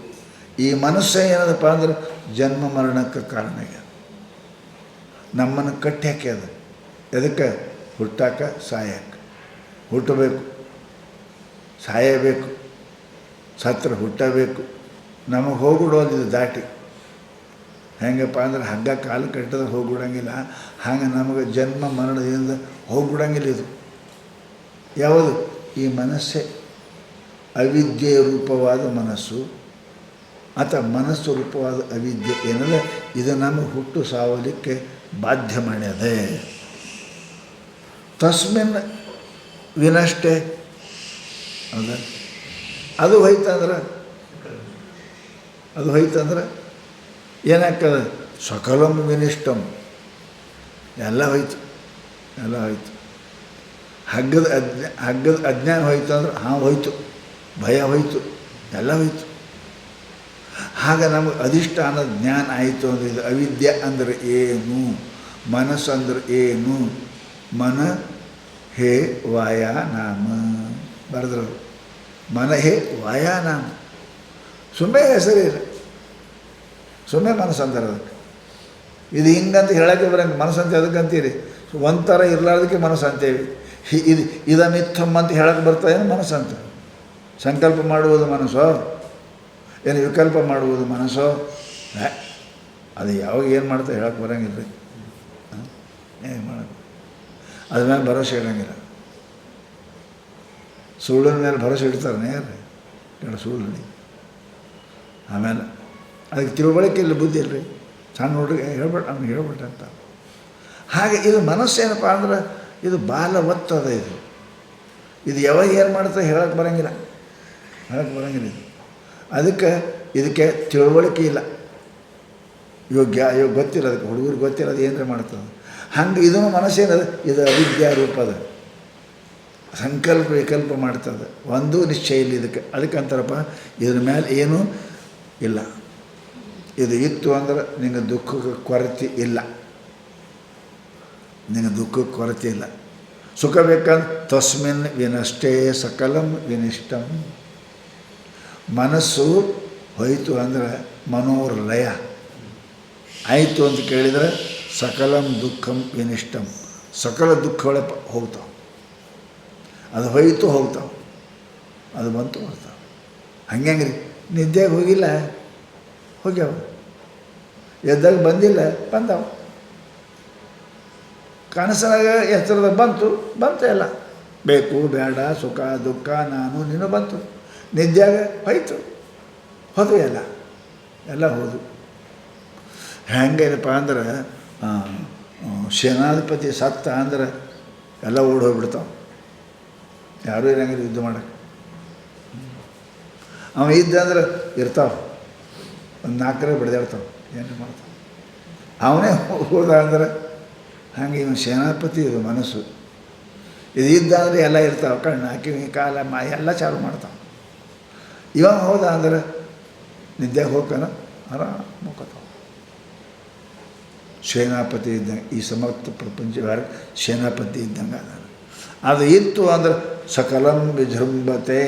ಈ ಮನಸ್ಸು ಏನದಪ್ಪ ಅಂದ್ರೆ ಜನ್ಮ ಮರಣಕ್ಕೆ ಕಾರಣ. ನಮ್ಮನ್ನು ಕಟ್ಟಿ ಹಾಕ್ಯದ. ಎದಕ್ಕೆ? ಹುಟ್ಟಾಕ ಸಾಯಕ್ಕೆ. ಹುಟ್ಟಬೇಕು, ಸಾಯಬೇಕು, ಸತ್ರ ಹುಟ್ಟಬೇಕು. ನಮಗೆ ಹೋಗ್ಬಿಡೋದಿದು ದಾಟಿ. ಹೆಂಗಪ್ಪ ಅಂದ್ರೆ ಹಗ್ಗ ಕಾಲು ಕಟ್ಟಿದ್ರೆ ಹೋಗ್ಬಿಡಂಗಿಲ್ಲ. ಹಾಗೆ ನಮಗೆ ಜನ್ಮ ಮರಣದಿಂದ ಹೋಗ್ಬಿಡಂಗಿಲ್ಲ. ಇದು ಯಾವುದು? ಈ ಮನಸ್ಸೇ. ಅವಿದ್ಯೆಯ ರೂಪವಾದ ಮನಸ್ಸು ಅಥವಾ ಮನಸ್ಸು ರೂಪವಾದ ಅವಿದ್ಯೆ ಏನಲ್ಲ, ಇದು ನಮಗೆ ಹುಟ್ಟು ಸಾವಲಿಕ್ಕೆ ಬಾಧ್ಯ ಮಾಡ್ಯದೆ. ತಸ್ಮಿನ್ ವಿನಷ್ಟೇ. ಹೌದಾ? ಅದು ಹೋಯ್ತಂದ್ರೆ ಏನಾಗ್ತದೆ? ಸಕಲಂ ವಿನಿಷ್ಟಂ. ಎಲ್ಲ ಹೋಯ್ತು. ಹಗ್ಗದ ಅಜ್ಞಾನ ಹೋಯ್ತು ಅಂದ್ರೆ ಹೋಯ್ತು, ಭಯ ಹೋಯ್ತು, ಎಲ್ಲ ಹೋಯ್ತು. ಹಾಗೆ ನಮಗೆ ಅಧಿಷ್ಠಾನ ಜ್ಞಾನ ಆಯಿತು ಅಂದರೆ ಇದು ಅವಿದ್ಯೆ ಅಂದರೆ ಏನು? ಮನಸ್ಸು ಅಂದ್ರೆ ಏನು? ಮನ ಹೇ ವಾಯಾನಾಮ ಬರೆದ್ರು. ಮನ ಹೇ ವಾಯಾನಾಮ. ಸುಮ್ಮನೆ ಹೆಸರಿಲ್ಲ, ಸುಮ್ಮನೆ ಮನಸ್ಸು ಅಂತಾರೆ ಅದಕ್ಕೆ. ಇದು ಹಿಂಗಂತ ಹೇಳೋಕ್ಕೆ ಬರಂಗೆ ಮನಸ್ಸಂತ ಅದಕ್ಕಂತೀರಿ. ಒಂಥರ ಇರಲಾರ್ದಕ್ಕೆ ಮನಸ್ಸು ಅಂತೇವಿ. ಇದನ್ನಿತ್ತಮ್ಮ ಅಂತ ಹೇಳಕ್ಕೆ ಬರ್ತಾಯಿನ ಮನಸ್ಸಂತ. ಸಂಕಲ್ಪ ಮಾಡುವುದು ಮನಸ್ಸು. ಏನು ವಿಕಲ್ಪ ಮಾಡುವುದು ಮನಸ್ಸೋ? ಅದು ಯಾವಾಗ ಏನು ಮಾಡ್ತಾ ಹೇಳಕ್ಕೆ ಬರೋಂಗಿಲ್ಲ ರೀ. ಏನು ಮಾಡೋದು? ಅದ್ರ ಮೇಲೆ ಭರೋಸೆ ಇಡೋಂಗಿಲ್ಲ. ಸುಳ್ಳಿನ ಮೇಲೆ ಭರೋಸೆ ಇಡ್ತಾರೆ ಯಾರು? ಎರಡು ಸುಳ್ಳು. ಆಮೇಲೆ ಅದಕ್ಕೆ ತಿಳುವಳಿಕೆ ಇಲ್ಲ, ಬುದ್ಧಿ ಇಲ್ಲ ರೀ. ಸಣ್ಣ ಹುಡುಗ ಹೇಳ್ಬೇಡ, ಅವ್ನು ಹೇಳ್ಬಿಟ್ಟ ಅಂತ. ಹಾಗೆ ಇದು ಮನಸ್ಸೇನಪ್ಪ ಅಂದ್ರೆ ಇದು ಬಾಲ ಒತ್ತದ. ಇದು ಯಾವಾಗ ಏನು ಮಾಡ್ತಾ ಹೇಳಕ್ಕೆ ಬರೋಂಗಿಲ್ಲ, ಇದು. ಅದಕ್ಕೆ ಇದಕ್ಕೆ ತಿಳುವಳಿಕೆ ಇಲ್ಲ, ಯೋಗ್ಯ ಗೊತ್ತಿಲ್ಲ. ಅದಕ್ಕೆ ಹುಡುಗರಿಗೆ ಗೊತ್ತಿರೋದು ಏನರ ಮಾಡ್ತದೆ. ಹಂಗೆ ಇದನ್ನು ಮನಸ್ಸೇನದು, ಇದು ಅವಿದ್ಯಾ ರೂಪದ ಸಂಕಲ್ಪ ವಿಕಲ್ಪ ಮಾಡ್ತದೆ. ಒಂದು ನಿಶ್ಚಯ ಇಲ್ಲ ಇದಕ್ಕೆ. ಅದಕ್ಕೆ ಅಂತಾರಪ್ಪ ಇದ್ರ ಮೇಲೆ ಏನೂ ಇಲ್ಲ. ಇದು ಇತ್ತು ಅಂದ್ರೆ ನಿಮಗೆ ದುಃಖಕ್ಕೆ ಕೊರತೆ ಇಲ್ಲ, ನಿಮಗೆ ದುಃಖಕ್ಕೆ ಕೊರತೆ ಇಲ್ಲ. ಸುಖ ಬೇಕಂದ್ರೆ ತಸ್ಮಿನ್ ವಿನಷ್ಟೇ ಸಕಲಂ ವಿನಿಷ್ಟಂ. ಮನಸ್ಸು ಹೋಯಿತು ಅಂದರೆ ಮನೋರ್ಲಯ ಆಯಿತು ಅಂತ ಕೇಳಿದರೆ ಸಕಲಂ ದುಃಖಂ ವಿನಿಷ್ಟಂ. ಸಕಲ ದುಃಖಗಳೇ ಹೋಗ್ತಾವೆ. ಅದು ಹೋಯಿತು ಹೋಗ್ತಾವೆ, ಅದು ಬಂತು ಬರ್ತಾವೆ. ಹಂಗೆ ರೀ, ನಿದ್ದೆಗೆ ಹೋಗಿಲ್ಲ, ಹೋಗ್ಯಾವ. ಎದ್ದಾಗ ಬಂದಿಲ್ಲ, ಬಂದಾವ. ಕನಸಿನಾಗ ಎಚ್ಚರದಾಗ ಬಂತು ಎಲ್ಲ. ಬೇಕು ಬೇಡ, ಸುಖ ದುಃಖ, ನಾನು ನೀನು ಬಂತು. ನಿದ್ದೆಯಾಗ ಹೋಯ್ತು, ಹೋದು ಎಲ್ಲ ಹೋದು. ಹೆಂಗೇನಪ್ಪ ಅಂದ್ರೆ ಸೇನಾಧಿಪತಿ ಸತ್ತ ಅಂದ್ರೆ ಎಲ್ಲ ಓಡಿ ಹೋಗ್ಬಿಡ್ತಾವೆ. ಯಾರೂ ಇರಂಗಿಲ್ಲ ಯುದ್ಧ ಮಾಡೋಕ್ಕೆ. ಅವ ಇದ್ದ ಅಂದ್ರೆ ಇರ್ತಾವೆ, ಒಂದು 4 ಬಡ್ದಾಡ್ತಾವೆ, ಏನು ಮಾಡ್ತಾವೆ. ಅವನೇ ಹೋದ ಅಂದ್ರೆ ಹಾಗೆ ಇವನು ಸೇನಾಪತಿ. ಇದು ಮನಸ್ಸು ಇದು ಇದ್ದ ಅಂದರೆ ಎಲ್ಲ ಇರ್ತಾವೆ. ಕಣ್ಣು ಕಿವಿ ಕಾಲ ಮಾಯ ಎಲ್ಲ ಚಾಲು ಮಾಡ್ತಾವೆ. ಇವಾಗ ಹೋದ ಅಂದ್ರೆ ನಿದ್ದೆಗೆ ಹೋಗ್ತಾನೆ, ಆರಾಮ ಮುಖತಾವ. ಸೇನಾಪತಿ ಇದ್ದಂಗೆ ಈ ಸಮರ್ಥ ಪ್ರಪಂಚ ಸೇನಾಪತಿ ಇದ್ದಂಗೆ ಅದ. ಅದು ಇತ್ತು ಅಂದ್ರೆ ಸಕಲಂ ವಿಜೃಂಭತೆ.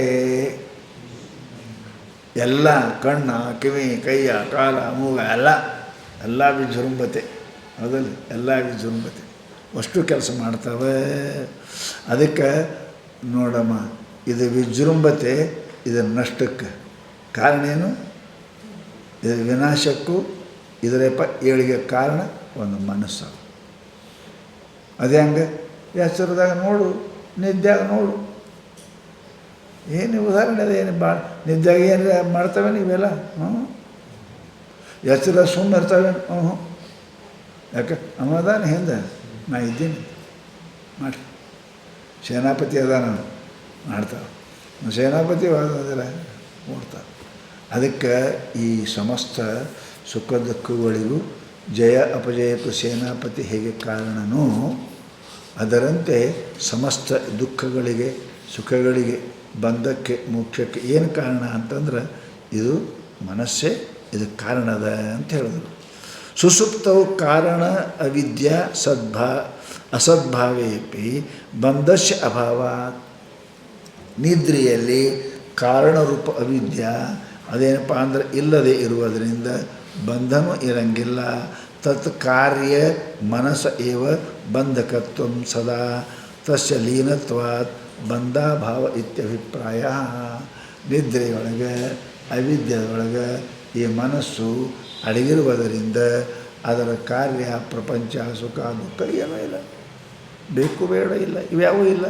ಎಲ್ಲ ಕಣ್ಣು ಕಿವಿ ಕೈಯ ಕಾಲ ಮೂಗ ಎಲ್ಲ ವಿಜೃಂಭತೆ. ಹೌದಲ್ಲ, ಎಲ್ಲ ವಿಜೃಂಭತೆ ಅಷ್ಟು ಕೆಲಸ ಮಾಡ್ತವೆ. ಅದಕ್ಕೆ ನೋಡಮ್ಮ, ಇದು ವಿಜೃಂಭತೆ, ಇದರ ನಷ್ಟಕ್ಕೆ ಕಾರಣ ಏನು? ಇದರ ವಿನಾಶಕ್ಕೂ ಇದರಪ್ಪ ಏಳಿಗೆ ಕಾರಣ ಒಂದು ಮನಸ್ಸು. ಅದೇ ಹಂಗೆ ಎಚ್ಚರದಾಗ ನೋಡು, ನಿದ್ದಾಗ ನೋಡು. ಏನು ಉದಾಹರಣೆ ಅದ? ಏನು ಭಾಳ ನಿದ್ದಾಗ ಏನು ಮಾಡ್ತವೆ ನೀವೆಲ್ಲ? ಎಚ್ಚರ ಸುಮ್ಮನೆ ಇರ್ತವೆ. ಯಾಕೆ ಅದಾನ ಹಿಂದೆ ನಾ ಇದ್ದೀನಿ ಮಾಡಿ. ಸೇನಾಪತಿ ಅದಾನ ಮಾಡ್ತಾವೆ. ಸೇನಾಪತಿ ಅದರ ಓಡ್ತಾವೆ. ಅದಕ್ಕೆ ಈ ಸಮಸ್ತ ಸುಖ ದುಃಖಗಳಿಗೂ ಜಯ ಅಪಜಯಕ್ಕೂ ಸೇನಾಪತಿ ಹೇಗೆ ಕಾರಣನೋ ಅದರಂತೆ ಸಮಸ್ತ ದುಃಖಗಳಿಗೆ ಸುಖಗಳಿಗೆ ಬಂಧಕ್ಕೆ ಮೋಕ್ಷಕ್ಕೆ ಏನು ಕಾರಣ ಅಂತಂದ್ರೆ ಇದು ಮನಸ್ಸೇ ಇದಕ್ಕೆ ಕಾರಣದ ಅಂತ ಹೇಳಿದ್ರು. ಸುಸುಪ್ತವು ಕಾರಣ ಅವಿದ್ಯಾ ಅಸದ್ಭಾವೇಪಿ ಬಂಧಸ್ಯ ಅಭಾವ. ನಿದ್ರೆಯಲ್ಲಿ ಕಾರಣರೂಪ ಅವಿದ್ಯಾ ಅದೇನಪ್ಪ ಅಂದ್ರೆ ಇಲ್ಲದೆ ಇರುವುದರಿಂದ ಬಂಧನೂ ಇರಂಗಿಲ್ಲ. ತತ್ ಕಾರ್ಯ ಮನಸ ಏವ ಬಂಧಕತ್ವ ಸದಾ ತಸ್ಯ ಲೀನತ್ವಾತ್ ಬಂಧಾಭಾವ ಇತ್ಯಭಿಪ್ರಾಯ. ನಿದ್ರೆಯೊಳಗೆ ಅವಿದ್ಯೆಯೊಳಗೆ ಈ ಮನಸ್ಸು ಅಡಗಿರುವುದರಿಂದ ಅದರ ಕಾರ್ಯ ಪ್ರಪಂಚ ಸುಖ ದುಃಖ ಏನೂ ಇಲ್ಲ. ಬೇಕು ಬೇಡ ಇಲ್ಲ, ಇವ್ಯಾವೂ ಇಲ್ಲ.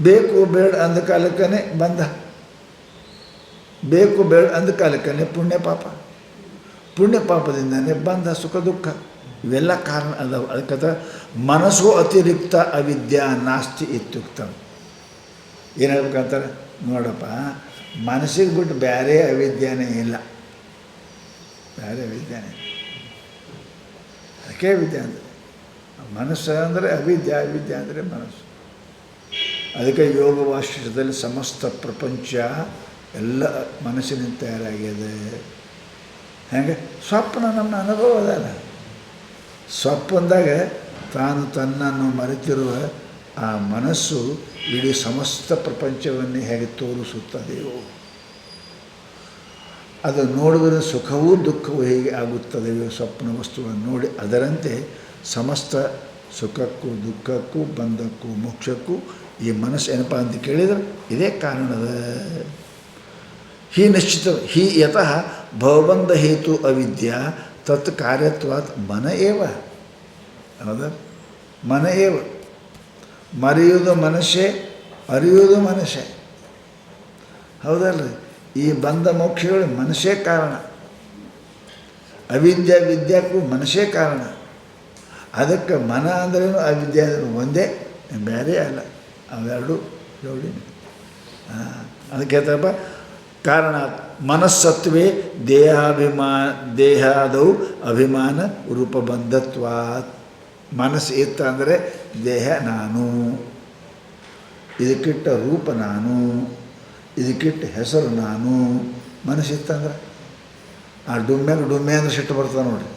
ಬೇಕು ಬೇಡ ಅಂದ ಕಾಲಕ್ಕೇ ಬಂಧ, ಬೇಕು ಬೇಡ ಅಂದ ಕಾಲಕ್ಕೇ ಪುಣ್ಯ ಪಾಪ, ಪುಣ್ಯ ಪಾಪದಿಂದನೇ ಬಂಧ ಸುಖ ದುಃಖ ಇವೆಲ್ಲ ಕಾರಣ ಅದಾವ. ಅದಕ್ಕೆ ಮನಸ್ಸು ಅತಿರಿಕ್ತ ಅವಿದ್ಯಾ ನಾಸ್ತಿ ಇತ್ಯುಕ್ತ. ಏನು ಹೇಳ್ಬೇಕಂತಾರೆ ನೋಡಪ್ಪ, ಮನಸ್ಸಿಗೆ ಬಿಟ್ಟು ಬೇರೆ ಅವಿದ್ಯಾನೇ ಇಲ್ಲ, ಬೇರೆ ಅವಿದ್ಯಾನೇ. ಅದಕ್ಕೆ ವಿದ್ಯೆ ಅಂದರೆ ಮನಸ್ಸು ಅಂದರೆ ಅವಿದ್ಯೆ, ಅವಿದ್ಯೆ ಅಂದರೆ ಮನಸ್ಸು. ಅದಕ್ಕೆ ಯೋಗ ವಾಸಿಷ್ಠದಲ್ಲಿ ಸಮಸ್ತ ಪ್ರಪಂಚ ಎಲ್ಲ ಮನಸ್ಸಿನಿಂದ ತಯಾರಾಗಿದೆ. ಹೇಗೆ ಸ್ವಪ್ನ ನಮ್ಮ ಅನುಭವ ಅದಲ್ಲ. ಸ್ವಪ್ನದಾಗ ತಾನು ತನ್ನನ್ನು ಮರೆತಿರುವ ಆ ಮನಸ್ಸು ಇಡೀ ಸಮಸ್ತ ಪ್ರಪಂಚವನ್ನೇ ಹೇಗೆ ತೋರಿಸುತ್ತದೆಯೋ, ಅದು ನೋಡುವುದರ ಸುಖವೂ ದುಃಖವೂ ಹೇಗೆ ಆಗುತ್ತದೆಯೋ ಸ್ವಪ್ನ ವಸ್ತುವನ್ನು ನೋಡಿ, ಅದರಂತೆ ಸಮಸ್ತ ಸುಖಕ್ಕೂ ದುಃಖಕ್ಕೂ ಬಂಧಕ್ಕೂ ಮೋಕ್ಷಕ್ಕೂ ಈ ಮನಸ್ಸು ಏನಪ್ಪ ಅಂತ ಕೇಳಿದರೆ ಇದೇ ಕಾರಣದ. ಹಿ ನಿಶ್ಚಿತ ಹಿ ಯತಃ ಭವಬಂಧ ಹೇತು ಅವಿದ್ಯಾ ತತ್ ಕಾರ್ಯತ್ವಾತ್ ಮನ ಏವ. ಹೌದಾ? ಮನ ಏವ. ಮರೆಯುವುದು ಮನಸ್ಸೇ, ಅರಿಯುವುದು ಮನಸ್ಸೇ. ಹೌದಲ್ರಿ? ಈ ಬಂಧ ಮೋಕ್ಷಗಳು ಮನಸ್ಸೇ ಕಾರಣ. ಅವಿದ್ಯಾ ವಿದ್ಯಾಕ್ಕೂ ಮನಸ್ಸೇ ಕಾರಣ. ಅದಕ್ಕೆ ಮನ ಅಂದ್ರೇನು ಅವಿದ್ಯೆ ಅಂದ್ರೆ ಒಂದೇ, ಬೇರೆ ಅಲ್ಲ. ಅವೆರಡು ಜೋಡಿ. ಅದಕ್ಕೆ ಹೇಳ್ತಾರಪ್ಪ, ಕಾರಣ ಮನಸ್ಸತ್ವೇ ದೇಹಾದವು ಅಭಿಮಾನ ರೂಪಬಂಧತ್ವಾತ್. ಮನಸ್ಸು ಇತ್ತ ಅಂದರೆ ದೇಹ ನಾನು, ಇದಕ್ಕಿಟ್ಟ ರೂಪ ನಾನು, ಇದಕ್ಕಿಟ್ಟ ಹೆಸರು ನಾನು. ಮನಸ್ಸಿತ್ತಂದ್ರೆ ಆ ಡುಮ್ಮ್ಯಾಗ ಡುಮ್ಮೆ ಅಂದ್ರೆ ಸಿಟ್ಟು ಬರ್ತದೆ ನೋಡಿರಿ.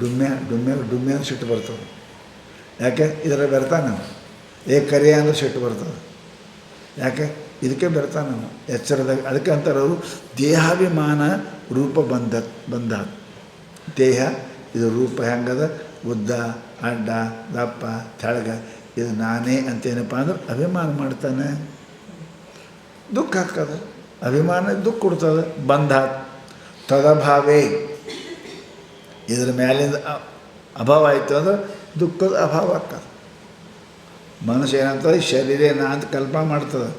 ಡುಮ್ಮ್ಯಾಗ ಡುಮ್ಮೆ ಅಂದ್ರೆ ಸಿಟ್ಟು ಬರ್ತದೆ. ಯಾಕೆ? ಇದರ ಬೆರ್ತಾನೆ ನಾವು. ಕರಿಯ ಅಂದ್ರೆ ಸಿಟ್ಟು ಬರ್ತದೆ. ಯಾಕೆ? ಇದಕ್ಕೆ ಬೆರ್ತಾನೆ ನಾವು ಎಚ್ಚರದಾಗ. ಅದಕ್ಕೆ ಅಂತಾರೆ ಅವರು ದೇಹಾಭಿಮಾನ ರೂಪ ಬಂಧ. ದೇಹ ಇದು ರೂಪ ಹೆಂಗದ, ಉದ್ದ, ಅಡ್ಡ, ದಪ್ಪ, ತೆಳಗ, ಇದು ನಾನೇ ಅಂತೇನಪ್ಪ ಅಂದ್ರೆ ಅಭಿಮಾನ ಮಾಡ್ತಾನೆ. ದುಃಖ ಆಗ್ತದೆ. ಅಭಿಮಾನ ದುಃಖ ಕೊಡ್ತದೆ. ಬಂಧ ತದಭಾವೇ. ಇದರ ಮೇಲಿಂದ ಅಭಾವ ಆಯಿತು ಅಂದ್ರೆ ದುಃಖದ ಅಭಾವ ಆಗ್ತದೆ. ಮನಸ್ಸು ಏನಂತಂದ್ರೆ ಶರೀರ ನಾ ಅಂತ ಕಲ್ಪನೆ ಮಾಡ್ತದೆ,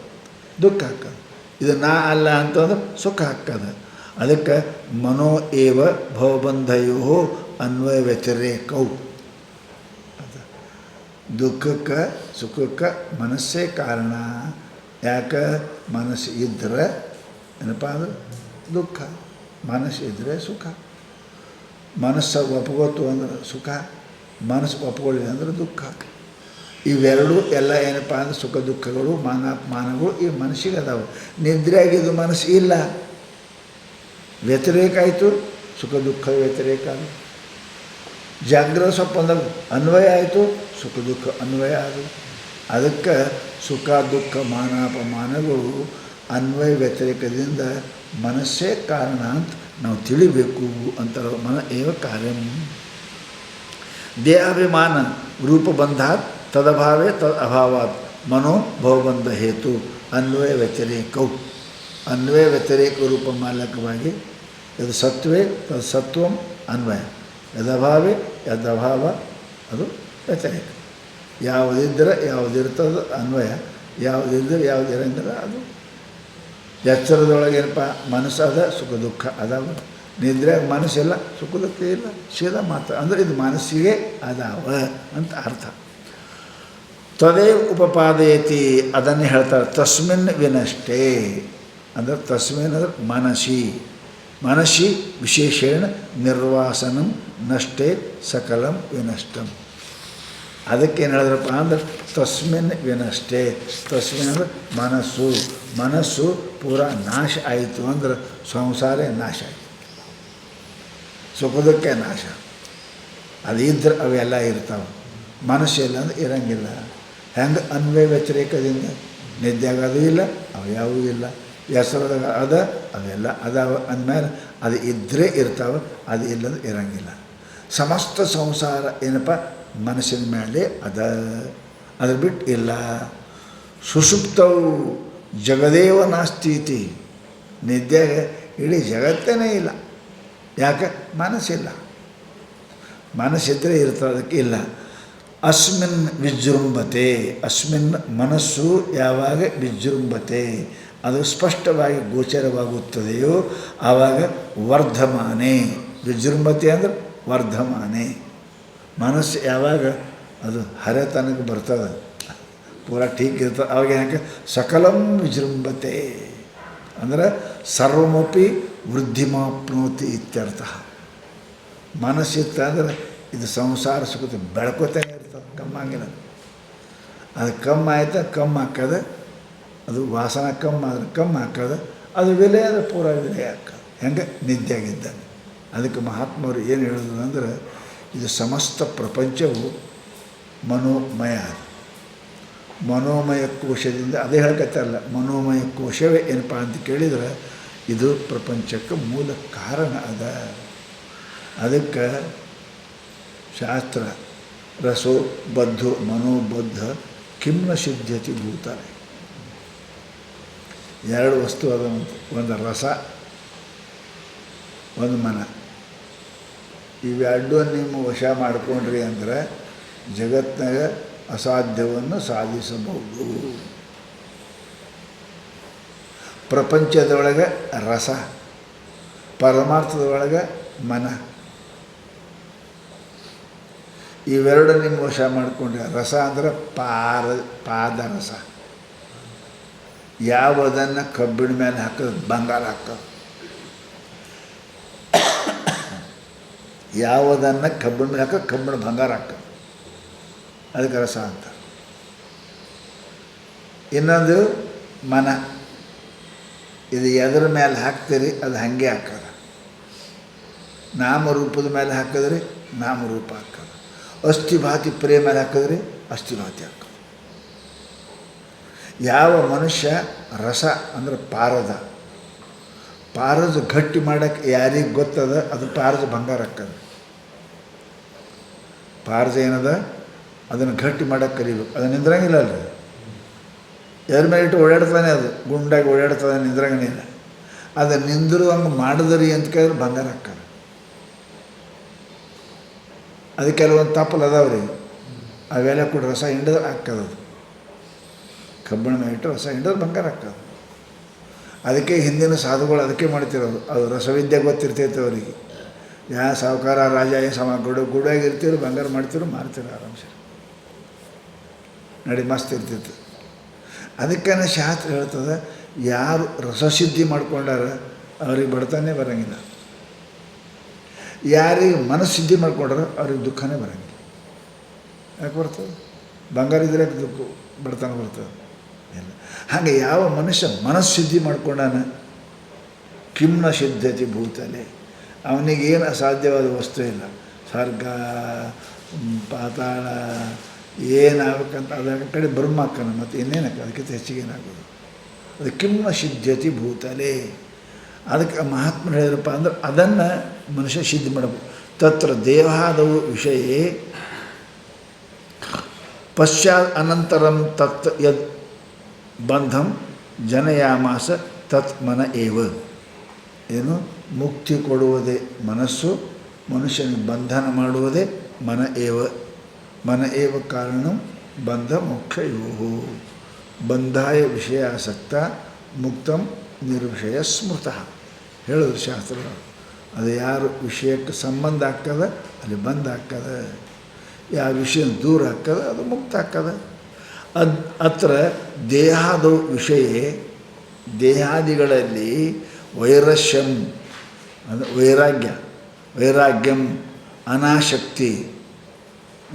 ದುಃಖ ಆಗ್ತದೆ. ಇದು ನಾ ಅಲ್ಲ ಅಂತಂದ್ರೆ ಸುಖ ಆಗ್ತದೆ. ಅದಕ್ಕೆ ಮನೋ ಏವ ಭವಬಂಧಯೋ ಅನ್ವಯ ವ್ಯತಿರೇಕವು. ದುಃಖಕ್ಕೆ ಸುಖಕ್ಕೆ ಮನಸ್ಸೇ ಕಾರಣ. ಯಾಕೆ? ಮನಸ್ಸು ಇದ್ದರೆ ಏನಪ್ಪ ಅಂದ್ರೆ ದುಃಖ, ಮನಸ್ಸು ಇದ್ದರೆ ಸುಖ. ಮನಸ್ಸು ಒಪ್ಕೋತು ಅಂದ್ರೆ ಸುಖ, ಮನಸ್ಸು ಒಪ್ಕೊಳ್ಳಿಲ್ಲ ಅಂದ್ರೆ ದುಃಖ. ಇವೆರಡೂ ಎಲ್ಲ ಏನಪ್ಪ ಅಂದ್ರೆ ಸುಖ ದುಃಖಗಳು ಮಾನಗಳು ಈ ಮನಸ್ಸಿಗೆ ಅದಾವೆ. ನಿದ್ರೆ ಆಗಿದ್ದು ಮನಸ್ಸು ಇಲ್ಲ, ವ್ಯತಿರೇಕ ಆಯಿತು, ಸುಖ ದುಃಖ ವ್ಯತಿರೇಕ ಅದು. ಜಾಗ್ರತ ಸ್ವಪ್ನದಾಗ ಅನ್ವಯ ಆಯಿತು, ಸುಖ ದುಃಖ ಅನ್ವಯ ಅದು. ಅದಕ್ಕೆ ಸುಖ ದುಃಖ ಮಾನಾಪಮಾನಗಳು ಅನ್ವಯ ವ್ಯತಿರೇಕದಿಂದ ಮನಸ್ಸೇ ಕಾರಣ ಅಂತ ನಾವು ತಿಳಿಬೇಕು ಅಂತ. ಮನ ಏವ ಕಾರ್ಯಂ ದೇಹಾಭಿಮಾನ ರೂಪಬಂಧಾತ್ ತದಭಾವೇ ತದ್ ಅಭಾವಾತ್ ಮನೋ ಭವಬಂಧ ಹೇತು ಅನ್ವಯ ವ್ಯತಿರೇಕವು. ಅನ್ವಯ ವ್ಯತಿರೇಕ ರೂಪ ಮಾಲಕವಾಗಿ ಯದು ಸತ್ವೇ ತದ್ ಸತ್ವಂ ಅನ್ವಯ, ಯದಭಾವೇ ಯದಭಾವ ಅದು ವ್ಯತಿರೇಕ. ಯಾವುದಿದ್ದರೆ ಯಾವುದಿರ್ತದೆ ಅನ್ವಯ, ಯಾವುದಿದ್ದರೆ ಯಾವುದು ಇರಂಗಿಲ್ಲ ಅದು. ಎಚ್ಚರದೊಳಗೇನಪ್ಪ ಮನಸ್ಸು ಅದ, ಸುಖ ದುಃಖ ಅದಾವ. ನಿದ್ರೆಯಾಗ ಮನಸ್ಸಿಲ್ಲ, ಸುಖ ದುಃಖ ಇಲ್ಲ, ಸೀದಾ ಮಾತ್ರ. ಅಂದರೆ ಇದು ಮನಸ್ಸಿಗೆ ಅದಾವ ಅಂತ ಅರ್ಥ. ತದೇ ಉಪಪಾದಯತಿ, ಅದನ್ನೇ ಹೇಳ್ತಾರೆ. ತಸ್ಮಿನ್ ವಿನಷ್ಟೇ ಅಂದರೆ ತಸ್ಮಿನ್ ಅಂದರೆ ಮನಸ್ಸಿ ವಿಶೇಷೇಣ ನಿರ್ವಾಸನಂ ನಷ್ಟೇ ಸಕಲಂ ವಿನಷ್ಟಂ. ಅದಕ್ಕೇನು ಹೇಳಿದ್ರಪ್ಪ ಅಂದ್ರೆ ತಸ್ಮಿನ್ ವಿನಷ್ಟೇ. ತಸ್ಮಿನ್ ಅಂದರೆ ಮನಸ್ಸು ಪೂರ ನಾಶ ಆಯಿತು ಅಂದ್ರೆ ಸಂಸಾರ ನಾಶ ಆಯಿತು, ಸುಖದಕ್ಕೆ ನಾಶ. ಅದು ಇದ್ರೆ ಅವೆಲ್ಲ ಇರ್ತಾವೆ. ಮನಸ್ಸಿಲ್ಲ ಅಂದ್ರೆ ಇರಂಗಿಲ್ಲ. ಹೆಂಗೆ ಅನ್ವಯ ವ್ಯತಿರೇಕದಿಂದ ನಿದ್ದೆಯಾಗೋದು ಇಲ್ಲ, ಅವು ಯಾವುದೂ ಇಲ್ಲ. ಹೆಸರದಾಗ ಅವೆಲ್ಲ ಅದಾವ ಅಂದಮೇಲೆ ಅದು ಇದ್ದರೆ ಇರ್ತಾವೆ, ಅದು ಇಲ್ಲಂದ್ರೆ ಇರಂಗಿಲ್ಲ. ಸಮಸ್ತ ಸಂಸಾರ ಏನಪ್ಪ ಮನಸ್ಸಿನ ಮೇಲೆ ಅದ್ರ ಬಿಟ್ಟು ಇಲ್ಲ. ಸುಷುಪ್ತವು ಜಗದೇವ ನಾಸ್ತೀತಿ. ನಿದ್ದೆಗೆ ಇಡೀ ಜಗತ್ತೇ ಇಲ್ಲ. ಯಾಕೆ? ಮನಸ್ಸಿಲ್ಲ. ಮನಸ್ಸಿದ್ದರೆ ಇರ್ತದೆ, ಅದಕ್ಕೆ ಇಲ್ಲ. ಅಸ್ಮಿನ್ ವಿಜೃಂಭತೆ, ಅಸ್ಮಿನ್ ಮನಸ್ಸು ಯಾವಾಗ ವಿಜೃಂಭತೆ ಅದು ಸ್ಪಷ್ಟವಾಗಿ ಗೋಚರವಾಗುತ್ತದೆಯೋ ಆವಾಗ ವರ್ಧಮಾನೆ. ವಿಜೃಂಭತೆ ಅಂದರೆ ವರ್ಧಮಾನೆ. ಮನಸ್ಸು ಯಾವಾಗ ಅದು ಹರೆತನಕ್ಕೆ ಬರ್ತದೆ, ಪೂರ ಟೀಕ್ ಇರ್ತದೆ, ಅವಾಗ ಏನಕ್ಕೆ ಸಕಲಂ ವಿಜೃಂಭತೆ ಅಂದರೆ ಸರ್ವಮಪಿ ವೃದ್ಧಿಮಾಪ್ನೋತಿ ಇತ್ಯರ್ಥ. ಮನಸ್ಸಿತ್ತು ಅಂದರೆ ಇದು ಸಂಸಾರ ಸುಖ ಬೆಳ್ಕೋತಾನೆ ಇರ್ತದೆ, ಕಮ್ಮಾಗಿಲ್ಲ. ಅದು ಕಮ್ಮಾಯ್ತು ಕಮ್ಮಿ ಅದು ವಾಸನ ಕಮ್ಮಿ ಹಾಕೋದು, ಅದು ವಿಲಯ ಅಂದರೆ ಪೂರ ವಿಲಯ ಹಾಕೋದು. ಹೆಂಗೆ? ನಿದ್ದೆಯಾಗಿದ್ದಾನೆ. ಅದಕ್ಕೆ ಮಹಾತ್ಮರು ಏನು ಹೇಳಿದ್ರು ಅಂದರೆ ಇದು ಸಮಸ್ತ ಪ್ರಪಂಚವು ಮನೋಮಯ. ಮನೋಮಯ ಕೋಶದಿಂದ ಅದೇ ಹೇಳ್ಕತ್ತಾರಲ್ಲ, ಮನೋಮಯ ಕೋಶವೇ ಏನಪ್ಪ ಅಂತ ಕೇಳಿದರೆ ಇದು ಪ್ರಪಂಚಕ್ಕೆ ಮೂಲ ಕಾರಣ ಅದ. ಅದಕ್ಕೆ ಶಾಸ್ತ್ರ ರಸೋ ಬದ್ಧೋ ಮನೋಬದ್ಧ ಕಿಮ್ನ ಸಿದ್ಧತಿ ಭೂತಾನೆ. ಎರಡು ವಸ್ತು ಅದ, ಒಂದು ರಸ, ಒಂದು ಮನ. ಇವೆರಡೂ ನಿಮ್ಮ ವಶ ಮಾಡಿಕೊಂಡ್ರಿ ಅಂದ್ರೆ ಜಗತ್ತಿನಾಗ ಅಸಾಧ್ಯವನ್ನು ಸಾಧಿಸಬಹುದು. ಪ್ರಪಂಚದೊಳಗೆ ರಸ, ಪರಮಾರ್ಥದೊಳಗೆ ಮನ. ಇವೆರಡು ನಿಮ್ಮ ವಶ ಮಾಡಿಕೊಂಡ್ರೆ, ರಸ ಅಂದ್ರೆ ಪಾದರಸ. ಯಾವುದನ್ನು ಕಬ್ಬಿಣ ಮೇಲೆ ಹಾಕೋದು ಬಂಗಾರ ಹಾಕೋದು, ಯಾವುದನ್ನು ಕಬ್ಬಿಣ ಮೇಲೆ ಹಾಕೋದು ಕಬ್ಬಿಣ ಬಂಗಾರ ಹಾಕೋದು, ಅದಕ್ಕೆ ರಸ ಅಂತ. ಇನ್ನೊಂದು ಮನ. ಇದು ಎದರ ಮೇಲೆ ಹಾಕ್ತೀರಿ ಅದು ಹಾಗೆ ಹಾಕೋದು. ನಾಮರೂಪದ ಮೇಲೆ ಹಾಕಿದ್ರಿ ನಾಮರೂಪ ಹಾಕೋದು. ಅಸ್ಥಿಭಾತಿ ಪ್ರೇಮ ಮೇಲೆ ಹಾಕಿದ್ರಿ ಅಸ್ಥಿಭಾತಿ ಹಾಕೋದು. ಯಾವ ಮನುಷ್ಯ ರಸ ಅಂದ್ರೆ ಪಾರದ ಗಟ್ಟಿ ಮಾಡೋಕ್ಕೆ ಯಾರಿಗೆ ಗೊತ್ತದ ಅದು ಪಾರದ ಬಂಗಾರ ಹಾಕೋದು. ಪಾರದ ಏನದ ಅದನ್ನು ಗಟ್ಟಿ ಮಾಡೋಕ್ಕೆ ಕಲಿಬೇಕು. ಅದು ನಿಂದ್ರಂಗಿಲ್ಲ ಅಲ್ರಿ, ಎದ್ರ ಮೇಲೆ ಇಟ್ಟು ಓಡಾಡ್ತಾನೆ, ಅದು ಗುಂಡಾಗಿ ಓಡಾಡ್ತದೆ, ನಿಂದ್ರಂಗಿಲ್ಲ. ಅದು ನಿಂದಿರುವಂಗೆ ಮಾಡಿದ್ರಿ ಅಂತ ಕೇಳಿದ್ರೆ ಬಂಗಾರ ಹಾಕ್ತಾರೆ. ಅದು ಕೆಲವೊಂದು ತಪ್ಪಲು ಅದಾವ್ರಿ, ಅವೆಲ್ಲ ಕೂಡ ರಸ ಹಿಂಡಿದ್ರೆ ಹಾಕೋದು. ಅದು ಕಬ್ಬಿಣ ಮೇಲೆ ಇಟ್ಟು ರಸ ಹಿಂಡಿದ್ರೆ ಬಂಗಾರ ಹಾಕೋದು. ಅದಕ್ಕೆ ಹಿಂದಿನ ಸಾಧುಗಳು ಅದಕ್ಕೆ ಮಾಡ್ತಿರೋದು. ಅದು ರಸವಿದ್ಯೆ ಗೊತ್ತಿರ್ತೈತೆ ಅವರಿಗೆ. ಯಾವ ಸಾಹುಕಾರ ರಾಜ ಏನು ಗುಡಿಯಾಗಿರ್ತೀರೋ ಬಂಗಾರ ಮಾಡ್ತಿರೋ ಮಾರ್ತಿರೋ ಆರಾಮ್ಸೆ ನಡಿ ಮಸ್ತ್ ಇರ್ತಿತ್ತು. ಅದಕ್ಕೆ ಶಾಸ್ತ್ರ ಹೇಳ್ತದೆ, ಯಾರು ರಸಸಿದ್ಧಿ ಮಾಡ್ಕೊಂಡಾರ ಅವ್ರಿಗೆ ಬಡತನೇ ಬರೋಂಗಿಲ್ಲ. ಯಾರಿಗೆ ಮನಸ್ಸಿದ್ಧಿ ಮಾಡ್ಕೊಂಡ್ರೆ ಅವ್ರಿಗೆ ದುಃಖನೇ ಬರೋಂಗಿಲ್ಲ. ಯಾಕೆ ಬರ್ತದೆ? ಬಂಗಾರ ಇದ್ರೆ ದುಃಖ ಬಡತನ ಬರ್ತದೆ ಇಲ್ಲ. ಹಾಗೆ ಯಾವ ಮನುಷ್ಯ ಮನಸ್ಸಿದ್ಧಿ ಮಾಡ್ಕೊಂಡಾನ, ಕಿಮ್ನ ಸಿದ್ಧತೆ ಭೂತಲೆ, ಅವನಿಗೇನು ಅಸಾಧ್ಯವಾದ ವಸ್ತು ಇಲ್ಲ. ಸ್ವರ್ಗ ಪಾತಾಳ ಏನಾಗಬೇಕಂತ ಅದರ ಕಡೆ ಬ್ರಹ್ಮಕ್ಕನ ಮತ್ತು ಇನ್ನೇನಕ್ಕೆ ಅದಕ್ಕಿಂತ ಹೆಚ್ಚಿಗೆ ಏನಾಗೋದು. ಅದು ಕಿಮ್ನ ಸಿದ್ಧತೆ ಭೂತಲೆ. ಅದಕ್ಕೆ ಮಹಾತ್ಮರು ಹೇಳಿದ್ರಪ್ಪ ಅಂದ್ರೆ ಅದನ್ನು ಮನುಷ್ಯ ಸಿದ್ಧಿ ಮಾಡಬೇಕು. ತತ್ರ ದೇಹಾದವು ವಿಷಯೇ ಪಶ್ಚಾತ್ ಅನಂತರಂ ತತ್ ಯದ್ ಬಂಧಂ ಜನಯಾಮಾಸ ತತ್ ಮನ ಏವ. ಏನು ಮುಕ್ತಿ ಕೊಡುವುದೇ ಮನಸ್ಸು, ಮನುಷ್ಯನಿಗೆ ಬಂಧನ ಮಾಡುವುದೇ ಮನ ಏವ. ಮನ ಏವ ಕಾರಣ ಬಂಧ ಮೋಕ್ಷಯೋ. ಬಂಧಾಯ ವಿಷಯಾಸಕ್ತ ಮುಕ್ತಂ ನಿರ್ವಿಷಯ ಸ್ಮೃತಃ ಹೇಳಿದ್ರು ಶಾಸ್ತ್ರಗಳು. ಅದು ಯಾರು ವಿಷಯಕ್ಕೆ ಸಂಬಂಧ ಆಗ್ತದೆ ಅಲ್ಲಿ ಬಂಧ ಆಗ್ತದೆ, ಯಾವ ವಿಷಯ ದೂರ ಆಗ್ತದೆ ಅದು ಮುಕ್ತ ಆಗ್ತದೆ. ಅತ್ರ ದೇಹಾದ ವಿಷಯ, ದೇಹಾದಿಗಳಲ್ಲಿ ವೈರಸ್ಯಂ ಅಂದರೆ ವೈರಾಗ್ಯಂ ಅನಾಸಕ್ತಿ.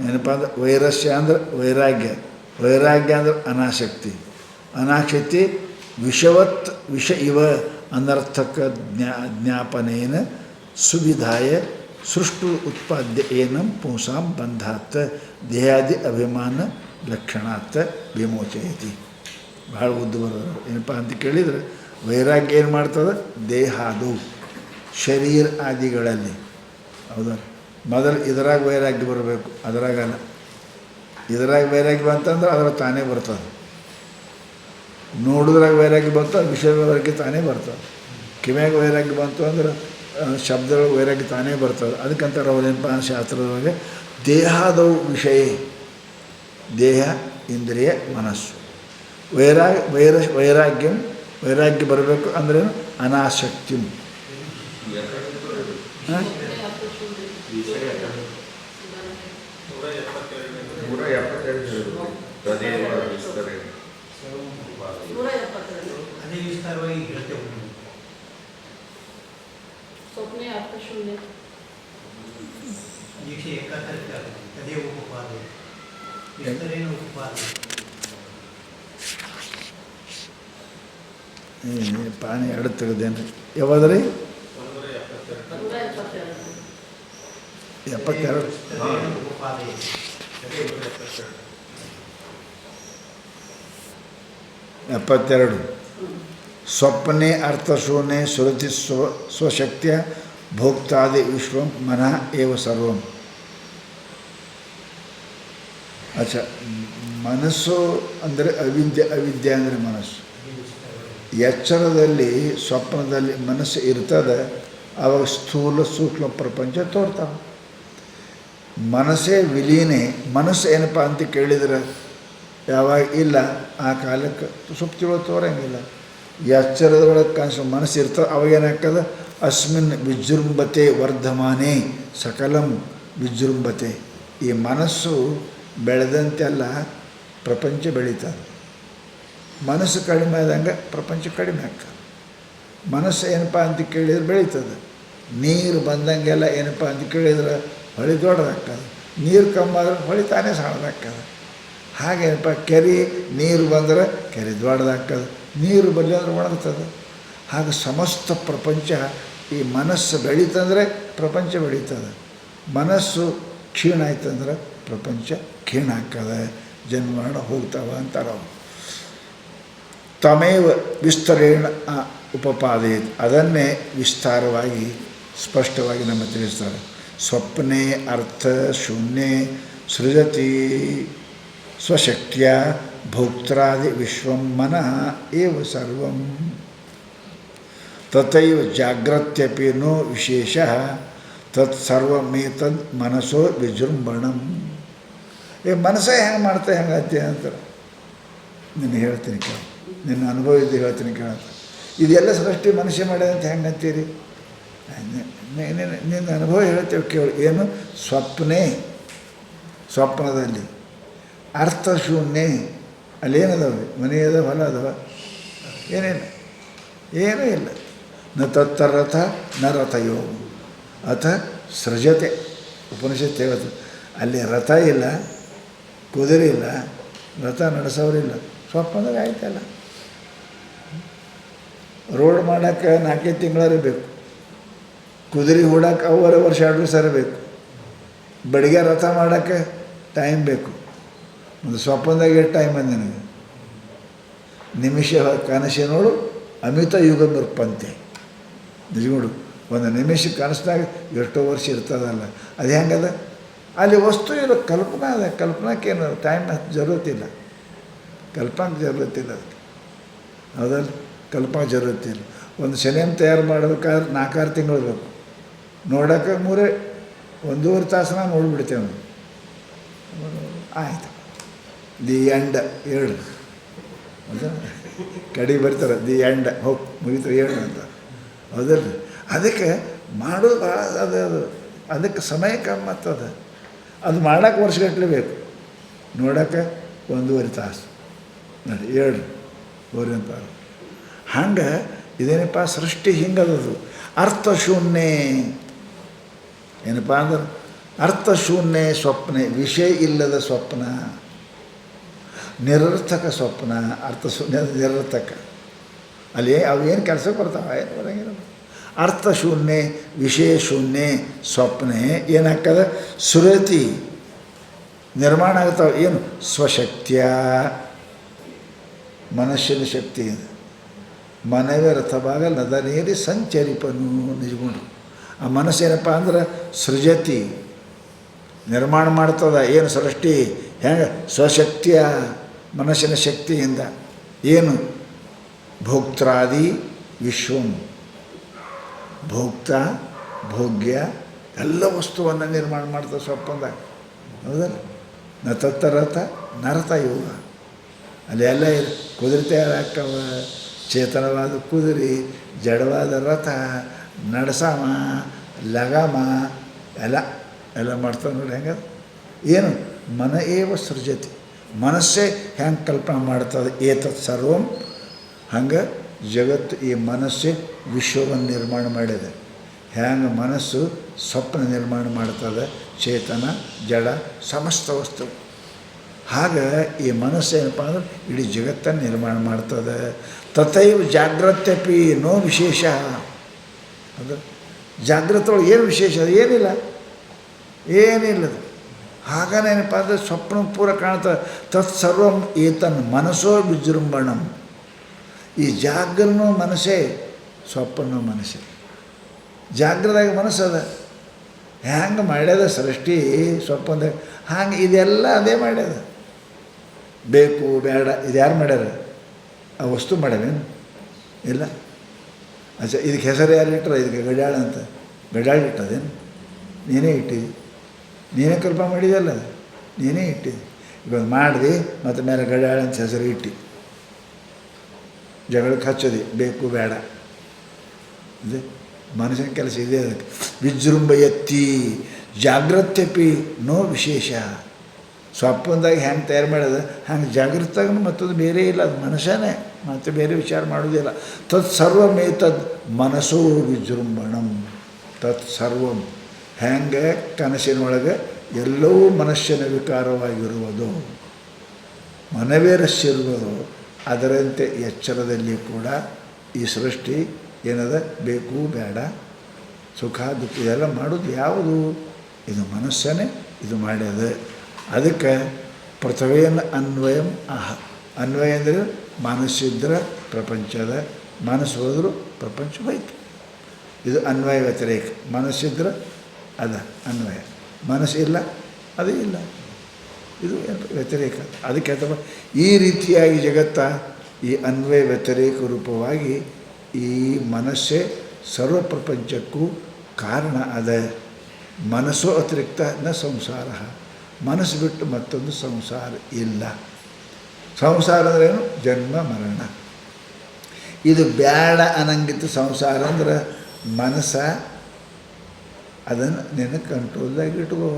ಏನಪ್ಪ ಅಂದ್ರೆ ವೈರಸ್ಯ ಅಂದ್ರೆ ವೈರಾಗ್ಯ ಅಂದ್ರೆ ಅನಾಸಕ್ತಿ ವಿಷವತ್ ವಿಷ ಇವ ಅನರ್ಥಕ ಜ್ಞಾಪನೇನ ಸುವಿಧಾಯ ಸೃಷ್ಟು ಉತ್ಪಾದ್ಯ ಏನಂ ಪುಂಸಾಂ ಬಂಧಾತ್ ದೇಹಾದಿ ಅಭಿಮಾನ ಲಕ್ಷಣಾತ್ ವಿಮೋಚಯತಿ. ಭಾಳ ಉದ್ದು ಬರೋದು ಏನಪ್ಪ ಅಂತ ಕೇಳಿದರೆ, ವೈರಾಗ್ಯ ಏನು ಮಾಡ್ತದೆ? ದೇಹಾದು ಶರೀರ ಆದಿಗಳಲ್ಲಿ. ಹೌದಾ? ಮೊದಲು ಇದರಾಗ ವೈರಾಗ್ಯ ಬರಬೇಕು, ಅದರಾಗಲ್ಲ. ಇದರಾಗ ವೈರಾಗ್ಯ ಬಂತಂದ್ರೆ ಅದರ ತಾನೇ ಬರ್ತದೆ. ನೋಡಿದ್ರಾಗ ವೈರಾಗ್ಯ ಬಂತು, ವಿಷಯದ ವೈರಾಗ್ಯ ತಾನೇ ಬರ್ತದೆ. ಕಿವ್ಯಾಗ ವೈರಾಗ್ಯ ಬಂತು ಅಂದ್ರೆ ಶಬ್ದದೊಳಗೆ ವೈರಾಗ್ಯ ತಾನೇ ಬರ್ತದೆ. ಅದಕ್ಕಂತಾರೆ ಅವರೇನಪ್ಪ ಶಾಸ್ತ್ರದೊಳಗೆ ದೇಹಾದವು ವಿಷಯ, ದೇಹ ಇಂದ್ರಿಯ ಮನಸ್ಸು. ವೈರಾಗ್ಯ ಬರಬೇಕು ಅಂದ್ರೇನು? ಅನಾಸಕ್ತಿ. ಪಾನಿ ಎರಡು ತೆಗೆದೇನು ಯಾವಾದ್ರಿ? 72. 72. ಸ್ವಪ್ನೆ ಅರ್ಥಶೂನ್ಯ ಸುರತಿ ಸ್ವಶಕ್ತಿಯ ಭೋಕ್ತಾದಿ ವಿಶ್ವಂ ಮನಃ ಏವ ಸರ್ವಂ. ಅಚ್ಚ, ಮನಸ್ಸು ಅಂದರೆ ಅವಿದ್ಯೆ ಅಂದರೆ ಮನಸ್ಸು. ಎಚ್ಚರದಲ್ಲಿ ಸ್ವಪ್ನದಲ್ಲಿ ಮನಸ್ಸು ಇರ್ತದೆ, ಆವಾಗ ಸ್ಥೂಲ ಸೂಕ್ಷ್ಮ ಪ್ರಪಂಚ ತೋರ್ತಾವೆ. ಮನಸ್ಸೇ ವಿಲೀನೆ. ಮನಸ್ಸು ಏನಪ್ಪ ಅಂತ ಕೇಳಿದರೆ ಯಾವಾಗ ಇಲ್ಲ, ಆ ಕಾಲಕ್ಕೆ ಸುಪ್ತಿಗಳು ತೋರಂಗಿಲ್ಲ. ಎಚ್ಚರದೊಳಗೆ ಕಾಣಿಸೋ ಮನಸ್ಸು ಇರ್ತದೆ, ಅವಾಗೇನಾಗ್ತದೆ, ಅಸ್ಮಿನ್ ವಿಜೃಂಭತೆ ವರ್ಧಮಾನೆ ಸಕಲಂ ವಿಜೃಂಭತೆ. ಈ ಮನಸ್ಸು ಬೆಳೆದಂತೆಲ್ಲ ಪ್ರಪಂಚ ಬೆಳೀತದೆ. ಮನಸ್ಸು ಕಡಿಮೆ ಆದಂಗೆ ಪ್ರಪಂಚ ಕಡಿಮೆ ಆಗ್ತದೆ. ಮನಸ್ಸು ಏನಪ್ಪ ಅಂತ ಕೇಳಿದ್ರೆ ಬೆಳೀತದೆ. ನೀರು ಬಂದಂಗೆಲ್ಲ ಏನಪ್ಪ ಅಂತ ಕೇಳಿದ್ರೆ ಹೊಳೆ ದೊಡ್ಡದಾಗ್ತದೆ, ನೀರು ಕಮ್ಮಿ ಆದ್ರೆ ಹೊಳೆ ತಾನೇ ಸಣ್ಣದಾಗ್ತದೆ. ಹಾಗೇನಪ್ಪ, ಕೆರೆ ನೀರು ಬಂದರೆ ಕೆರೆ ದೊಡ್ಡದಾಗ್ತದೆ, ನೀರು ಬರಲಿ ಅಂದ್ರೆ ಒಣಗ್ತದೆ. ಹಾಗೆ ಸಮಸ್ತ ಪ್ರಪಂಚ ಈ ಮನಸ್ಸು ಬೆಳೀತಂದರೆ ಪ್ರಪಂಚ ಬೆಳೀತದೆ. ಮನಸ್ಸು ಕ್ಷೀಣ ಆಯ್ತಂದ್ರೆ ಪ್ರಪಂಚ ಕ್ಷೀಣ ಆಗ್ತದೆ, ಜನ್ಮರಣ ಹೋಗ್ತಾವೆ ಅಂತಾರೆ ಅವರು. ತಮೇವ ವಿಸ್ತರೇಣ ಉಪಪಾದಯೇತ್, ಅದನ್ನೇ ವಿಸ್ತಾರವಾಗಿ ಸ್ಪಷ್ಟವಾಗಿ ನಮ್ಮ ತಿಳಿಸ್ತಾರೆ. ಸ್ವಪ್ನೆ ಅರ್ಥ ಶೂನ್ಯೆ ಸೃಜತಿ ಸ್ವಶಕ್ತಿಯ ಭೋಕ್ತಾದಿ ವಿಶ್ವಂ ಮನಃ ಏವ ಸರ್ವಂ ತಥೈವ ಜಾಗ್ರತ್ಯಪಿ ನೋ ವಿಶೇಷ ತತ್ಸರ್ವಮೇತದ್ ಮನಸ್ಸೋ ವಿಜೃಂಭಣಂ. ಮನಸ್ಸೇ ಹೆಂಗೆ ಮಾಡ್ತಾ ಹೆಂಗತ್ತೆ ಅಂತಾರೆ. ನಿನ್ನ ಹೇಳ್ತೀನಿ ಕೇಳ, ನಿನ್ನ ಅನುಭವ ಇದ್ದು ಹೇಳ್ತೀನಿ ಕೇಳ. ಇದೆಲ್ಲ ಸೃಷ್ಟಿ ಮನುಷ್ಯ ಮಾಡ್ಯದ ಅಂತ ಹೆಂಗೆ ಅಂತೀರಿ? ನಿನ್ನ ಅನುಭವ ಹೇಳ್ತೇವೆ ಕೇಳಿ. ಏನು? ಸ್ವಪ್ನದಲ್ಲಿ ಅರ್ಥ ಶೂನ್ಯ, ಅಲ್ಲೇನದಾವೆ? ಮನೆ ಅದ, ಹೊಲ ಅದಾವ, ಏನೇನು? ಏನೂ ಇಲ್ಲ. ನ ತತ್ತರಥ ನ ರಥಯೋ ಅಥ ಸೃಜತೆ. ಉಪನಿಷತ್ತು ಹೇಳುತ್ತೆ, ಅಲ್ಲಿ ರಥ ಇಲ್ಲ, ಕುದುರೆ ಇಲ್ಲ, ರಥ ನಡೆಸೋರಿಲ್ಲ. ಸ್ವಪ್ನದಾಗ ಆಯ್ತಲ್ಲ. ರೋಡ್ ಮಾಡೋಕ್ಕೆ 4 ತಿಂಗಳೇ ಬೇಕು, ಕುದುರೆ ಹೂಡಕ್ಕೆ 2 ವರ್ಷ 2 ಸರಿ ಬೇಕು, ಬೆಳಗ್ಗೆ ರಥ ಮಾಡೋಕ್ಕೆ ಟೈಮ್ ಬೇಕು. ಒಂದು ಸ್ವಪ್ನದಾಗ ಎಷ್ಟು ಟೈಮ್ ಅಂದೆ ನನಗೆ? ನಿಮಿಷ ಕನಸಿನೋಡು ಅಮಿತ ಯುಗ ನಿರ್ಪಂತೆ. ನಿಜಗೋಡು, ಒಂದು ನಿಮಿಷ ಕನಸಿದಾಗ ಎಷ್ಟೋ ವರ್ಷ ಇರ್ತದಲ್ಲ. ಅದು ಹೆಂಗದ? ಅಲ್ಲಿ ವಸ್ತು ಇರೋ ಕಲ್ಪನಾ ಅದ. ಕಲ್ಪನಾಕ್ಕೇನು ಟೈಮ್ ಜರೂರತ್ತಿಲ್ಲ, ಕಲ್ಪನಾಕ್ಕೆ ಜರೂರತ್ತಿಲ್ಲ ಅದಕ್ಕೆ. ಹೌದಲ್ಲ? ಕಲ್ಪನಾ ಜರೂರತ್ತಿಲ್ಲ. ಒಂದು ಸಿನಿಮಾ ತಯಾರು ಮಾಡಬೇಕಾದ್ರೆ 4-6 ತಿಂಗಳು ಬೇಕು. ನೋಡೋಕೆ 1.5 ತಾಸು ನೋಡಿಬಿಡ್ತೇವೆ. ಆಯಿತು, ದಿ ಎಂಡ್ ಹೇಳು ಹೌದಾ? ಕಡೆಗೆ ಬರ್ತಾರೆ, ದಿ ಎಂಡ್ ಹೋಗಿ ಮುಗಿತು ಹೇಳು ಅಂತ. ಹೌದಲ್ಲ? ಅದಕ್ಕೆ ಮಾಡೋದು ಭಾಳ ಅದಕ್ಕೆ ಸಮಯ ಕಮ್ಮಿ ಆಗ್ತದೆ. ಅದು ಮಾಡೋಕೆ ವರ್ಷಗಟ್ಟಲೆ ಬೇಕು, ನೋಡೋಕೆ 1.5 ತಾಸು ನೋಡಿ ಹೇಳು ಗೋರಿ ಅಂತ. ಹಂಗೆ ಇದೇನಪ್ಪ ಸೃಷ್ಟಿ ಹಿಂಗದದು. ಅರ್ಥಶೂನ್ಯ ಏನಪ್ಪ ಅಂದ್ರೆ ಅರ್ಥಶೂನ್ಯ ಸ್ವಪ್ನೆ, ವಿಷಯ ಇಲ್ಲದ ಸ್ವಪ್ನ, ನಿರರ್ಥಕ ಸ್ವಪ್ನ. ಅರ್ಥಶೂನ್ಯ ನಿರರ್ಥಕ, ಅಲ್ಲಿ ಅವೇನು ಕೆಲಸಕ್ಕೆ ಬರ್ತಾವೆ, ಏನು ಬರೋಂಗಿಲ್ಲ. ಅರ್ಥಶೂನ್ಯ ವಿಷಯ ಶೂನ್ಯ ಸ್ವಪ್ನೆ ಏನಾಗ್ತದೆ? ಸುರತಿ ನಿರ್ಮಾಣ ಆಗ್ತಾವೆ. ಏನು? ಸ್ವಶಕ್ತಿಯ ಮನುಷ್ಯನ ಶಕ್ತಿ. ಮನವೇ ರಥಭಾಗ ನದ ನೀರಿ ಸಂಚರಿಪನು. ನಿಜಗೊಂಡು ಆ ಮನಸ್ಸೇನಪ್ಪ ಅಂದ್ರೆ ಸೃಜತಿ ನಿರ್ಮಾಣ ಮಾಡ್ತದ. ಏನು ಸೃಷ್ಟಿ? ಹೆಂಗೆ? ಸ್ವಶಕ್ತಿಯ ಮನಸ್ಸಿನ ಶಕ್ತಿಯಿಂದ. ಏನು? ಭೋಕ್ತಾದಿ ವಿಶ್ವಂ, ಭೋಕ್ತ ಭೋಗ್ಯ ಎಲ್ಲ ವಸ್ತುವನ್ನು ನಿರ್ಮಾಣ ಮಾಡ್ತದೆ ಸ್ವಪ್ನದಾಗ. ಹೌದಲ್ಲ? ನ ತತ್ತರಥ ನರಥ ಯೋಗ. ಅಲ್ಲಿ ಎಲ್ಲ ಕುದುರೆ ತಯಾರಾಗ್ತಾವ, ಚೇತನವಾದ ಕುದುರೆ, ಜಡವಾದ ರಥ, ನಡೆಸಮ, ಲಗಾಮ ಎಲ್ಲ ಮಾಡ್ತಾವೆ ನೋಡಿ. ಹೆಂಗೆ? ಏನು? ಮನ ಏವ ಸೃಜತಿ, ಮನಸ್ಸೇ ಹೆಂಗೆ ಕಲ್ಪನೆ ಮಾಡ್ತದೆ. ಏತತ್ ಸರ್ವಂ, ಹಂಗೆ ಜಗತ್ತು ಈ ಮನಸ್ಸೇ ವಿಶ್ವವನ್ನು ನಿರ್ಮಾಣ ಮಾಡಿದೆ. ಹೆಂಗೆ ಮನಸ್ಸು ಸ್ವಪ್ನ ನಿರ್ಮಾಣ ಮಾಡ್ತದೆ, ಚೇತನ ಜಡ ಸಮಸ್ತ ವಸ್ತು. ಹಾಗೆ ಈ ಮನಸ್ಸು ಏನಪ್ಪ ಅಂದ್ರೆ ಇಡೀ ಜಗತ್ತನ್ನು ನಿರ್ಮಾಣ ಮಾಡ್ತದೆ. ತಥೈವ ಜಾಗ್ರತ್ಯಪಿ ನೋ ವಿಶೇಷ. ಅದು ಜಾಗ್ರತೆ ಒಳಗೆ ಏನು ವಿಶೇಷ? ಅದು ಏನಿಲ್ಲ, ಏನಿಲ್ಲದು. ಹಾಗೇನೇನಪ್ಪ ಅಂದರೆ ಸ್ವಪ್ನ ಪೂರ ಕಾಣ್ತದೆ. ತತ್ಸರ್ವಂ ಏತನ್ ಮನಸ್ಸೋ ವಿಜೃಂಭಣಂ. ಈ ಜಾಗ್ರನೂ ಮನಸ್ಸೇ, ಸ್ವಪ್ನೂ ಮನಸ್ಸೇ. ಜಾಗ್ರದಾಗ ಮನಸ್ಸದ ಹ್ಯಾಂಗೆ ಮಾಡ್ಯದ ಸೃಷ್ಟಿ ಸ್ವಪ್ನದಾಗ, ಹಾಗೆ ಇದೆಲ್ಲ ಅದೇ ಮಾಡ್ಯದ. ಬೇಕು ಬೇಡ ಇದು ಯಾರು ಮಾಡ್ಯಾರ? ಆ ವಸ್ತು ಮಾಡ್ಯಾವೇನು? ಇಲ್ಲ. ಅಚ್ಚಾ, ಇದಕ್ಕೆ ಹೆಸರು ಯಾರು ಇಟ್ಟರು? ಇದಕ್ಕೆ ಗಡ್ಯಾಳ ಅಂತ. ಗಡ್ಯಾಳ ಇಟ್ಟದೇನು? ನೀನೇ ಇಟ್ಟಿದ್ದಿ, ನೀನೇ ಕಲ್ಪನೆ ಮಾಡಿದೆಯಲ್ಲ, ನೀನೇ ಇಟ್ಟಿದ್ದಿ. ಇವಾಗ ಮಾಡಿದೆ ಮತ್ತು ಮೇಲೆ ಗಡ್ಯಾಳ ಅಂತ ಹೆಸರು ಇಟ್ಟು ಜಗಳಕ್ಕೆ ಹಚ್ಚೋದು ಬೇಕು ಬೇಡ. ಇದೆ ಮನುಷ್ಯನ ಕೆಲಸ ಇದೆ. ಅದಕ್ಕೆ ವಿಜೃಂಭಯತ್ತಿ ಜಾಗ್ರತ್ಯಪಿ ನೋ ವಿಶೇಷ. ಸ್ವಪ್ನದಾಗ ಹೆಂಗೆ ತಯಾರು ಮಾಡೋದು ಹಂಗೆ ಜಾಗೃತಾಗ ಮತ್ತದು ಬೇರೆ ಇಲ್ಲ, ಅದು ಮನುಷ್ಯನೇ, ಮತ್ತು ಬೇರೆ ವಿಚಾರ ಮಾಡೋದಿಲ್ಲ. ತತ್ ಸರ್ವಮೇತದ್ ಮನಸ್ಸೋ ವಿಜೃಂಭಣಂ. ತತ್ ಸರ್ವಂ ಹೆಂಗೆ ಕನಸಿನೊಳಗೆ ಎಲ್ಲವೂ ಮನುಷ್ಯನ ವಿಕಾರವಾಗಿರುವುದು, ಮನವೇರಸಿರುವುದು, ಅದರಂತೆ ಎಚ್ಚರದಲ್ಲಿ ಕೂಡ ಈ ಸೃಷ್ಟಿ ಏನದ ಬೇಕು ಬೇಡ, ಸುಖ ದುಃಖ ಇದೆಲ್ಲ ಮಾಡೋದು ಯಾವುದು? ಇದು ಮನಸ್ಸನ್ನೇ ಇದು ಮಾಡ್ಯದ. ಅದಕ್ಕೆ ಪೃಥವೇನ ಅನ್ವಯಂ ಆಹ. ಅನ್ವಯ ಅಂದರೆ ಮನಸ್ಸಿದ್ರೆ ಪ್ರಪಂಚದ, ಮನಸ್ಸು ಹೋದರೂ ಪ್ರಪಂಚ ಹೋಯ್ತು. ಇದು ಅನ್ವಯ ವ್ಯತಿರೇಕ. ಮನಸ್ಸಿದ್ರೆ ಅದ ಅನ್ವಯ, ಮನಸ್ಸಿಲ್ಲ ಅದು ಇಲ್ಲ, ಇದು ವ್ಯತಿರೇಕ. ಅದಕ್ಕೆ ಅಥವಾ ಈ ರೀತಿಯಾಗಿ ಜಗತ್ತ ಈ ಅನ್ವಯ ವ್ಯತಿರೇಕ ರೂಪವಾಗಿ ಈ ಮನಸ್ಸೇ ಸರ್ವ ಪ್ರಪಂಚಕ್ಕೂ ಕಾರಣ ಅದ. ಮನಸ್ಸು ಅತಿರಿಕ್ತ ನ ಸಂಸಾರ. ಮನಸ್ಸು ಬಿಟ್ಟು ಮತ್ತೊಂದು ಸಂಸಾರ ಇಲ್ಲ. ಸಂಸಾರ ಅಂದ್ರೇನು? ಜನ್ಮ ಮರಣ. ಇದು ಬ್ಯಾಡ ಅನ್ನಂಗಿತ್ತು ಸಂಸಾರ ಅಂದ್ರೆ ಮನಸ್ಸ ಅದನ್ನು ನಿನ್ನ ಕಂಟ್ರೋಲ್ದಾಗ ಇಟ್ಕೋ.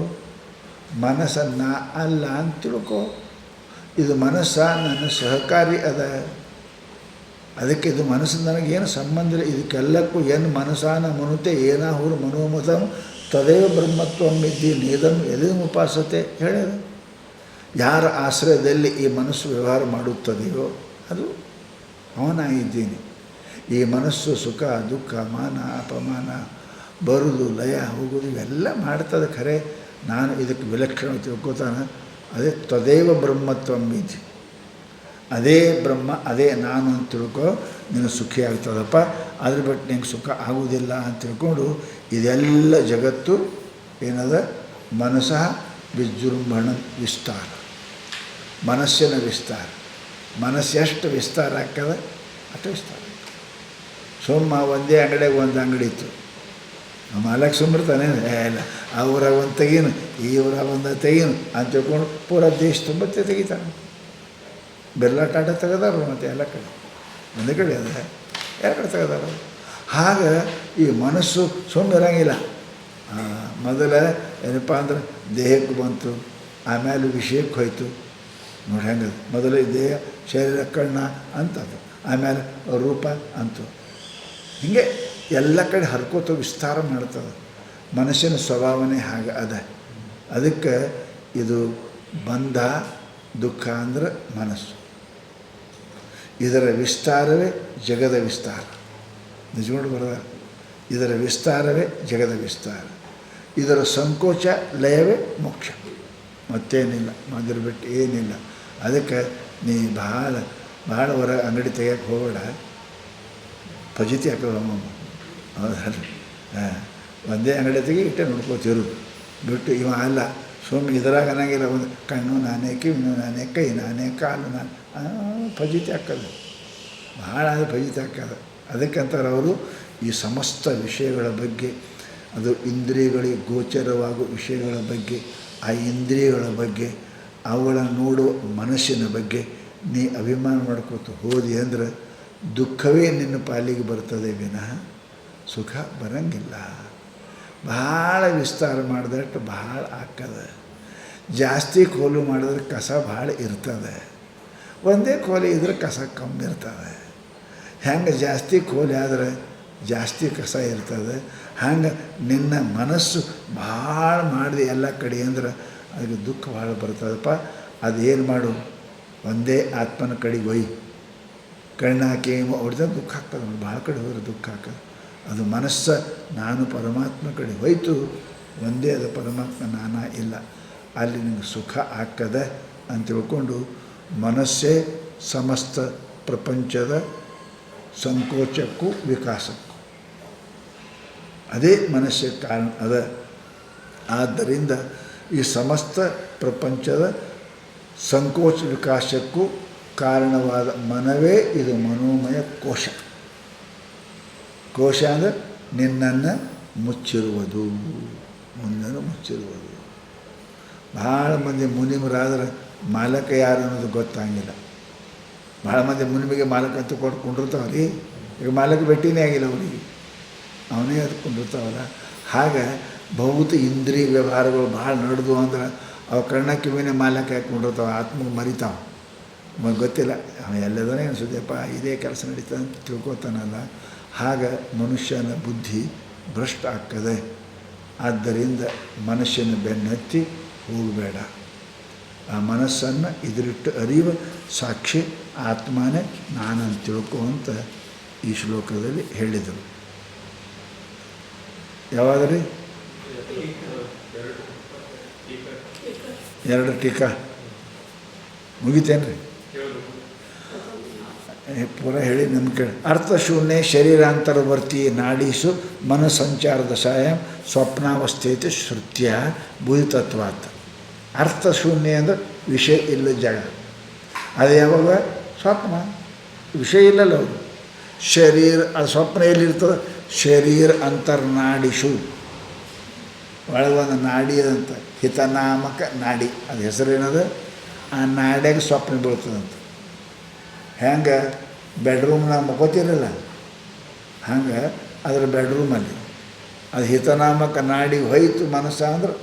ಮನಸ್ಸನ್ನು ಅಲ್ಲ ಅಂತ ತಿಳ್ಕೊ. ಇದು ಮನಸ್ಸ ನನ್ನ ಸಹಕಾರಿ ಅದ. ಅದಕ್ಕೆ ಇದು ಮನಸ್ಸು ನನಗೇನು ಸಂಬಂಧ ಇಲ್ಲ. ಇದಕ್ಕೆಲ್ಲಕ್ಕೂ ಏನು ಮನಸ್ಸಾನ ಮನುತೆ ಏನಾಹುರು ಮನೋಮತಂ ತದೇವ ಬ್ರಹ್ಮತ್ವಮಿದ್ದಿ ನೇದಂ ಎದಂ ಉಪಾಸತೆ ಹೇಳ್ಯಾರ. ಯಾರ ಆಶ್ರಯದಲ್ಲಿ ಈ ಮನಸ್ಸು ವ್ಯವಹಾರ ಮಾಡುತ್ತದೆಯೋ ಅದು ಅವನಾಗಿದ್ದೀನಿ. ಈ ಮನಸ್ಸು ಸುಖ ದುಃಖ ಮಾನ ಅಪಮಾನ ಬರುವುದು ಲಯ ಹೋಗೋದು ಇವೆಲ್ಲ ಮಾಡ್ತದೆ. ಖರೆ ನಾನು ಇದಕ್ಕೆ ವಿಲಕ್ಷಣ ತಿಳ್ಕೊತಾನೆ. ಅದೇ ತದೇವ ಬ್ರಹ್ಮತ್ವಮಿದ್ದಿ, ಅದೇ ಬ್ರಹ್ಮ ಅದೇ ನಾನು ಅಂತ ತಿಳ್ಕೊ, ನೀನು ಸುಖಿ ಆಗ್ತದಪ್ಪ. ಅದ್ರ ಬಿಟ್ಟು ನಿಂಗೆ ಸುಖ ಆಗುವುದಿಲ್ಲ ಅಂತ ತಿಳ್ಕೊಂಡು ಇದೆಲ್ಲ ಜಗತ್ತು ಏನದ ಮನಸ್ಸಃ ವಿಜೃಂಭಣ ವಿಸ್ತಾರ, ಮನಸ್ಸಿನ ವಿಸ್ತಾರ. ಮನಸ್ಸು ಎಷ್ಟು ವಿಸ್ತಾರ ಆಗ್ತದೆ ಅಷ್ಟು ವಿಸ್ತಾರ. ಸುಮ್ಮ ಒಂದೇ ಅಂಗಡಿಯಾಗ ಒಂದು ಅಂಗಡಿ ಇತ್ತು, ಮಾಲಕ್ಕೆ ಸುಮ್ಮಿರ್ತಾನೆ, ಇಲ್ಲ ಆ ಊರಾಗ ಒಂದು ತೆಗೀನು ಈ ಊರಾಗ ಒಂದು ತೆಗೀನು ಅಂತ ತಿಳ್ಕೊಂಡು ಪೂರಾ ದೇಶ ತುಂಬ ತೆಗಿತಾನೆ. ಬೆಲ್ಲ ಟಾಟ ತೆಗೆದಾರ ಮತ್ತು ಎಲ್ಲ ಕಡೆ ಒಂದೇ ಕಡೆ ಅದ, ಎಲ್ಲ ಕಡೆ ತೆಗೆದಾರ. ಹಾಗೆ ಈ ಮನಸ್ಸು ಸುಮ್ಮನಿರಂಗಿಲ್ಲ. ಮೊದಲ ಏನಪ್ಪ ಅಂದ್ರೆ ದೇಹಕ್ಕೆ ಬಂತು, ಆಮೇಲೆ ವಿಷಯಕ್ಕೆ ಹೋಯ್ತು. ನೋಡಿ ಹೆಂಗದು. ಮೊದಲು ದೇಹ ಶರೀರ ಕಣ್ಣ ಅಂತದು, ಆಮೇಲೆ ರೂಪ ಅಂತು. ಹೀಗೆ ಎಲ್ಲ ಕಡೆ ಹರ್ಕೋತ ವಿಸ್ತಾರ ಮಾಡ್ತದೆ. ಮನಸ್ಸಿನ ಸ್ವಭಾವನೆ ಹಾಗೆ ಅದ. ಅದಕ್ಕೆ ಇದು ಬಂಧ ದುಃಖ ಅಂದ್ರೆ ಮನಸ್ಸು. ಇದರ ವಿಸ್ತಾರವೇ ಜಗದ ವಿಸ್ತಾರ. ನಿಜಗೊಂಡು ಬರೋದ. ಇದರ ವಿಸ್ತಾರವೇ ಜಗದ ವಿಸ್ತಾರ. ಇದರ ಸಂಕೋಚ ಲಯವೇ ಮೋಕ್ಷ, ಮತ್ತೇನಿಲ್ಲ. ಮೊದಲು ಬಿಟ್ಟು ಏನಿಲ್ಲ. ಅದಕ್ಕೆ ನೀ ಭಾಳ ಹೊರ ಅಂಗಡಿ ತೆಗಿಯೋಕ್ಕೆ ಹೋಗಬೇಡ, ಫಜಿತಿ ಹಾಕೋದಮ್ಮ. ಹೌದಲ್ಲ? ಒಂದೇ ಅಂಗಡಿ ತೆಗಿ ಇಟ್ಟೆ ನೋಡ್ಕೋತಿರು ಬಿಟ್ಟು ಇವ ಅಲ್ಲ ಸುಮ್ಮನೆ ಇದ್ರಾಗ ಅನ್ನಂಗಿಲ್ಲ. ಒಂದು ಕಣ್ಣು ನಾನೇ, ಕಿವಿನು ನಾನೇ, ಕೈ ನಾನೇ, ಕಾಲು ನಾನು, ಫಜಿತಿ ಹಾಕೋದು ಭಾಳ ಅದು ಫಜಿತಿ ಹಾಕೋದು. ಅದಕ್ಕಂತಾರೆ ಅವರು ಈ ಸಮಸ್ತ ವಿಷಯಗಳ ಬಗ್ಗೆ, ಅದು ಇಂದ್ರಿಯಗಳಿಗೆ ಗೋಚರವಾಗುವ ವಿಷಯಗಳ ಬಗ್ಗೆ, ಆ ಇಂದ್ರಿಯಗಳ ಬಗ್ಗೆ, ಅವುಗಳನ್ನು ನೋಡುವ ಮನಸ್ಸಿನ ಬಗ್ಗೆ ನೀ ಅಭಿಮಾನ ಮಾಡ್ಕೋತ ಹೋದಿ ಅಂದ್ರೆ ದುಃಖವೇ ನಿನ್ನ ಪಾಲಿಗೆ ಬರ್ತದೆ ವಿನಃ ಸುಖ ಬರಂಗಿಲ್ಲ. ಭಾಳ ವಿಸ್ತಾರ ಮಾಡಿದಷ್ಟು ಭಾಳ ಆಗ್ತದೆ. ಜಾಸ್ತಿ ಕೋಲು ಮಾಡಿದ್ರೆ ಕಸ ಭಾಳ ಇರ್ತದೆ. ಒಂದೇ ಕೋಲಿ ಇದ್ರೆ ಕಸ ಕಮ್ಮಿ ಇರ್ತದೆ. ಹೆಂಗೆ ಜಾಸ್ತಿ ಕೋಲಿ ಆದರೆ ಜಾಸ್ತಿ ಕಸ ಇರ್ತದೆ, ಹಂಗೆ ನಿನ್ನ ಮನಸ್ಸು ಭಾಳ ಮಾಡಿದೆ ಎಲ್ಲ ಕಡೆ ಅಂದ್ರೆ ಅದಕ್ಕೆ ದುಃಖ ಭಾಳ ಬರ್ತದಪ್ಪ. ಅದೇನು ಮಾಡು, ಒಂದೇ ಆತ್ಮನ ಕಡೆಗೆ ಒಯ್ಯಿ. ಕಣ್ಣಾಕಿ ಹೊಡೆದ ದುಃಖ ಆಗ್ತದೆ. ಭಾಳ ಕಡೆ ಹೋದ್ರೆ ದುಃಖ ಆಗ್ತದೆ. ಅದು ಮನಸ್ಸು ನಾನು ಪರಮಾತ್ಮ ಕಡೆ ಹೋಯ್ತು, ಒಂದೇ ಅದು ಪರಮಾತ್ಮ ನಾನಾ ಇಲ್ಲ, ಅಲ್ಲಿ ನಿಮಗೆ ಸುಖ ಆಗ್ತದೆ ಅಂತ ತಿಳ್ಕೊಂಡು ಮನಸ್ಸೇ ಸಮಸ್ತ ಪ್ರಪಂಚದ ಸಂಕೋಚಕ್ಕೂ ವಿಕಾಸಕ್ಕೂ ಅದೇ ಮನಸ್ಸೇ ಕಾರಣ ಅದ. ಆದ್ದರಿಂದ ಈ ಸಮಸ್ತ ಪ್ರಪಂಚದ ಸಂಕೋಚ ವಿಕಾಸಕ್ಕೂ ಕಾರಣವಾದ ಮನವೇ ಇದು ಮನೋಮಯ ಕೋಶ. ಕೋಶ ಅಂದರೆ ನಿನ್ನನ್ನು ಮುಚ್ಚಿರುವುದು, ಮುಂದನ್ನು ಮುಚ್ಚಿರುವುದು. ಭಾಳ ಮಂದಿ ಮುನಿಮರಾದ್ರೆ ಮಾಲಕ ಯಾರು ಅನ್ನೋದು ಗೊತ್ತಾಗಿಲ್ಲ. ಭಾಳ ಮಂದಿ ಮುನಿಮಿಗೆ ಮಾಲಕ ಅಂತ ಕೊಟ್ಟು ಕೊಂಡಿರ್ತಾವ್ರಿ. ಈಗ ಮಾಲಕ ಭೇಟಿನೇ ಆಗಿಲ್ಲ ಅವರಿಗೆ, ಅವನೇ ಅದು ಕೊಂಡಿರ್ತಾವಲ್ಲ. ಹಾಗೆ ಭೌತ ಇಂದ್ರಿಯ ವ್ಯವಹಾರಗಳು ಭಾಳ ನಡೆದು ಅಂದ್ರೆ ಅವು ಕಣ್ಣ ಕಿವಿನೇ ಮಾಲಕ ಹಾಕ್ಕೊಂಡಿರ್ತಾವೆ, ಆತ್ಮಗೆ ಮರಿತಾವೆ. ಗೊತ್ತಿಲ್ಲ ಅವ ಎಲ್ಲದನೇ ಅನಿಸುತ್ತಪ್ಪ ಇದೇ ಕೆಲಸ ನಡೀತದೆ ಅಂತ ತಿಳ್ಕೊತಾನಲ್ಲ. ಹಾಗೆ ಮನುಷ್ಯನ ಬುದ್ಧಿ ಭ್ರಷ್ಟ ಆಗ್ತದೆ. ಆದ್ದರಿಂದ ಮನುಷ್ಯನ ಬೆನ್ನತ್ತಿ ಹೋಗಬೇಡ. ಆ ಮನಸ್ಸನ್ನು ಇದರಿಟ್ಟು ಅರಿವ ಸಾಕ್ಷಿ ಆತ್ಮನೇ ನಾನಂತ ತಿಳ್ಕೊ ಅಂತ ಈ ಶ್ಲೋಕದಲ್ಲಿ ಹೇಳಿದರು. ಯಾವಾದ್ರಿ 2 ಟೀಕಾ ಮುಗಿತೇನ್ರಿ? ಪೂರ ಹೇಳಿ ನಮ್ಮ ಕೇಳಿ. ಅರ್ಥಶೂನ್ಯ ಶರೀರಾಂತರವರ್ತಿ ನಾಡೀಸು ಮನಸ್ಸಂಚಾರ ದಶಾಯಂ ಸ್ವಪ್ನಾವಸ್ಥೆಯತೆ ಶ್ರುತ್ಯ ಭೂತತ್ವಾತ್. ಅರ್ಥಶೂನ್ಯ ಅಂದರೆ ವಿಷಯ ಇಲ್ಲ ಜಾಗ. ಅದು ಯಾವಾಗ? ಸ್ವಪ್ನ. ವಿಷಯ ಇಲ್ಲಲ್ಲ ಅವರು. ಶರೀರ ಅದು ಸ್ವಪ್ನ ಎಲ್ಲಿರ್ತದೆ? ಶರೀರ ಅಂತರ್ನಾಡಿಸು ಒಳಗೆ ಒಂದು ನಾಡಿ ಅದಂತ, ಹಿತನಾಮಕ ನಾಡಿ. ಅದು ಹೆಸರೇನದು? ಆ ನಾಡ್ಯಾಗ ಸ್ವಪ್ನ ಬೀಳ್ತದಂತ. ಹೆಂಗೆ ಬೆಡ್ರೂಮ್ನಾಗ ಮಕ್ಕೋತಿರಲ್ಲ ಹಂಗೆ ಅದರ ಬೆಡ್ರೂಮಲ್ಲಿ ಅದು ಹಿತನಾಮಕ ನಾಡಿ ಹೋಯ್ತು ಮನಸ್ಸು ಅಂದ್ರೆ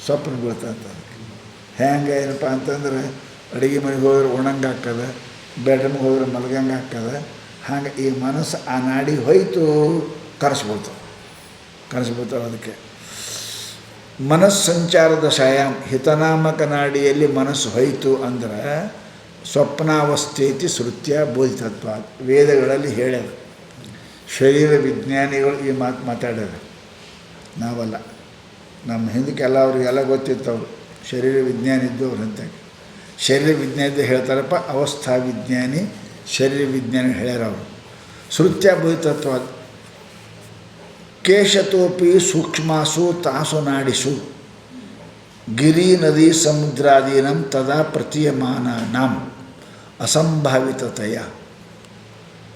ಸ್ವಪ್ನ ಬೀಳ್ತಂತ. ಅದಕ್ಕೆ ಹೆಂಗೆ ಏನಪ್ಪ ಅಂತಂದ್ರೆ ಅಡುಗೆ ಮನೆಗೆ ಹೋದ್ರೆ ಉಣಂಗೆ ಹಾಕದ, ಬೆಡ್ರೂಮ್ಗೆ ಹೋದ್ರೆ ಮಲ್ಗಂಗೆ ಹಾಕದ. ಹಾಗೆ ಈ ಮನಸ್ಸು ಆ ನಾಡಿ ಹೋಯ್ತು ಕರೆಸ್ಬಿಡ್ತಾವೆ. ಅದಕ್ಕೆ ಮನಸ್ಸಂಚಾರದ ಶಯಾಮ್ ಹಿತನಾಮಕ ನಾಡಿಯಲ್ಲಿ ಮನಸ್ಸು ಹೋಯ್ತು ಅಂದ್ರೆ ಸ್ವಪ್ನಾವಸ್ಥೆತಿ ಶ್ರುತ್ಯ ಬೋಧಿತತ್ವ. ವೇದಗಳಲ್ಲಿ ಹೇಳ್ಯಾರ. ಶರೀರ ವಿಜ್ಞಾನಿಗಳು ಈ ಮಾತು ಮಾತಾಡ್ಯಾರ, ನಾವಲ್ಲ. ನಮ್ಮ ಹಿಂದಕ್ಕೆಲ್ಲ ಅವ್ರಿಗೆಲ್ಲ ಗೊತ್ತಿರ್ತವ್ರು ಶರೀರ ವಿಜ್ಞಾನಿ ಇದ್ದವ್ರು ಅಂತ. ಶರೀರ ವಿಜ್ಞಾನದ ಹೇಳ್ತಾರಪ್ಪ, ಅವಸ್ಥಾ ವಿಜ್ಞಾನಿ ಶರೀರ ವಿಜ್ಞಾನಿ ಹೇಳ್ಯಾರ ಅವರು. ಶ್ರುತ್ಯ ಬೋಧಿತತ್ವ. ಕೇಶತೋಪಿ ಸೂಕ್ಷ್ಮಾಸು ತಾಸು ನಾಡಿಸು ಗಿರಿ ನದಿ ಸಮುದ್ರಾದೀನಂ ತದಾ ಪ್ರತೀಯಮಾನಾಂ ಅಸಂಭಾವಿತತೆಯ.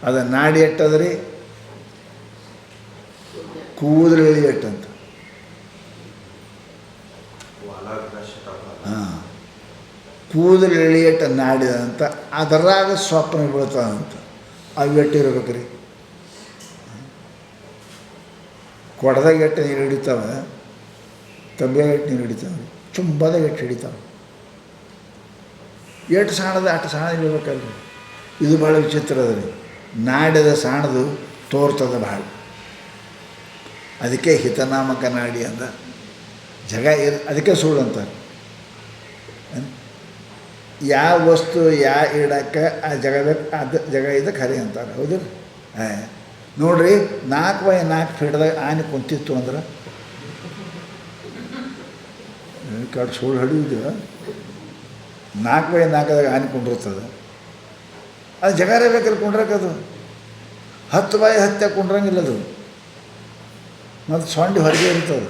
ಅದು ನಾಡಿ ಎಟ್ಟದ್ರಿ? ಕೂದಲೆಳಿ ಎಟ್ಟಂತ. ಹಾಂ, ಕೂದಲೆಳಿಯಟ ನಾಡಿದಂತ ಅದರಾಗ ಸ್ವಪ್ನ ಬೀಳ್ತದಂತ. ಅವು ಎಟ್ಟಿರ್ಬೇಕು ರೀ. ಕೊಡದಾಗ ಎಟ್ಟು ನೀರು ಹಿಡಿತಾವೆ, ತಂಬಿಯಾಗ ಎಟ್ಟು ನೀರು ಹಿಡಿತಾವೆ, ಚುಂಬದಾಗ ಎಟ್ಟು ಹಿಡಿತಾವೆ. ಎಷ್ಟು ಸಾಣದ ಅಷ್ಟು ಸಾಣ ಇರಬೇಕಲ್ರಿ. ಇದು ಭಾಳ ವಿಚಿತ್ರ ಅದ ರೀ. ನಾಡ್ಯದ ಸಾಣದು ತೋರ್ತದ ಭಾಳ. ಅದಕ್ಕೆ ಹಿತನಾಮಕ ನಾಡಿ ಅಂದ. ಜಗ ಅದಕ್ಕೆ ಸುಳ್ಳು ಅಂತಾರೆ. ಯಾವ ವಸ್ತು ಇಡಕ್ಕೆ ಆ ಜಗ ಬೇಕು, ಅದು ಜಗ ಇದೆ ಖರೆ ಅಂತಾರೆ. ಹೌದು ರೀ? ನೋಡ್ರಿ, 4x4 ಫೀಟ್ದಾಗ ಆನೆ ಕುಂತಿತ್ತು ಅಂದ್ರೆ ಕಡೆ ಸುಳ್ಳು ಹಿಡಿಯುವುದು. 4x4ದಾಗ ಆನೆ ಕುಂಡಿರ್ತದೆ. ಅದು ಜಗಾರೇ ಬೇಕಲ್ಲಿ ಕುಂಡ್ರಕ್ಕದು. 10x10 ಕುಂಡ್ರಂಗಿಲ್ಲದು. ಮತ್ತು ಸೊಂಡಿ ಹೊರಗೆ ಇರ್ತದೆ,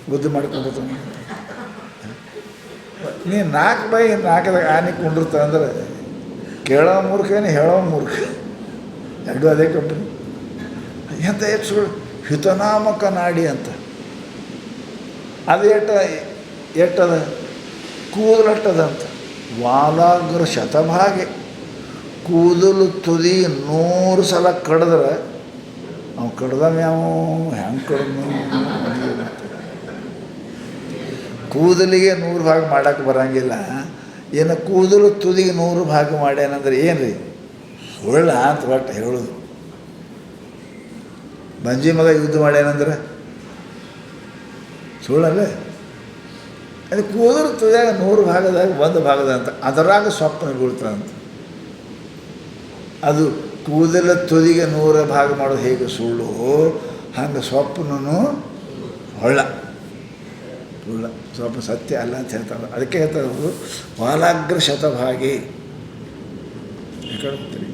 ಬುದ್ಧಿ ಮಾಡಿಕೊಂಡಿರ್ತದೆ. ನೀ 4x4ದಾಗ ಆನೆ ಕುಂಡಿರ್ತದೆ ಅಂದ್ರೆ ಕೇಳೋ ಮೂರ್ಖನೇ ಹೇಳೋ ಮೂರ್ಖ, ಎರಡು ಅದೇ ಕಂಪ್ನಿ. ಎಂಥ ಸುಳ್ಳು. ಹಿತನಾಮಕ ನಾಡಿ ಅಂತ. ಅದು ಎಟ್ಟದ? ಕೂದಲಟ್ಟದಂತ. ವಾಲಾಗ್ರ ಶತಭಾಗೆ. ಕೂದಲು ತುದಿ 100 ಸಲ ಕಡಿದ್ರೆ ಅವ್ನು ಕಡ್ದವ ಯಾವ ಹೆಂಗೆ ಕಡ್ದು? ಕೂದಲಿಗೆ 100 ಭಾಗ ಮಾಡೋಕ್ಕೆ ಬರೋಂಗಿಲ್ಲ. ಏನು ಕೂದಲು ತುದಿಗೆ 100 ಭಾಗ ಮಾಡ್ಯಾನಂದ್ರೆ ಏನು ರೀ? ಸುಳ್ಳ ಅಂತ ಒಟ್ಟು ಹೇಳೋದು. ಬಂಜಿ ಮಗ ಯುದ್ಧ ಮಾಡ್ಯಾನಂದ್ರೆ ಸುಳ್ಳಲ್ಲೇ. ಅದು ಕೂದಲು ತುದಿಯಾಗ 100 ಭಾಗದಾಗ 1 ಭಾಗದ ಅಂತ ಅದರಾಗ ಸ್ವಪ್ನ ಬೀಳ್ತದಂತ. ಅದು ಕೂದಲ ತುದಿಗೆ 100 ಭಾಗ ಮಾಡೋದು ಹೇಗೆ ಸುಳ್ಳು, ಹಂಗೆ ಸ್ವಪ್ನೂ ಹೊಳ್ಳ. ಸ್ವಪ್ನ ಸತ್ಯ ಅಲ್ಲ ಅಂತ ಹೇಳ್ತಾರೆ. ಅದಕ್ಕೆ ಹೇಳ್ತಾರೆ ಅವರು ವಾಲಾಗ್ರ ಶತಭಾಗಿ. ಯಾಕಂತೀರಿ?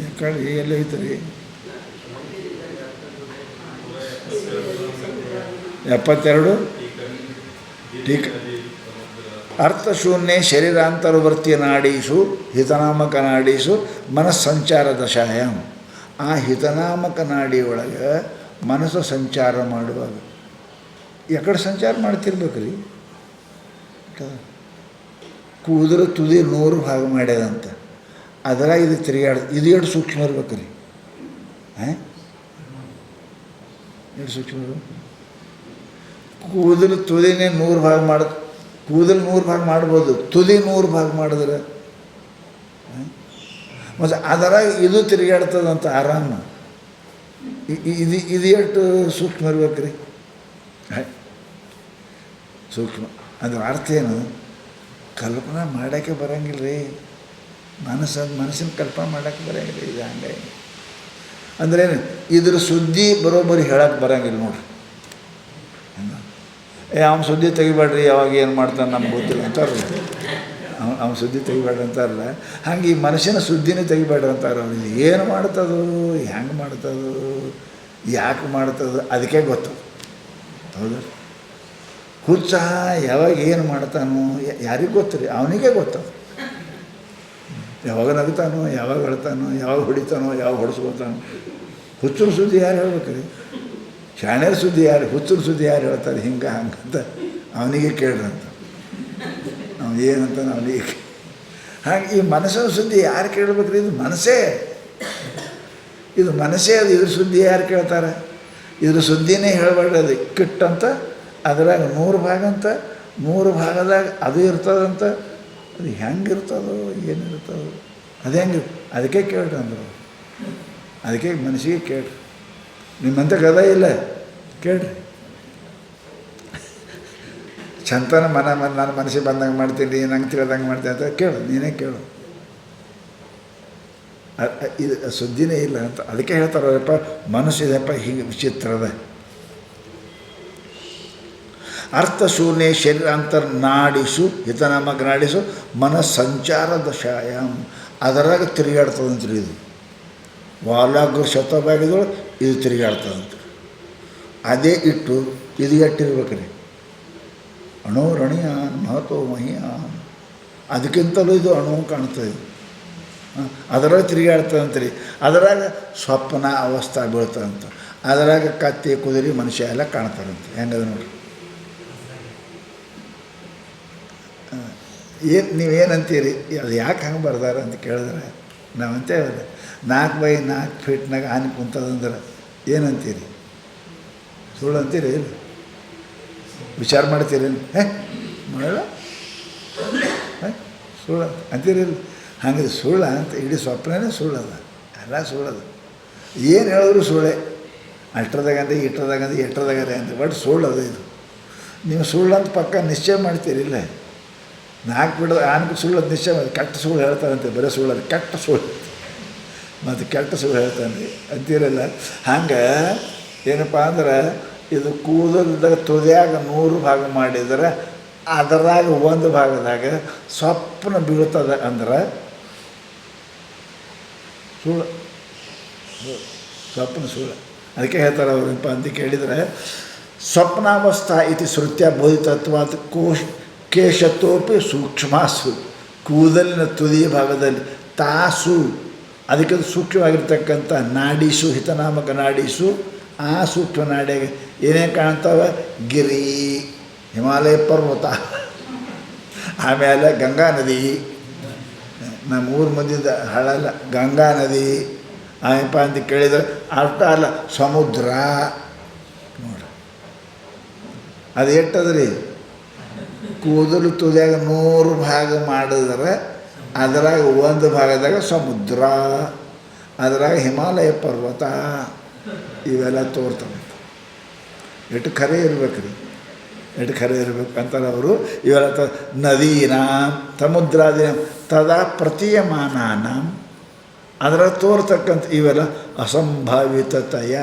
ಯಾಕಂದ್ರೆ ಎಲ್ಲ ಐತ್ರಿ 72 ಟೀಕ ಅರ್ಥಶೂನ್ಯ ಶರೀರಾಂತರ್ವರ್ತಿ ನಾಡೀಸು ಹಿತನಾಮಕ ನಾಡೀಸು ಮನಸ್ಸಂಚಾರ ದಶಾಯಾಮ್. ಆ ಹಿತನಾಮಕ ನಾಡಿಯೊಳಗೆ ಮನಸ್ಸು ಸಂಚಾರ ಮಾಡುವಾಗ ಎಕಡೆ ಸಂಚಾರ ಮಾಡ್ತಿರ್ಬೇಕು ರೀ. ಕೂದಲು ತುದಿ 100 ಭಾಗ ಮಾಡ್ಯದಂತ, ಅದರಾಗ ಇದು ಇದು ಎಷ್ಟು ಸೂಕ್ಷ್ಮ ಇರ್ಬೇಕು ರೀ. ಎಷ್ಟು ಸೂಕ್ಷ್ಮ ಇರ್ಬೇಕು. ಕೂದಲು ತುದಿನೇ 100 ಭಾಗ ಕೂದಲು 100 ಭಾಗ ಮಾಡ್ಬೋದು, ತುದಿ 100 ಭಾಗ ಮಾಡಿದ್ರೆ ಮತ್ತು ಅದರಾಗ ಇದು ತಿರುಗಾಡ್ತದಂತ ಆರಾಮ. ಇದು ಎಷ್ಟು ಸೂಕ್ಷ್ಮ ಇರ್ಬೇಕು ರೀ. ಸೂಕ್ಷ್ಮ ಅದ್ರ ಅರ್ಥ ಏನು? ಕಲ್ಪನೆ ಮಾಡೋಕ್ಕೆ ಬರೋಂಗಿಲ್ಲ ರೀ. ಮನಸ್ಸಿನ ಕಲ್ಪನೆ ಮಾಡೋಕ್ಕೆ ಬರೋಂಗಿಲ್ಲ. ಇದು ಹಂಗಾಗಿ ಅಂದ್ರೇನು, ಇದ್ರ ಸುದ್ದಿ ಬರೋಬ್ಬರಿ ಹೇಳಕ್ಕೆ ಬರೋಂಗಿಲ್ಲ ನೋಡ್ರಿ. ಅವ್ನ ಸುದ್ದಿ ತೆಗಿಬೇಡ್ರಿ, ಯಾವಾಗ ಏನು ಮಾಡ್ತಾನೆ ನಮ್ಗೆ ಗೊತ್ತಿಲ್ಲ ಅಂತಾರಲ್ಲ. ಅವ್ನ ಸುದ್ದಿ ತೆಗಿಬೇಡ್ರಿ ಅಂತಾರಲ್ಲ, ಹಂಗೆ ಈ ಮನುಷ್ಯನ ಸುದ್ದಿನೇ ತೆಗಿಬೇಡ್ರಿ ಅಂತಾರೆ. ಅವ್ರು ಏನು ಮಾಡ್ತದೋ, ಹೆಂಗೆ ಮಾಡ್ತದೋ, ಯಾಕೆ ಮಾಡ್ತದೋ ಅದಕ್ಕೆ ಗೊತ್ತದು. ಹೌದು, ಹುಚ್ಚ ಯಾವಾಗ ಏನು ಮಾಡ್ತಾನೋ ಯಾರಿಗೆ ಗೊತ್ತು ರೀ, ಅವನಿಗೆ ಗೊತ್ತದು. ಯಾವಾಗ ನಗ್ತಾನೋ, ಯಾವಾಗ ಹೇಳ್ತಾನೋ, ಯಾವಾಗ ಹೊಡಿತಾನೋ, ಯಾವಾಗ ಹೊಡೆಸ್ಕೊತಾನೋ. ಹುಚ್ಚರ ಸುದ್ದಿ ಯಾರು ಹೇಳ್ಬೇಕು ರೀ? ಶಾಣ್ಯರ ಸುದ್ದಿ ಯಾರು, ಹುಚ್ಚರ ಸುದ್ದಿ ಯಾರು ಹೇಳ್ತಾರೆ? ಹಿಂಗೆ ಹಂಗಂತ ಅವನಿಗೆ ಕೇಳ್ರಂತ, ಅವ್ನು ಏನಂತ ಅವನಿಗೆ. ಹಾಗೆ ಈ ಮನಸ್ಸಿನ ಸುದ್ದಿ ಯಾರು ಕೇಳ್ಬೇಕು ರೀ? ಇದು ಮನಸ್ಸೇ, ಇದು ಮನಸ್ಸೇ. ಅದು ಇದ್ರ ಸುದ್ದಿ ಯಾರು ಕೇಳ್ತಾರೆ? ಇದ್ರ ಸುದ್ದಿನೇ ಹೇಳಬಾರ್ದು. ಕಿಟ್ಟಂತ ಅದ್ರಾಗ 100 ಭಾಗ ಅಂತ, 100 ಭಾಗದಾಗ ಅದು ಇರ್ತದಂತ. ಅದು ಹೆಂಗಿರ್ತದೋ ಏನಿರ್ತದೋ ಅದು ಹೆಂಗೆ, ಅದಕ್ಕೆ ಕೇಳ್ರಿ ಅಂದರು. ಅದಕ್ಕೆ ಮನಸ್ಸಿಗೆ ಕೇಳ್ರಿ. ನಿಮ್ಮಂತ ಗದ ಇಲ್ಲ, ಕೇಳ್ರಿ. ಚಂತನ ನಾನು ಮನಸ್ಸಿಗೆ ಬಂದಂಗೆ ಮಾಡ್ತೀನಿ, ನಂಗೆ ತಿಳಿದಂಗೆ ಮಾಡ್ತೀನಿ ಅಂತ ಕೇಳು, ನೀನೇ ಕೇಳು. ಇದು ಸುದ್ದಿನೇ ಇಲ್ಲ ಅಂತ ಅದಕ್ಕೆ ಹೇಳ್ತಾರಪ್ಪ. ಮನಸ್ಸಿದೆಪ್ಪ ಹೀಗೆ ವಿಚಿತ್ರದ. ಅರ್ಥಶೂನ್ಯ ಶರೀರಾಂತರ್ನಾಡಿಸು ಹಿತನಾಮಕ ನಾಡಿಸು ಮನಸ್ಸಂಚಾರ ದಶಾಯಾಮ್. ಅದರಾಗ ತಿರುಗಾಡ್ತದಂತ್ರಿ. ಇದು ವಾಲಾಗ್ರ ಶತಭಾಗಿದೊಳಗೆ ಇದು ತಿರುಗಾಡ್ತದಂತ್ರಿ. ಅದೇ ಇಟ್ಟು ಇದು ಎಟ್ಟಿರ್ಬೇಕ್ರಿ. ಅಣೋರಣೀಯಾನ್ ಮಹತೋ ಮಹಿಯಾನ್. ಅದಕ್ಕಿಂತಲೂ ಇದು ಅಣು ಕಾಣ್ತದೆ. ಅದರಾಗ ತಿರುಗಾಡ್ತದಂತ್ರಿ. ಅದರಾಗ ಸ್ವಪ್ನ ಅವಸ್ಥೆ ಬೀಳ್ತದಂತ. ಅದರಾಗ ಕತ್ತಿ ಕುದುರೆ ಮನುಷ್ಯ ಎಲ್ಲ ಕಾಣ್ತಾರಂತೆ. ಹೆಂಗದ ನೋಡ್ರಿ. ನೀವೇನಂತೀರಿ? ಅದು ಯಾಕೆ ಹಂಗೆ ಬರ್ದಾರ ಅಂತ ಕೇಳಿದ್ರೆ ನಾವಂತೇವೆ 4 ಬೈ 4 ಫೀಟ್ನಾಗ ಆನೆ ಕುಂತದಂದ್ರೆ ಏನಂತೀರಿ? ಸುಳ್ಳು ಅಂತೀರಿ? ಇಲ್ಲ ವಿಚಾರ ಮಾಡ್ತೀರಿ? ಮಾಡಲ್ಲ ಸುಳ್ಳು ಅಂತೀರಿ? ಇಲ್ಲ ಹಂಗೆ ಸುಳ್ಳ ಅಂತ. ಇಡೀ ಸ್ವಪ್ನನೇ ಸುಳ್ಳದ, ಎಲ್ಲ ಸುಳ್ಳದ. ಏನು ಹೇಳಿದ್ರು ಸುಳ್ಳೆ. ಅಷ್ಟರದಾಗಂದ್ರೆ ಇಟ್ಟರದಾಗಂದ್ರೆ ಎಷ್ಟರದಾಗದೆ ಅಂತ, ಬಟ್ ಸುಳ್ಳದ ಇದು. ನೀವು ಸುಳ್ಳಂತ ಪಕ್ಕ ನಿಶ್ಚಯ ಮಾಡ್ತೀರಿಲ್ಲ. 4 ಬಿಡೋದು ಆನಕ್ಕೆ ಸುಳ್ಳದು ನಿಶ್ಚಯ ಮಾಡಿ ಕೆಟ್ಟ ಸುಳ್ಳು ಹೇಳ್ತಾರಂತೆ. ಬರೀ ಸುಳ್ಳದು ಕೆಟ್ಟ ಸುಳ್ಳು, ಮತ್ತು ಕೆಟ್ಟ ಸುಳ್ಳು ಹೇಳ್ತಾನೆ ಅಂತೀರಲ್ಲ. ಹಂಗೆ ಏನಪ್ಪ ಅಂದ್ರೆ ಇದು ಕೂದಲದಾಗ ತುದಿಯಾಗ 100 ಭಾಗ ಮಾಡಿದ್ರೆ ಅದರಾಗ 1 ಭಾಗದಾಗ ಸ್ವಪ್ನ ಬೀಳ್ತದೆ ಅಂದ್ರೆ ಸುಳ್ಳು. ಸ್ವಪ್ನ ಸುಳ್ಳು. ಅದಕ್ಕೆ ಹೇಳ್ತಾರೆ ಅವರಪ್ಪ ಅಂತ ಕೇಳಿದರೆ, ಸ್ವಪ್ನಾವಸ್ಥಾ ಇತಿ ಶ್ರುತ್ಯ ಬೋಧಿತತ್ವಾತ್ ಕೇಶತೋಪಿ ಸೂಕ್ಷ್ಮಾಸು. ಕೂದಲಿನ ತುದಿಯ ಭಾಗದಲ್ಲಿ ತಾಸು, ಅದಕ್ಕೆ ಸೂಕ್ಷ್ಮವಾಗಿರ್ತಕ್ಕಂಥ ನಾಡೀಸು, ಹಿತನಾಮಕ ನಾಡೀಸು. ಆ ಸೂಕ್ಷ್ಮ ನಾಡಿಯಾಗ ಏನೇನು ಕಾಣ್ತಾವೆ? ಗಿರಿ, ಹಿಮಾಲಯ ಪರ್ವತ, ಆಮೇಲೆ ಗಂಗಾ ನದಿ. ನಮ್ಮ ಊರು ಮಧ್ಯದ ಹಳಲ್ಲ ಗಂಗಾ ನದಿ. ಏನಪ್ಪ ಅಂತ ಕೇಳಿದರೆ ಅರ್ಥ ಅಲ್ಲ, ಸಮುದ್ರ ನೋಡ್ರಿ. ಅದು ಎಟ್ಟದ್ರಿ? ಕೂದಲು ತುದಿಯಾಗ 100 ಭಾಗ ಮಾಡಿದ್ರೆ ಅದರಾಗ 1 ಭಾಗದಾಗ ಸಮುದ್ರ, ಅದರಾಗ ಹಿಮಾಲಯ ಪರ್ವತ, ಇವೆಲ್ಲ ತೋರ್ತವೆ. ಎಷ್ಟು ಖರೆ ಇರ್ಬೇಕು ರೀ, ಎಷ್ಟು ಖರೆ ಇರ್ಬೇಕು ಅಂತಾರೆ ಅವರು. ಇವೆಲ್ಲ ನದೀನ ಸಮುದ್ರಾದಿನ ತದಾ ಪ್ರತೀಯಮಾನಾನ, ಅದರ ತೋರ್ತಕ್ಕಂಥ ಇವೆಲ್ಲ ಅಸಂಭಾವಿತತೆಯ,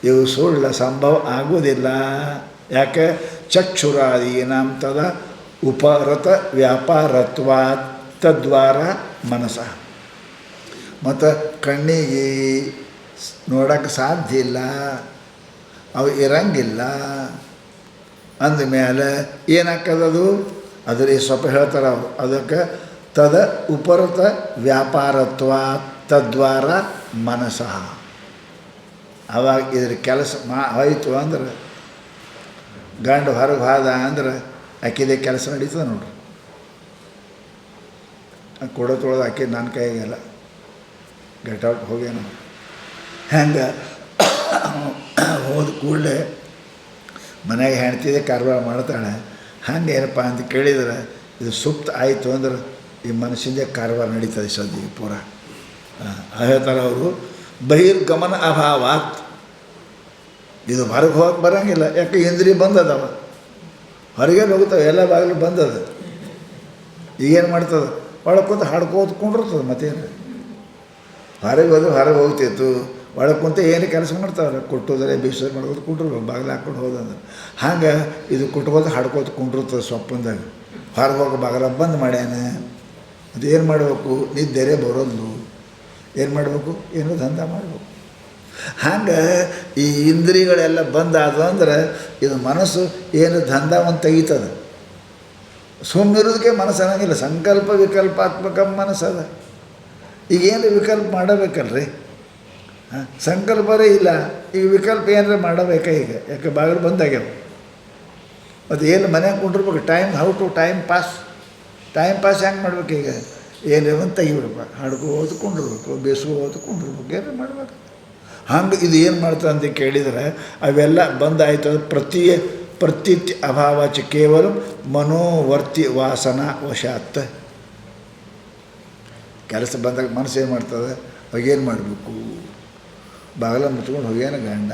ಇವು ಸುಳ್ಳ, ಸಂಭವ ಆಗೋದಿಲ್ಲ. ಯಾಕೆ? ಚಕ್ಷುರಾದೀನಾಂ ತದ ಉಪರತ ವ್ಯಾಪಾರತ್ವಾ ತದ್ವಾರ ಮನಸ. ಮತ್ತು ಕಣ್ಣಿಗೆ ನೋಡೋಕ್ಕೆ ಸಾಧ್ಯ ಇಲ್ಲ, ಅವು ಇರಂಗಿಲ್ಲ ಅಂದಮೇಲೆ ಏನಾಗ್ತದದು? ಅದ್ರ ಈ ಸ್ವಲ್ಪ ಹೇಳ್ತಾರೆ ಅವರು. ಅದಕ್ಕೆ ತದ ಉಪರತ ವ್ಯಾಪಾರತ್ವ ತದ್ವಾರ ಮನಸಃ. ಅವಾಗ ಇದ್ರ ಕೆಲಸ ಹೋಯ್ತು ಅಂದ್ರೆ ಗಂಡು ಹೊರಗೆ ಹೋದ ಅಂದ್ರೆ ಆಕಿದೆ ಕೆಲಸ ನಡೀತದೆ ನೋಡ್ರಿ. ಕೊಡೋ ತೊಳೆದು ಆಕೆ ನನ್ನ ಕೈಗೆಲ್ಲ ಗೆಟ್ ಔಟ್ ಹೋಗ್ಯಾನ. ಹೆಂಗೆ ಹೋದ ಕೂಡಲೇ ಮನೆಗೆ ಹೆಣ್ತಿದೆ ಕಾರವಾರ ಮಾಡ್ತಾಳೆ. ಹಂಗೆ ಏನಪ್ಪ ಅಂತ ಕೇಳಿದ್ರೆ ಇದು ಸುಪ್ತ ಆಯಿತು ಅಂದ್ರೆ ಈ ಮನಸ್ಸಿಂದೇ ಕಾರವಾರ ನಡೀತದೆ ಸದ್ಯ ಪೂರ. ಹೇಳ್ತಾರೆ ಅವರು, ಬಹಿರ್ಗಮನ ಅಭಾವಾತ್. ಇದು ಹೊರಗೆ ಹೋಗಕ್ಕೆ ಬರೋಂಗಿಲ್ಲ, ಯಾಕೆ ಇಂದ್ರಿಯ ಬಂದದವ, ಹೊರಗೆ ಹೋಗ್ತವೆ, ಎಲ್ಲ ಬಾಗಿಲು ಬಂದದ. ಈಗೇನು ಮಾಡ್ತದೆ, ಒಳಗೆ ಕುಂತು ಹಾಡ್ಕೋತ ಕುಂಡಿರ್ತದೆ. ಮತ್ತೇನು ಹೊರಗೆ ಹೋದ್ರೆ ಹೊರಗೆ ಹೋಗ್ತಿತ್ತು, ಒಳಗೆ ಕುಂತ ಏನು ಕೆಲಸ ಮಾಡ್ತಾವ್ರೆ, ಕೊಟ್ಟೋದ್ರೆ ಬೀಸೋದು ಮಾಡ್ಕೋತ ಕುಂಡ್ರು, ಬಾಗಿಲು ಹಾಕ್ಕೊಂಡು ಹೋದಂದ್ರೆ. ಹಂಗೆ ಇದು ಕುಟ್ಕೋತ ಹಾಡ್ಕೋತ ಕುಂಡಿರ್ತದೆ ಸೊಪ್ಪಂದಾಗ. ಹೊರಗೆ ಹೋಗೋ ಬಾಗಿಲ ಬಂದ್ ಮಾಡ್ಯಾನ. ಅದು ಏನು ಮಾಡಬೇಕು, ನಿದ್ದೆರೆ ಬರೋದು, ಏನು ಮಾಡಬೇಕು, ಏನೋ ದಂಧ ಮಾಡಬೇಕು. ಹಂಗೆ ಈ ಇಂದ್ರಿಯಗಳೆಲ್ಲ ಬಂದಾದ ಅಂದ್ರೆ ಇದು ಮನಸ್ಸು ಏನು ದಂಧವನ್ನು ತೆಗಿತದೆ. ಸುಮ್ಮಿರೋದಕ್ಕೆ ಮನಸ್ಸು ಅನ್ನಂಗಿಲ್ಲ. ಸಂಕಲ್ಪ ವಿಕಲ್ಪಾತ್ಮಕ ಮನಸ್ಸದ. ಈಗೇನು ವಿಕಲ್ಪ ಮಾಡಬೇಕಲ್ರಿ, ಸಂಕಲ್ಪರೇ ಇಲ್ಲ, ಈಗ ವಿಕಲ್ಪ ಏನಾರ ಮಾಡಬೇಕಾ ಈಗ, ಯಾಕೆ ಬಾಗಿಲು ಬಂದಾಗ್ಯಾವ. ಮತ್ತು ಏನು ಮನೆಯಾಗ ಕುಂಡಿರ್ಬೇಕು, ಹೌ ಟು ಟೈಮ್ ಪಾಸ್ ಹೆಂಗೆ ಮಾಡ್ಬೇಕು, ಈಗ ಏನು ತೆಗಿಬಿಡ್ಬೇಕು, ಹಾಡ್ಕೋದು ಕುಂಡಿರ್ಬೇಕು, ಬೇಯಿಸ್ಕೋದು ಕುಂಡಿರ್ಬೇಕು, ಏನು ಮಾಡ್ಬೇಕು. ಹಂಗೆ ಇದು ಏನು ಮಾಡ್ತದೆ ಅಂತ ಕೇಳಿದರೆ ಅವೆಲ್ಲ ಬಂದಾಯ್ತು. ಪ್ರತೀತಿ ಅಭಾವಾಚ ಕೇವಲ ಮನೋವರ್ತಿ ವಾಸನಾ ವಶಾತ್. ಕೆಲಸ ಬಂದಾಗ ಮನಸ್ಸು ಏನು ಮಾಡ್ತದೆ, ಅವಾಗೇನು ಮಾಡಬೇಕು, ಬಾಗಿಲ ಮುಚ್ಕೊಂಡು ಹೋಗ್ಯಾನ ಗಂಡ,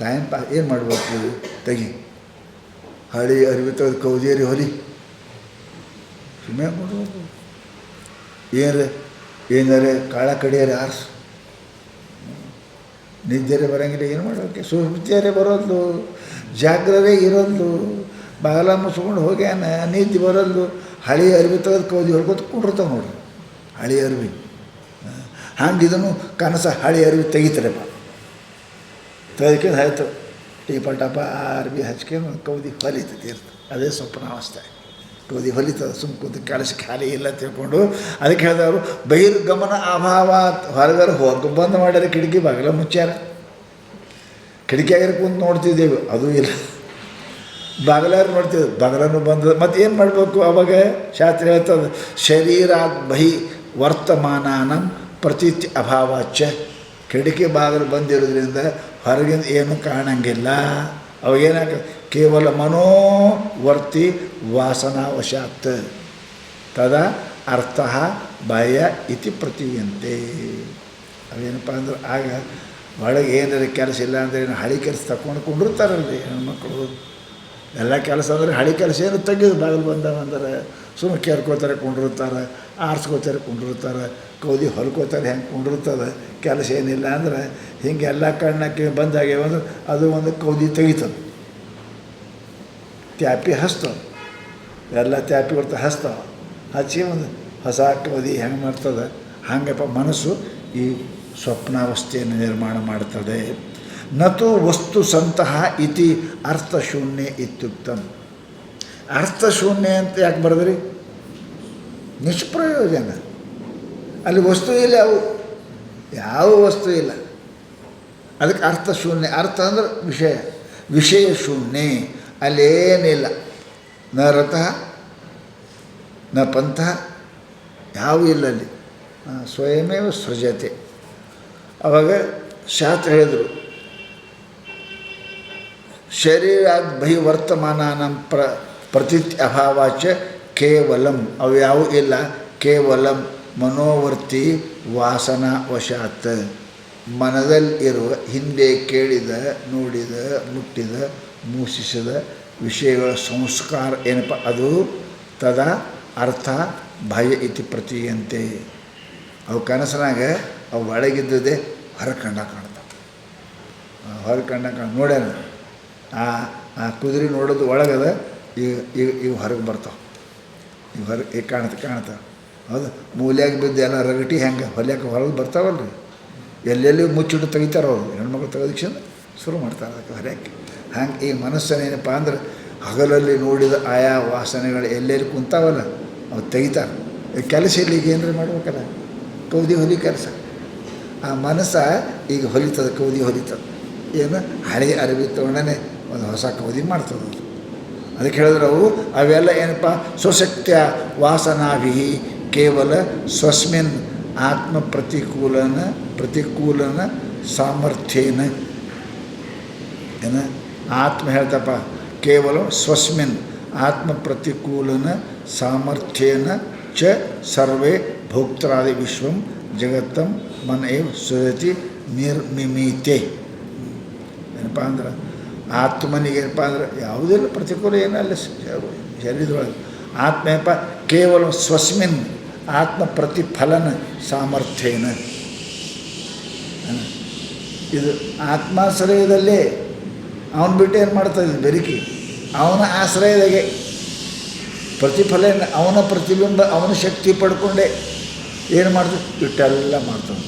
ಟೈಮ್ ಪಾಸ್ ಏನು ಮಾಡಬೇಕು, ತೆಗಿ ಹಳಿ ಅರಿವಿ ತೆಗೆದು ಕೌದೇರಿ ಹೊಲಿ, ಸುಮ್ಮನೆ ಕೊಡ್ಬೇಕು. ಏನಾರೆ ಕಾಳ ಕಡಿಯಾರೆ ಆರಿಸು, ನಿದ್ದೆರೆ ಬರೋಂಗಿಲ್ಲ, ಏನು ಮಾಡೋಕ್ಕೆ, ಸುಳ್ತಿಯಾರೆ ಬರೋದು, ಜಾಗ್ರರೇ ಇರೋದು, ಬಾಗಿಲ ಮುಚ್ಕೊಂಡು ಹೋಗ್ಯಾನ, ನಿದ್ದೆ ಬರೋದು, ಹಳಿ ಅರಿವಿ ತೆಗೆದು ಕೌದಿ ಹೊಡ್ಕೊತ ಕುಂಡಿರ್ತಾವೆ ನೋಡ್ರಿ, ಹಳಿ ಅರಿವಿ. ಹಂಗೆ ಇದನ್ನು ಕನಸ ಹಳಿ ಅರಿವಿ ತೆಗಿತಾರಪ್ಪ, ತೆಗೆದ್ಕೊಂಡು ಆಯ್ತು ಟೀಪ ಟಪ ಅರ್ಬಿ ಹಚ್ಕೊಂಡು ಕೌದಿ ಹೊಲಿತೈತಿ ಇರ್ತದೆ. ಅದೇ ಸ್ವಪ್ನಾವಸ್ಥೆ, ಕೌದಿ ಹೊಲಿತದೆ. ಸುಮ್ಮ ಕೂತು ಕೆಲಸ ಖಾಲಿ ಇಲ್ಲ ತಿಳ್ಕೊಂಡು. ಅದಕ್ಕೆ ಹೇಳಿದವರು ಬಹಿರ್ಗಮನ ಅಭಾವ. ಹೊರಗಡೆ ಹೋಗಿ ಬಂದ್ ಮಾಡ್ಯಾರ, ಕಿಟಕಿ ಬಾಗಿಲ ಮುಚ್ಚಾರ. ಕಿಟಕಿಯಾಗಾರ ಕುಂತು ನೋಡ್ತಿದ್ದೇವೆ, ಅದು ಇಲ್ಲ. ಬಾಗಿಲಾರು ನೋಡ್ತಿದ್ದೆ, ಬಾಗಿಲನ್ನು ಬಂದದ. ಮತ್ತು ಏನು ಮಾಡಬೇಕು ಅವಾಗ, ಶಾಸ್ತ್ರ ಹೇಳ್ತದೆ, ಶರೀರಾತ್ ಬಹಿ ವರ್ತಮಾನಂ ಪ್ರತೀತಿ ಅಭಾವಾಚ. ಕಿಟಕಿ ಬಾಗಿಲು ಬಂದಿರೋದ್ರಿಂದ ಹೊರಗಿಂದ ಏನು ಕಾಣಂಗಿಲ್ಲ. ಅವಾಗೇನಾಗ ಕೇವಲ ಮನೋವರ್ತಿ ವಾಸನಾವಶಾತ್ ತದಾ ಅರ್ಥ ಬಾಹ್ಯ ಇತಿ ಪ್ರತೀಯಂತೆ. ಅವೇನಪ್ಪ ಅಂದ್ರೆ ಆಗ ಒಳಗೆ ಏನಾರ ಕೆಲಸ ಇಲ್ಲ ಅಂದರೆ ಏನು ಹಳಿ ಕೆಲಸ ತಗೊಂಡು ಕೊಂಡಿರ್ತಾರಲ್ರಿ ಹೆಣ್ಮಕ್ಳು. ಎಲ್ಲ ಕೆಲಸ ಅಂದರೆ ಹಳಿ ಕೆಲಸ ಏನು ತೆಗೆದು ಬಾಗಿಲು ಬಂದವ ಅಂದ್ರೆ ಸುಮ್ಮನೆ ಕೇರ್ಕೋತಾರೆ, ಕೊಂಡಿರ್ತಾರೆ, ಆರಿಸ್ಕೋತಾರೆ, ಕೊಂಡಿರ್ತಾರೆ, ಕೌದಿ ಹೊಲ್ಕೋತಾರೆ, ಹೆಂಗೆ ಕೊಂಡಿರ್ತದೆ. ಕೆಲಸ ಏನಿಲ್ಲ ಅಂದ್ರೆ ಹಿಂಗೆ ಎಲ್ಲ ಕಣ್ಣಕ್ಕೆ ಬಂದಾಗ್ಯಾವ ಅಂದ್ರೆ ಅದು ಒಂದು ಕೌದಿ ತೆಗಿತದೆ, ತ್ಯಾಪಿ ಹಚ್ತವೆ, ಎಲ್ಲ ತ್ಯಾಪಿ ಕೊಡ್ತಾ ಹಚ್ತಾವೆ, ಹಚ್ಚಿ ಒಂದು ಹೊಸ ಕೌದಿ ಹೆಂಗೆ ಮಾಡ್ತದೆ. ಹಾಗಪ್ಪ ಮನಸ್ಸು ಈ ಸ್ವಪ್ನಾವಸ್ಥೆಯನ್ನು ನಿರ್ಮಾಣ ಮಾಡ್ತದೆ. ನತು ವಸ್ತು ಸಂತಹ ಇತಿ ಅರ್ಥಶೂನ್ಯ ಇತ್ಯುಕ್ತಂ. ಅರ್ಥಶೂನ್ಯ ಅಂತ ಯಾಕೆ ಬರೆದ್ರಿ, ನಿಷ್ಪ್ರಯೋಜನ. ಅಲ್ಲಿ ವಸ್ತು ಇಲ್ಲ, ಅವು ಯಾವ ವಸ್ತು ಇಲ್ಲ, ಅದಕ್ಕೆ ಅರ್ಥಶೂನ್ಯ. ಅರ್ಥ ಅಂದ್ರೆ ವಿಷಯ ಶೂನ್ಯ. ಅಲ್ಲೇನಿಲ್ಲ, ನ ರಥಃ ನ ಪಂಥ, ಯಾವ ಇಲ್ಲ ಅಲ್ಲಿ. ಸ್ವಯಮೇವ ಸೃಜತೆ. ಅವಾಗ ಶಾಸ್ತ್ರ ಹೇಳಿದರು, ಶರೀರಾತ್ ಬಹಿವರ್ತಮಾನಂ ಪ್ರತೀತಿ ಅಭಾವಾಚ ಕೇವಲಂ. ಅವು ಯಾವ ಇಲ್ಲ, ಕೇವಲಂ ಮನೋವರ್ತಿ ವಾಸನಾ ವಶಾತ್. ಮನದಲ್ಲಿರುವ ಹಿಂದೆ ಕೇಳಿದ, ನೋಡಿದ, ಮುಟ್ಟಿದ, ಮೂಸಿಸಿದ ವಿಷಯಗಳ ಸಂಸ್ಕಾರ ಏನಪ್ಪ ಅದು ತದಾ ಅರ್ಥ ಬಾಹ್ಯ ಇತಿ ಪ್ರತೀಯಂತೆ. ಅವು ಕನಸಿನಾಗ ಅವು ಒಳಗಿದ್ದದೆ ಹೊರಗೆ ಕಾಣ್ತಾವೆ. ಹೊರಗೆ ನೋಡ್ಯಾನ, ಆ ಕುದುರೆ ನೋಡೋದು ಒಳಗದ, ಈಗ ಹೊರಗೆ ಬರ್ತಾವೆ, ಈಗ ಹೊರಗೆ ಈಗ ಕಾಣ್ತಾವೆ. ಹೌದು, ಮೂಲ್ಯಾಗ ಬಿದ್ದು ಎಲ್ಲ ರಗಟಿ ಹೆಂಗೆ ಹೊಲ್ಯಾಕೆ ಹೊರಗೆ ಬರ್ತಾವಲ್ರಿ, ಎಲ್ಲೆಲ್ಲಿ ಮುಚ್ಚಿಟ್ಟು ತೆಗಿತಾರೆ ಅವರು. ಹೆಣ್ಮಕ್ಳು ತೆಗೆದಕ್ಷಣ ಶುರು ಮಾಡ್ತಾರೆ ಅದಕ್ಕೆ ಹೊರ್ಯಾಕೆ. ಹಂಗೆ ಈ ಮನಸ್ಸನ್ನೇನಪ್ಪ ಅಂದ್ರೆ ಹಗಲಲ್ಲಿ ನೋಡಿದ ಆಯಾ ವಾಸನೆಗಳು ಎಲ್ಲೆಲ್ಲಿ ಕುಂತಾವಲ್ಲ ಅವು ತೆಗಿತಾರೆ. ಕೆಲಸ ಇಲ್ಲಿ ಈಗ ಏನಾರು ಮಾಡ್ಬೇಕಲ್ಲ, ಕೌದಿ ಹೊಲಿ ಕೆಲಸ. ಆ ಮನಸ್ಸು ಈಗ ಹೊಲಿತದೆ, ಕೌದಿ ಹೊಲಿತದೆ. ಏನು ಹಳೆ ಅರಿವಿ ತೊಗೊಂಡೇ ಒಂದು ಹೊಸ ಕೌದಿ ಮಾಡ್ತದೆ. ಅದಕ್ಕೆ ಹೇಳಿದ್ರೆ ಅವೆಲ್ಲ ಏನಪ್ಪ, ಸ್ವಶಕ್ತಿಯ ವಾಸನಾಭಿ ಕೇವಲ ಸ್ವಸ್ಮಿನ್ ಆತ್ಮ ಪ್ರತಿಕೂಲನ ಸಾಮರ್ಥ್ಯೇನ. ಏನು ಆತ್ಮ ಹೇಳ್ತಪ್ಪ, ಕೇವಲ ಸ್ವಸ್ಮಿನ್ ಆತ್ಮ ಪ್ರತಿಕೂಲನ ಸಾಮರ್ಥ್ಯೇನ ಚ ಸರ್ವೇ ಭೋಕ್ತರಾದಿ ವಿಶ್ವಂ ಜಗತ್ತಂ ಮನ ಏವ ಸೃಜತಿ ನಿರ್ಮಿಮೀತೆ. ಏನಪ್ಪ ಅಂದ್ರೆ ಆತ್ಮನಿಗೆ ಏನಪ್ಪ ಅಂದ್ರೆ ಯಾವುದೆಲ್ಲ ಪ್ರತಿಕೂಲ ಏನಲ್ಲ ಶರೀರದೊಳಗೆ. ಆತ್ಮ ಏನಪ್ಪ, ಕೇವಲ ಸ್ವಸ್ಮಿನ್ ಆತ್ಮ ಪ್ರತಿಫಲನ ಸಾಮರ್ಥ್ಯೇನ. ಇದು ಆತ್ಮಾಶ್ರಯದಲ್ಲೇ ಅವನು ಬಿಟ್ಟು ಏನು ಮಾಡ್ತಾಯಿದ್ದ ಬೆರಿಕಿ, ಅವನ ಆಶ್ರಯದಾಗೆ ಪ್ರತಿಫಲ, ಅವನ ಪ್ರತಿಬಿಂಬ, ಅವನ ಶಕ್ತಿ ಪಡ್ಕೊಂಡೆ ಏನು ಮಾಡ್ತದೆ, ಇಟ್ಟೆಲ್ಲ ಮಾಡ್ತದೆ.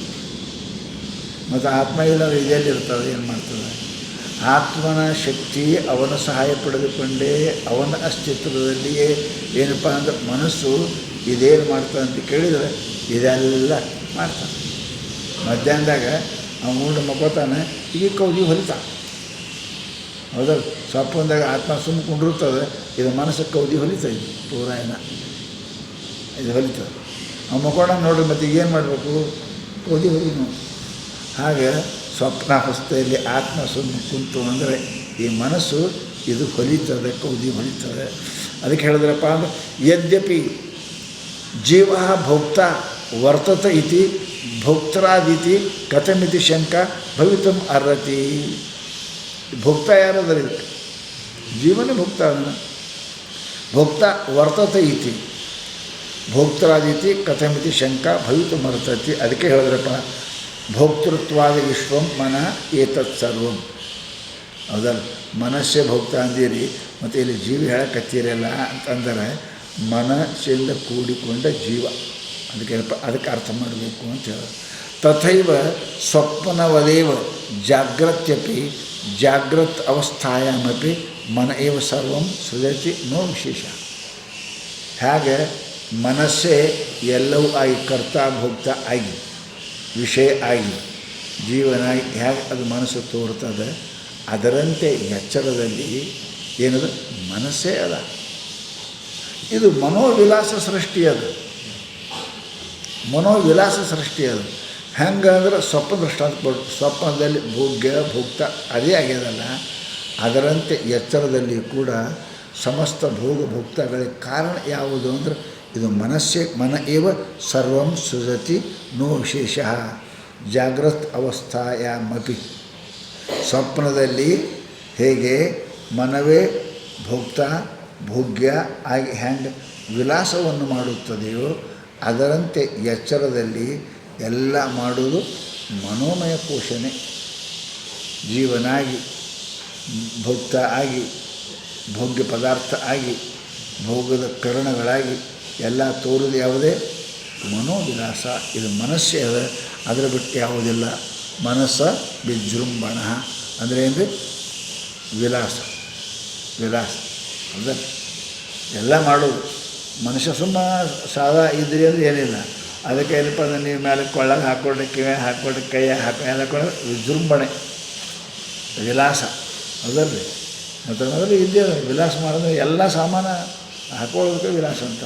ಮತ್ತು ಆತ್ಮ ಇಲ್ಲ ಇದೆಯಲ್ಲಿರ್ತದೆ, ಏನು ಮಾಡ್ತದೆ? ಆತ್ಮನ ಶಕ್ತಿ ಅವನ ಸಹಾಯ ಪಡೆದುಕೊಂಡೇ ಅವನ ಅಸ್ತಿತ್ವದಲ್ಲಿಯೇ ಏನಪ್ಪ ಅಂದ್ರೆ ಮನಸ್ಸು ಇದೇನು ಮಾಡ್ತಾನೆ ಅಂತ ಕೇಳಿದರೆ ಇದೆಲ್ಲ ಮಾಡ್ತಾನೆ. ಮಧ್ಯಾಹ್ನದಾಗ ಅವನು ಉಂಡು ಮಕ್ಕೋತಾನೆ, ಈಗ ಕೌದಿ ಹೊಲಿತಾನೆ. ಹೌದಲ್ಲ, ಸ್ವಪ್ನದಾಗ ಆತ್ಮ ಸುಮ್ಮ ಕುಂಡಿರ್ತದೆ, ಇದು ಮನಸ್ಸು ಕೌದಿ ಹೊಲಿತದೆ, ಪೂರಾಯಣ ಇದು ಹೊಲಿತದೆ. ಅವ್ನು ಮಕ್ಕೋಣ ನೋಡ್ರಿ, ಮತ್ತು ಈಗೇನು ಮಾಡಬೇಕು, ಕೌದಿ ಹೊಲಿ ನೋಡಿ. ಹಾಗೆ ಸ್ವಪ್ನಾವಸ್ಥೆಯಲ್ಲಿ ಆತ್ಮ ಸುಮ್ಮನೆ ಕುಂತು ಅಂದರೆ ಈ ಮನಸ್ಸು ಇದು ಹೊಲಿತದೆ, ಕೌದಿ ಹೊಲಿತದೆ. ಅದಕ್ಕೆ ಹೇಳಿದ್ರಪ್ಪ ಅಂದ್ರೆ ಯದ್ಯಪಿ ಜೀವ ಭೋಕ್ತ ವರ್ತತ ಇತಿ ಭೋಕ್ತರಾದಿತಿ ಕಥಮಿತಿ ಶಂಕ ಭವಿತುಂ ಅರ್ಹತಿ. ಭೋಕ್ತ ಯಾರಾದ್ರೆ ಇದಕ್ಕೆ ಜೀವನೇ ಭೋಕ್ತ. ಭೋಕ್ತ ವರ್ತತ ಇತಿ ಭೋಕ್ತರಾದಿತಿ ಕಥಮಿತಿ ಶಂಕ ಭವಿತುಂ ಅರ್ಹತಿ. ಅದಕ್ಕೆ ಹೇಳಿದ್ರಪ್ಪ, ಭೋಕ್ತೃತ್ವಾದ ವಿಶ್ವಂ ಮನ ಏತತ್ ಸರ್ವಂ. ಹೌದಲ್ಲ, ಮನಸ್ಸೇ ಭೋಕ್ತ ಅಂದಿರಿ, ಮತ್ತು ಇಲ್ಲಿ ಜೀವ ಹೇಳಕತ್ತೀರಲ್ಲ ಅಂತಂದರೆ ಮನಸ್ಸಿಂದ ಕೂಡಿಕೊಂಡ ಜೀವ. ಅದಕ್ಕೆ ಅರ್ಥ ಮಾಡಬೇಕು ಅಂತ ಹೇಳೋದು. ತಥೈವ ಸ್ವಪ್ನವದೇವ ಜಾಗ್ರತ್ಯಪಿ ಜಾಗ್ರತ್ ಅವಸ್ಥಾಯಾಮಪಿ ಮನ ಏವ ಸರ್ವಂ ಸೃಜತಿ ನೋ ವಿಶೇಷ. ಹಾಗೆ ಮನಸ್ಸೇ ಎಲ್ಲವೂ ಆಗಿ ಕರ್ತ ಭೋಕ್ತ ಆಗಿ ವಿಷಯ ಆಗಿ ಜೀವನಾಗಿ ಹೇಗೆ ಅದು ಮನಸ್ಸು ತೋರ್ತದೆ, ಅದರಂತೆ ಎಚ್ಚರದಲ್ಲಿ ಏನದು ಮನಸ್ಸೇ ಅದ. ಇದು ಮನೋವಿಲಾಸ ಸೃಷ್ಟಿ, ಅದು ಮನೋವಿಲಾಸ ಸೃಷ್ಟಿ. ಅದು ಹೆಂಗಂದ್ರೆ ಸ್ವಪ್ನ ದೃಷ್ಟಾಂತ ಕೊಡು, ಸ್ವಪ್ನದಲ್ಲಿ ಭೋಗ್ಯ ಭೋಕ್ತ ಅದೇ ಆಗ್ಯದಲ್ಲ, ಅದರಂತೆ ಎಚ್ಚರದಲ್ಲಿ ಕೂಡ ಸಮಸ್ತ ಭೋಗ ಭೋಕ್ತಗಳಿಗೆ ಕಾರಣ ಯಾವುದು ಅಂದರೆ ಇದು ಮನಸ್ಸೇ. ಮನ ಏವ ಸರ್ವಂ ಸೃಜತಿ ನೋ ವಿಶೇಷ ಜಾಗ್ರತ್ ಅವಸ್ಥಾಯಾಮಪಿ. ಸ್ವಪ್ನದಲ್ಲಿ ಹೇಗೆ ಮನವೇ ಭೋಕ್ತ ಭೋಗ್ಯ ಆಗಿ ಹೆಂಗೆ ವಿಲಾಸವನ್ನು ಮಾಡುತ್ತದೆಯೋ, ಅದರಂತೆ ಎಚ್ಚರದಲ್ಲಿ ಎಲ್ಲ ಮಾಡುವುದು ಮನೋಮಯ ಕೋಶನೇ. ಜೀವನಾಗಿ ಭೋಕ್ತ ಆಗಿ ಭೋಗ್ಯ ಪದಾರ್ಥ ಆಗಿ ಭೋಗದ ಕರಣಗಳಾಗಿ ಎಲ್ಲ ತೋರುವುದು ಯಾವುದೇ ಮನೋವಿಲಾಸ. ಇದು ಮನಸ್ಸೇ ಅದ, ಅದರ ಬಿಟ್ಟು ಯಾವುದಿಲ್ಲ. ಮನಸ್ಸ ವಿಜೃಂಭಣ ಅಂದರೆ ಏನು? ವಿಲಾಸ. ಹೌದಾ? ಎಲ್ಲ ಮಾಡೋದು ಮನುಷ್ಯ ಸುಮ್ಮ ಸಾದಾ ಇದ್ರಿ ಅಂದರೆ ಏನಿಲ್ಲ. ಅದಕ್ಕೆ ಏನಪ್ಪ ಅಂದರೆ ನೀವು ಮೇಲೆ ಕೊಳ್ಳಾಗ ಹಾಕ್ಕೊಂಡು ಕಿವಿ ಹಾಕ್ಕೊಂಡು ಕೈ ಹಾಕೊಂಡು ವಿಜೃಂಭಣೆ ವಿಲಾಸ. ಹೌದಲ್ರಿ? ಮತ್ತು ಮೊದಲು ಇದ್ದೇ ವಿಲಾಸ ಮಾಡಿದ್ರೆ ಎಲ್ಲ ಸಾಮಾನು ಹಾಕೊಳ್ಳೋದಕ್ಕೆ ವಿಲಾಸ ಅಂತ.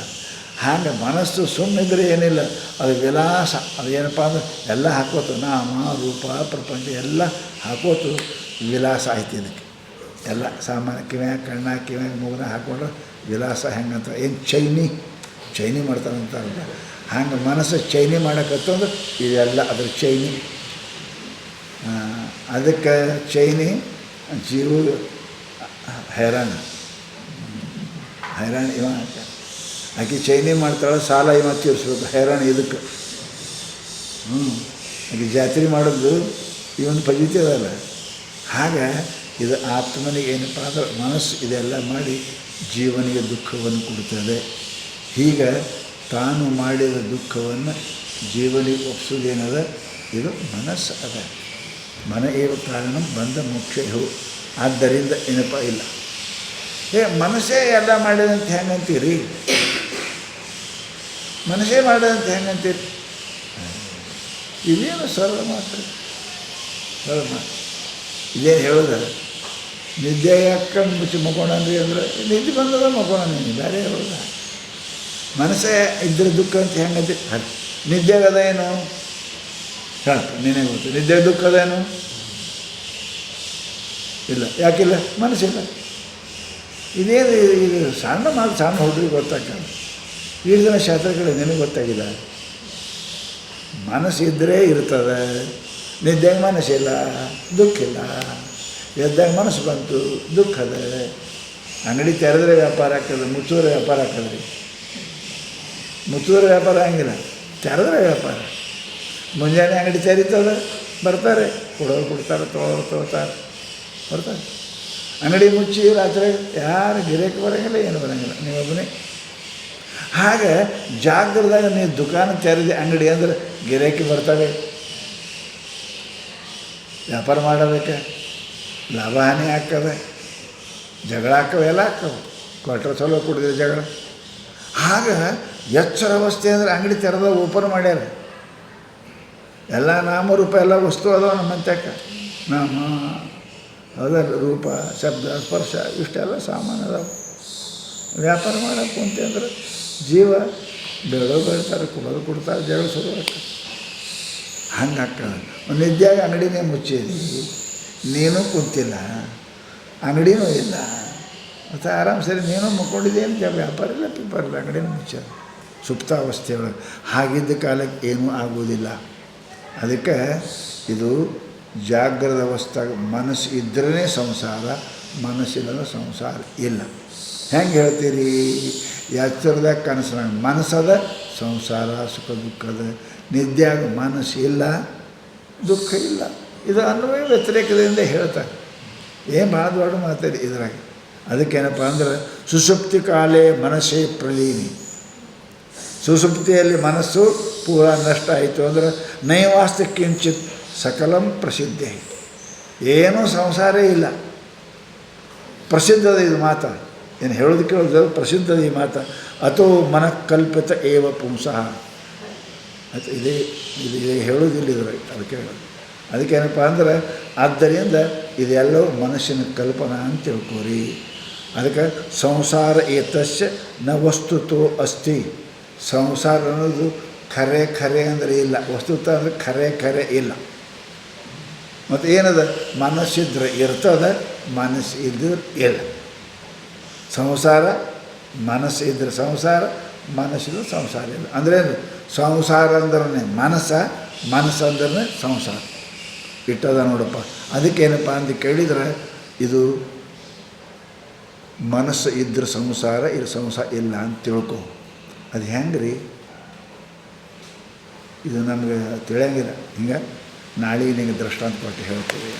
ಹಾಗೆ ಮನಸ್ಸು ಸುಮ್ಮನಿದ್ರೆ ಏನಿಲ್ಲ, ಅದು ವಿಲಾಸ. ಅದು ಏನಪ್ಪ ಅಂದ್ರೆ ಎಲ್ಲ ಹಾಕೋತು, ನಾಮ ರೂಪ ಪ್ರಪಂಚ ಎಲ್ಲ ಹಾಕೋತು ವಿಲಾಸ ಆಯ್ತು. ಇದಕ್ಕೆ ಎಲ್ಲ ಸಾಮಾನ್ಯ ಕಿವ್ಯಾಗ ಕಣ್ಣ ಕಿವ್ಯಾಗ ಮೂಗನ ಹಾಕ್ಕೊಂಡ್ರೆ ವಿಲಾಸ. ಹೆಂಗಂತ ಏನು ಚೈನಿ ಮಾಡ್ತಾರಂತಾರಲ್ಲ, ಹಂಗೆ ಮನಸ್ಸು ಚೈನಿ ಮಾಡೋಕ್ಕಂತಂದ್ರೆ ಇದೆಲ್ಲ ಅದ್ರ ಚೈನಿ. ಅದಕ್ಕೆ ಚೈನಿ ಜೀವ ಹೈರಾಣ ಇವ ಆಕೆ ಚೈನಿ ಮಾಡ್ತಾಳೆ, ಸಾಲ ಇವ ತೀರಿಸ್ಬೇಕು, ಹೈರಾಣ ಇದಕ್ಕೆ. ಆಕೆ ಜಾತ್ರೆ ಮಾಡೋದು ಇವೊಂದು ಪದ್ಧತಿ ಅದಲ್ಲ. ಹಾಗೆ ಇದು ಆತ್ಮನಿಗೆ ಏನಪ್ಪ ಅಂದ್ರೆ ಮನಸ್ಸು ಇದೆಲ್ಲ ಮಾಡಿ ಜೀವನಿಗೆ ದುಃಖವನ್ನು ಕೊಡ್ತದೆ. ಹೀಗೆ ತಾನು ಮಾಡಿದ ದುಃಖವನ್ನು ಜೀವನಿಗೆ ಒಪ್ಸೋದೇನದ, ಇದು ಮನಸ್ಸು ಅದ. ಮನ ಏವ ಕಾರಣ ಬಂದ ಮೋಕ್ಷ. ಆದ್ದರಿಂದ ಏನಪ್ಪ ಇಲ್ಲ ಮನಸ್ಸೇ ಎಲ್ಲ ಮಾಡಿದಂತ ಹೆಂಗಂತೀರಿ? ಮನಸ್ಸೇ ಮಾಡಿದಂತ ಹೆಂಗಂತೀರಿ? ಇದೇನು ಸರಳ ಮಾತ್ರ, ಸರಳ ಮಾತು. ಇದೇನು ಹೇಳೋದ? ನಿದ್ದೆ ಹಾಕೊಂಡು ಮುಚ್ಚಿ ಮಕ್ಕೊಂಡ್ರಿ ಅಂದ್ರೆ ನಿದ್ದೆ ಬಂದದ ಮಕ್ಕೋಣ, ನೀನು ಬೇರೆ ಹೇಳೋದ? ಮನಸ್ಸೇ ಇದ್ರೆ ದುಃಖ ಅಂತ ಹೆಂಗಂತ ನಿದ್ದೆಗದ ಏನು ಹೇಳ, ನೀನೇ ಗೊತ್ತು. ನಿದ್ದೆ ದುಃಖ ಅದೇನು ಇಲ್ಲ. ಯಾಕಿಲ್ಲ? ಮನಸ್ಸಿಲ್ಲ. ಇದೇನು ಇದು ಸಣ್ಣ ಮಾತು, ಸಣ್ಣ ಹುಡುಗರಿಗೆ ಗೊತ್ತಾಗ್ತದೆ. ಈ ದಿನ ಶಾಸ್ತ್ರಗಳು ನಿನಗೆ ಗೊತ್ತಾಗಿಲ್ಲ. ಮನಸ್ಸಿದ್ದರೆ ಇರ್ತದೆ. ನಿದ್ದೆಗೆ ಮನಸ್ಸಿಲ್ಲ, ದುಃಖ ಇಲ್ಲ. ಎದ್ದಾಗ ಮನಸ್ಸು ಬಂತು, ದುಃಖ ಅದ. ಅಂಗಡಿ ತೆರೆದ್ರೆ ವ್ಯಾಪಾರ ಆಗ್ತದೆ, ಮುಚ್ಚಿದ್ರೆ ವ್ಯಾಪಾರ ಆಗ್ತದೆ ರೀ. ಮುಚ್ಚಿದ್ರೆ ವ್ಯಾಪಾರ ಹಂಗಿಲ್ಲ, ತೆರೆದ್ರೆ ವ್ಯಾಪಾರ. ಮುಂಜಾನೆ ಅಂಗಡಿ ತೆರೀತದೆ, ಬರ್ತಾರೆ, ಕೊಡೋರು ಕೊಡ್ತಾರೆ, ತೊಗೊಳ್ತಾರೆ, ಬರ್ತಾರೆ. ಅಂಗಡಿ ಮುಚ್ಚಿ ರಾತ್ರಿ ಯಾರು ಗಿರಾಕಿ ಬರೋಂಗಿಲ್ಲ, ಏನು ಬರೋಂಗಿಲ್ಲ, ನೀವೊಬ್ಬನೇ. ಹಾಗೆ ಜಾಗ್ರದಾಗ ನೀವು ದುಕಾನ ತೆರೆದಿ ಅಂಗಡಿ ಅಂದ್ರೆ ಗಿರಾಕಿ ಬರ್ತಾರೆ, ವ್ಯಾಪಾರ ಮಾಡೋದಕ್ಕೆ ಲಾಭ ಹಾನಿ ಆಗ್ತದೆ, ಜಗಳ ಆಗ್ತವೆ, ಎಲ್ಲ ಆಗ್ತವೆ. ಕ್ವಾರ್ಟರ್ ಚಲೋ ಕೊಡ್ತಿದೆ ಜಗಳ. ಆಗ ಎಚ್ಚರ ಅವಸ್ಥೆ ಅಂದರೆ ಅಂಗಡಿ ತೆರೆದಾಗ ಓಪನ್ ಮಾಡ್ಯಾರ. ಎಲ್ಲ ನಾಮರೂಪ ಎಲ್ಲ ವಸ್ತು ಅದಾವ ನಮ್ಮ ಅಂತ್ಯಕ್ಕೆ. ನಾಮ ಅದಲ್ಲ, ರೂಪ, ಶಬ್ದ, ಸ್ಪರ್ಶ ಇಷ್ಟೆಲ್ಲ ಸಾಮಾನು ಅದಾವೆ. ವ್ಯಾಪಾರ ಮಾಡೋಕ್ಕೆ ಕುಂತೆ ಅಂದ್ರೆ ಜೀವ ಬೆಳೋದು ಬೆಳ್ತಾರೆ, ಕೊಡೋದು ಕೊಡ್ತಾರೆ, ಜಗಳ ಶುರು ಆಗ್ತದೆ. ಹಂಗೆ ಆಗ್ತದೆ. ನಿದ್ಯಾಗ ಅಂಗಡಿನೇ ಮುಚ್ಚಿದಿ, ನೀನು ಕುಂತಿಲ್ಲ, ಅಂಗಡಿನೂ ಇಲ್ಲ, ಮತ್ತು ಆರಾಮ್ ಸರಿ ನೀನು ಮುಕ್ಕೊಂಡಿದ್ದೆ ಅಂತ ವ್ಯಾಪಾರ ಇಲ್ಲ, ಪೀಪಾರ ಇಲ್ಲ, ಅಂಗಡಿನೂ ಮುಚ್ಚೋದು ಸುಪ್ತಾವಸ್ಥೆಯೊಳಗೆ. ಹಾಗಿದ್ದ ಕಾಲಕ್ಕೆ ಏನೂ ಆಗುವುದಿಲ್ಲ. ಅದಕ್ಕೆ ಇದು ಜಾಗ್ರದ ಅವಸ್ಥೆಯಾಗ ಮನಸ್ಸು ಇದ್ರೇ ಸಂಸಾರ, ಮನಸ್ಸಿಲ್ಲದ ಸಂಸಾರ ಇಲ್ಲ. ಹೆಂಗೆ ಹೇಳ್ತೀರಿ? ಎಚ್ಚರದಾಗ ಕನಸಿನಾಗ ಮನಸ್ಸದ, ಸಂಸಾರ ಸುಖ ದುಃಖದ. ನಿದ್ಯಾಗ ಮನಸ್ಸು ಇಲ್ಲ, ದುಃಖ ಇಲ್ಲ. ಇದು ಅನ್ವಯ ವ್ಯತಿರೇಕದಿಂದ ಹೇಳ್ತಾರೆ. ಏನು ಭಾಳ ದೊಡ್ಡ ಮಾತಾಡಿ ಇದ್ರಾಗ. ಅದಕ್ಕೇನಪ್ಪ ಅಂದ್ರೆ ಸುಷುಪ್ತಿ ಕಾಲೇ ಮನಸ್ಸೇ ಪ್ರಲೀನಿ. ಸುಷುಪ್ತಿಯಲ್ಲಿ ಮನಸ್ಸು ಪೂರ ನಷ್ಟ ಆಯಿತು ಅಂದ್ರೆ ನೈವಾಸ್ತಿ ಕಿಂಚಿತ್ ಸಕಲಂ ಪ್ರಸಿದ್ಧಿ. ಏನೂ ಸಂಸಾರ ಇಲ್ಲ. ಪ್ರಸಿದ್ಧದ ಇದು ಮಾತ, ಏನು ಹೇಳೋದು ಕೇಳೋದು ಪ್ರಸಿದ್ಧದ ಈ ಮಾತ. ಅಥೋ ಮನಃಕಲ್ಪಿತ ಏವ ಪುಂಸಃ. ಅದು ಇದೇ ಹೇಳೋದಿಲ್ಲ ಇದ್ರಾಗ. ಅದಕ್ಕೆ ಹೇಳೋದು. ಅದಕ್ಕೇನಪ್ಪ ಅಂದ್ರೆ ಆದ್ದರಿಂದ ಇದೆಲ್ಲವೂ ಮನಸ್ಸಿನ ಕಲ್ಪನಾ ಅಂತ ತಿಳ್ಕೋರಿ. ಅದಕ್ಕೆ ಸಂಸಾರ ಏತಸ್ಯ ನ ವಸ್ತುತೋ ಅಸ್ತಿ. ಸಂಸಾರ ಅನ್ನೋದು ಖರೆ ಅಂದರೆ ಇಲ್ಲ, ವಸ್ತುತ ಅಂದರೆ ಖರೆ ಇಲ್ಲ. ಮತ್ತು ಏನದ? ಮನಸ್ಸಿದ್ರೆ ಇರ್ತದೆ, ಮನಸ್ಸು ಇದ್ರೆ ಇಲ್ಲ. ಸಂಸಾರ ಮನಸ್ಸು ಇದ್ರೆ ಸಂಸಾರ, ಮನಸ್ಸಿದ್ರೆ ಸಂಸಾರ ಇಲ್ಲ. ಅಂದರೆ ಸಂಸಾರ ಅಂದ್ರೆ ಮನಸ್ಸು ಅಂದ್ರೆ ಸಂಸಾರ ಇಟ್ಟದ ನೋಡಪ್ಪ. ಅದಕ್ಕೇನಪ್ಪ ಅಂತ ಕೇಳಿದರೆ ಇದು ಮನಸ್ಸು ಇದ್ರೆ ಸಂಸಾರ, ಇದು ಸಂಸಾರ ಇಲ್ಲ ಅಂತ ತಿಳ್ಕೊ. ಅದು ಹೆಂಗೆ ರೀ? ಇದು ನಮಗೆ ತಿಳಿಯಂಗಿಲ್ಲ. ಹಿಂಗೆ ನಾಳೆ ನಿಮಗೆ ದೃಷ್ಟಾಂತ ಕೊಟ್ಟು ಹೇಳ್ತೀವಿ.